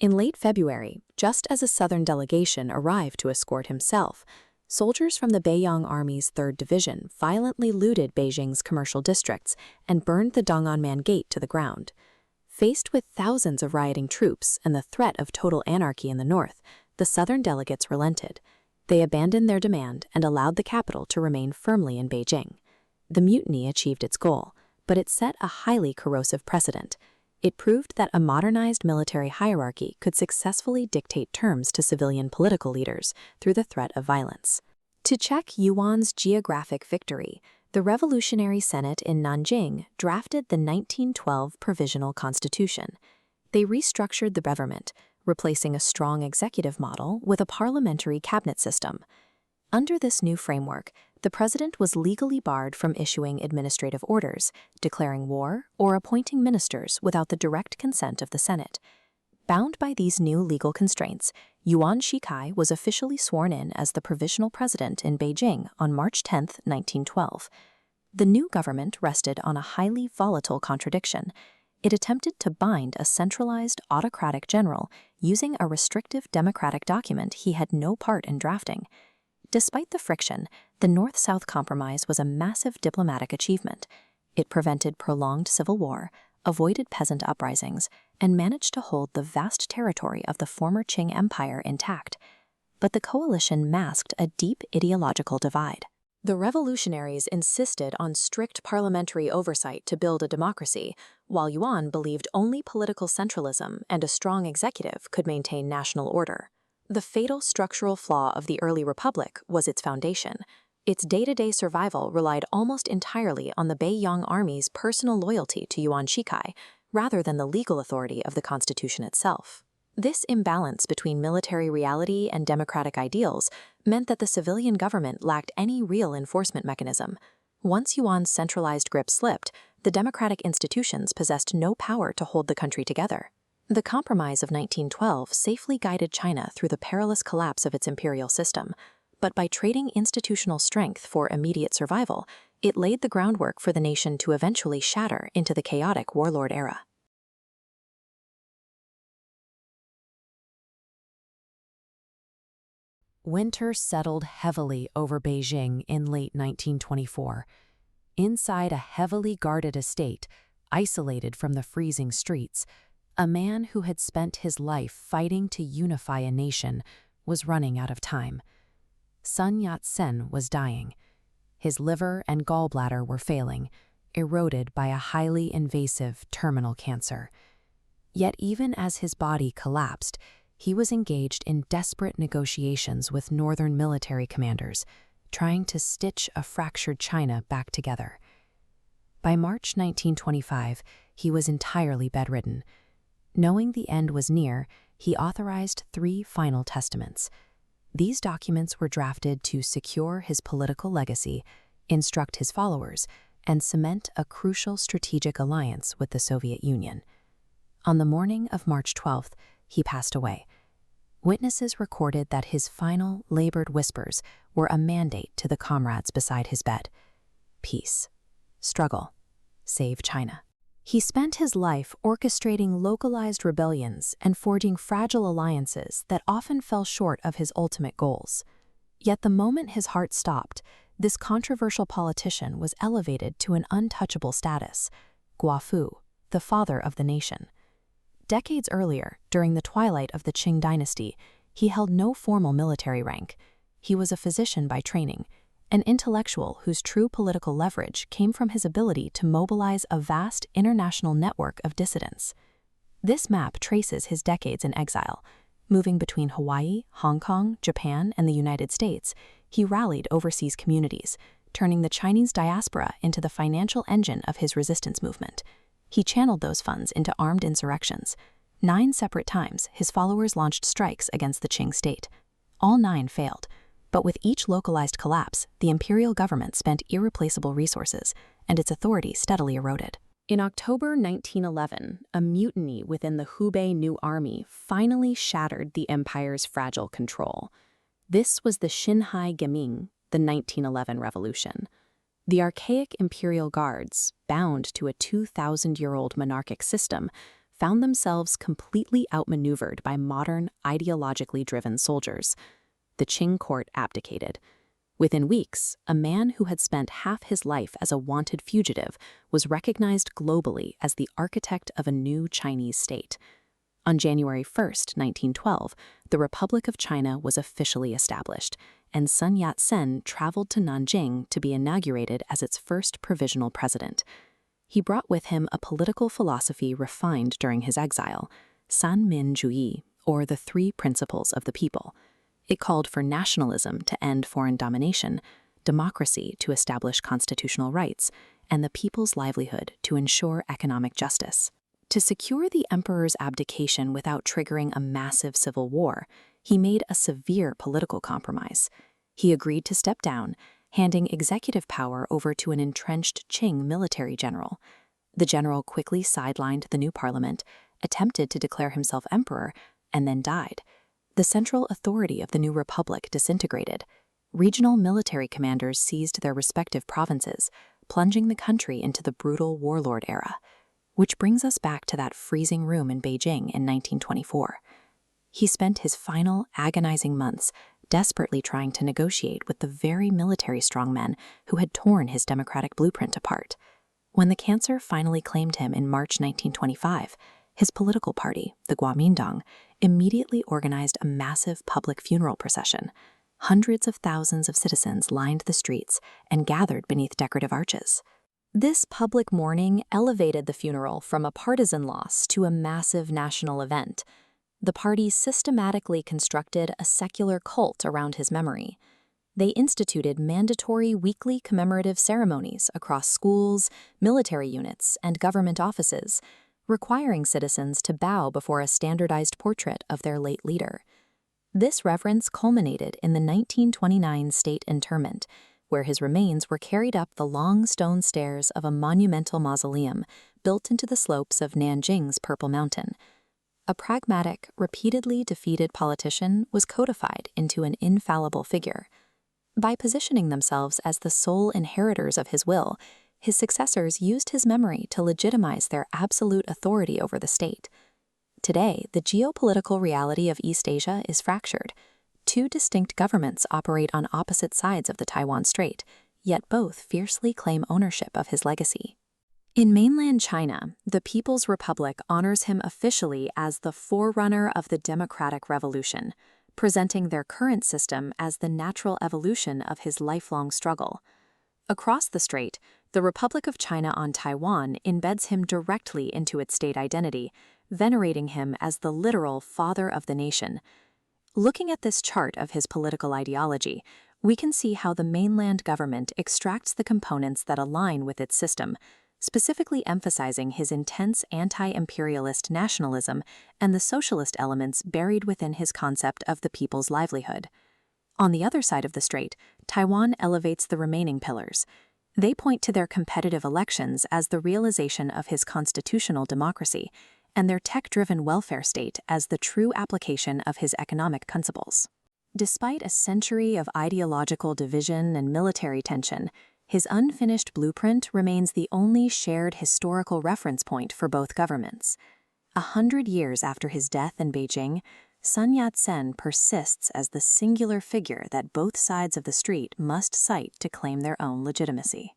In late February, just as a southern delegation arrived to escort himself, soldiers from the Beiyang Army's 3rd Division violently looted Beijing's commercial districts and burned the Dong'anmen Gate to the ground. Faced with thousands of rioting troops and the threat of total anarchy in the north, the southern delegates relented. They abandoned their demand and allowed the capital to remain firmly in Beijing. The mutiny achieved its goal, but it set a highly corrosive precedent. It proved that a modernized military hierarchy could successfully dictate terms to civilian political leaders through the threat of violence. To check Yuan's geographic victory, the Revolutionary Senate in Nanjing drafted the 1912 Provisional Constitution. They restructured the government, replacing a strong executive model with a parliamentary cabinet system. Under this new framework, the president was legally barred from issuing administrative orders, declaring war, or appointing ministers without the direct consent of the Senate. Bound by these new legal constraints, Yuan Shikai was officially sworn in as the provisional president in Beijing on March 10, 1912. The new government rested on a highly volatile contradiction. It attempted to bind a centralized autocratic general using a restrictive democratic document he had no part in drafting. Despite the friction, the North-South Compromise was a massive diplomatic achievement. It prevented prolonged civil war, avoided peasant uprisings, and managed to hold the vast territory of the former Qing Empire intact. But the coalition masked a deep ideological divide. The revolutionaries insisted on strict parliamentary oversight to build a democracy, while Yuan believed only political centralism and a strong executive could maintain national order. The fatal structural flaw of the early republic was its foundation. Its day-to-day survival relied almost entirely on the Beiyang army's personal loyalty to Yuan Shikai, rather than the legal authority of the constitution itself. This imbalance between military reality and democratic ideals meant that the civilian government lacked any real enforcement mechanism. Once Yuan's centralized grip slipped, the democratic institutions possessed no power to hold the country together. The Compromise of 1912 safely guided China through the perilous collapse of its imperial system, but by trading institutional strength for immediate survival, it laid the groundwork for the nation to eventually shatter into the chaotic warlord era. Winter settled heavily over Beijing in late 1924. Inside a heavily guarded estate, isolated from the freezing streets, a man who had spent his life fighting to unify a nation was running out of time. Sun Yat-sen was dying. His liver and gallbladder were failing, eroded by a highly invasive terminal cancer. Yet even as his body collapsed, he was engaged in desperate negotiations with northern military commanders, trying to stitch a fractured China back together. By March 1925, he was entirely bedridden. Knowing the end was near, he authorized 3 final testaments. These documents were drafted to secure his political legacy, instruct his followers, and cement a crucial strategic alliance with the Soviet Union. On the morning of March 12th, he passed away. Witnesses recorded that his final, labored whispers were a mandate to the comrades beside his bed. Peace. Struggle. Save China. He spent his life orchestrating localized rebellions and forging fragile alliances that often fell short of his ultimate goals. Yet the moment his heart stopped, this controversial politician was elevated to an untouchable status, Guofu, the father of the nation. Decades earlier, during the twilight of the Qing dynasty, he held no formal military rank. He was a physician by training, an intellectual whose true political leverage came from his ability to mobilize a vast international network of dissidents. This map traces his decades in exile. Moving between Hawaii, Hong Kong, Japan, and the United States, he rallied overseas communities, turning the Chinese diaspora into the financial engine of his resistance movement. He channeled those funds into armed insurrections. 9 separate times, his followers launched strikes against the Qing state. All 9 failed, but with each localized collapse, the imperial government spent irreplaceable resources, and its authority steadily eroded. In October 1911, a mutiny within the Hubei New Army finally shattered the empire's fragile control. This was the Xinhai Geming, the 1911 revolution. The archaic imperial guards, bound to a 2,000-year-old monarchic system, found themselves completely outmaneuvered by modern, ideologically driven soldiers. The Qing court abdicated. Within weeks, a man who had spent half his life as a wanted fugitive was recognized globally as the architect of a new Chinese state. On January 1, 1912, the Republic of China was officially established, and Sun Yat-sen traveled to Nanjing to be inaugurated as its first provisional president. He brought with him a political philosophy refined during his exile, Sanminjuyi, or the 3 principles of the people. It called for nationalism to end foreign domination, democracy to establish constitutional rights, and the people's livelihood to ensure economic justice. To secure the emperor's abdication without triggering a massive civil war, he made a severe political compromise. He agreed to step down, handing executive power over to an entrenched Qing military general. The general quickly sidelined the new parliament, attempted to declare himself emperor, and then died. The central authority of the new republic disintegrated. Regional military commanders seized their respective provinces, plunging the country into the brutal warlord era. Which brings us back to that freezing room in Beijing in 1924. He spent his final, agonizing months desperately trying to negotiate with the very military strongmen who had torn his democratic blueprint apart. When the cancer finally claimed him in March 1925, his political party, the Kuomintang, immediately organized a massive public funeral procession. Hundreds of thousands of citizens lined the streets and gathered beneath decorative arches. This public mourning elevated the funeral from a partisan loss to a massive national event. The party systematically constructed a secular cult around his memory. They instituted mandatory weekly commemorative ceremonies across schools, military units, and government offices, requiring citizens to bow before a standardized portrait of their late leader. This reverence culminated in the 1929 state interment, where his remains were carried up the long stone stairs of a monumental mausoleum built into the slopes of Nanjing's Purple Mountain. A pragmatic, repeatedly defeated politician was codified into an infallible figure. By positioning themselves as the sole inheritors of his will, his successors used his memory to legitimize their absolute authority over the state. Today, the geopolitical reality of East Asia is fractured. 2 distinct governments operate on opposite sides of the Taiwan Strait, yet both fiercely claim ownership of his legacy. In mainland China, the People's Republic honors him officially as the forerunner of the democratic revolution, presenting their current system as the natural evolution of his lifelong struggle. Across the strait, the Republic of China on Taiwan embeds him directly into its state identity, venerating him as the literal father of the nation. Looking at this chart of his political ideology, we can see how the mainland government extracts the components that align with its system, specifically emphasizing his intense anti-imperialist nationalism and the socialist elements buried within his concept of the people's livelihood. On the other side of the strait, Taiwan elevates the remaining pillars. They point to their competitive elections as the realization of his constitutional democracy, and their tech-driven welfare state as the true application of his economic principles. Despite a century of ideological division and military tension, his unfinished blueprint remains the only shared historical reference point for both governments. 100 years after his death in Beijing, Sun Yat-sen persists as the singular figure that both sides of the street must cite to claim their own legitimacy.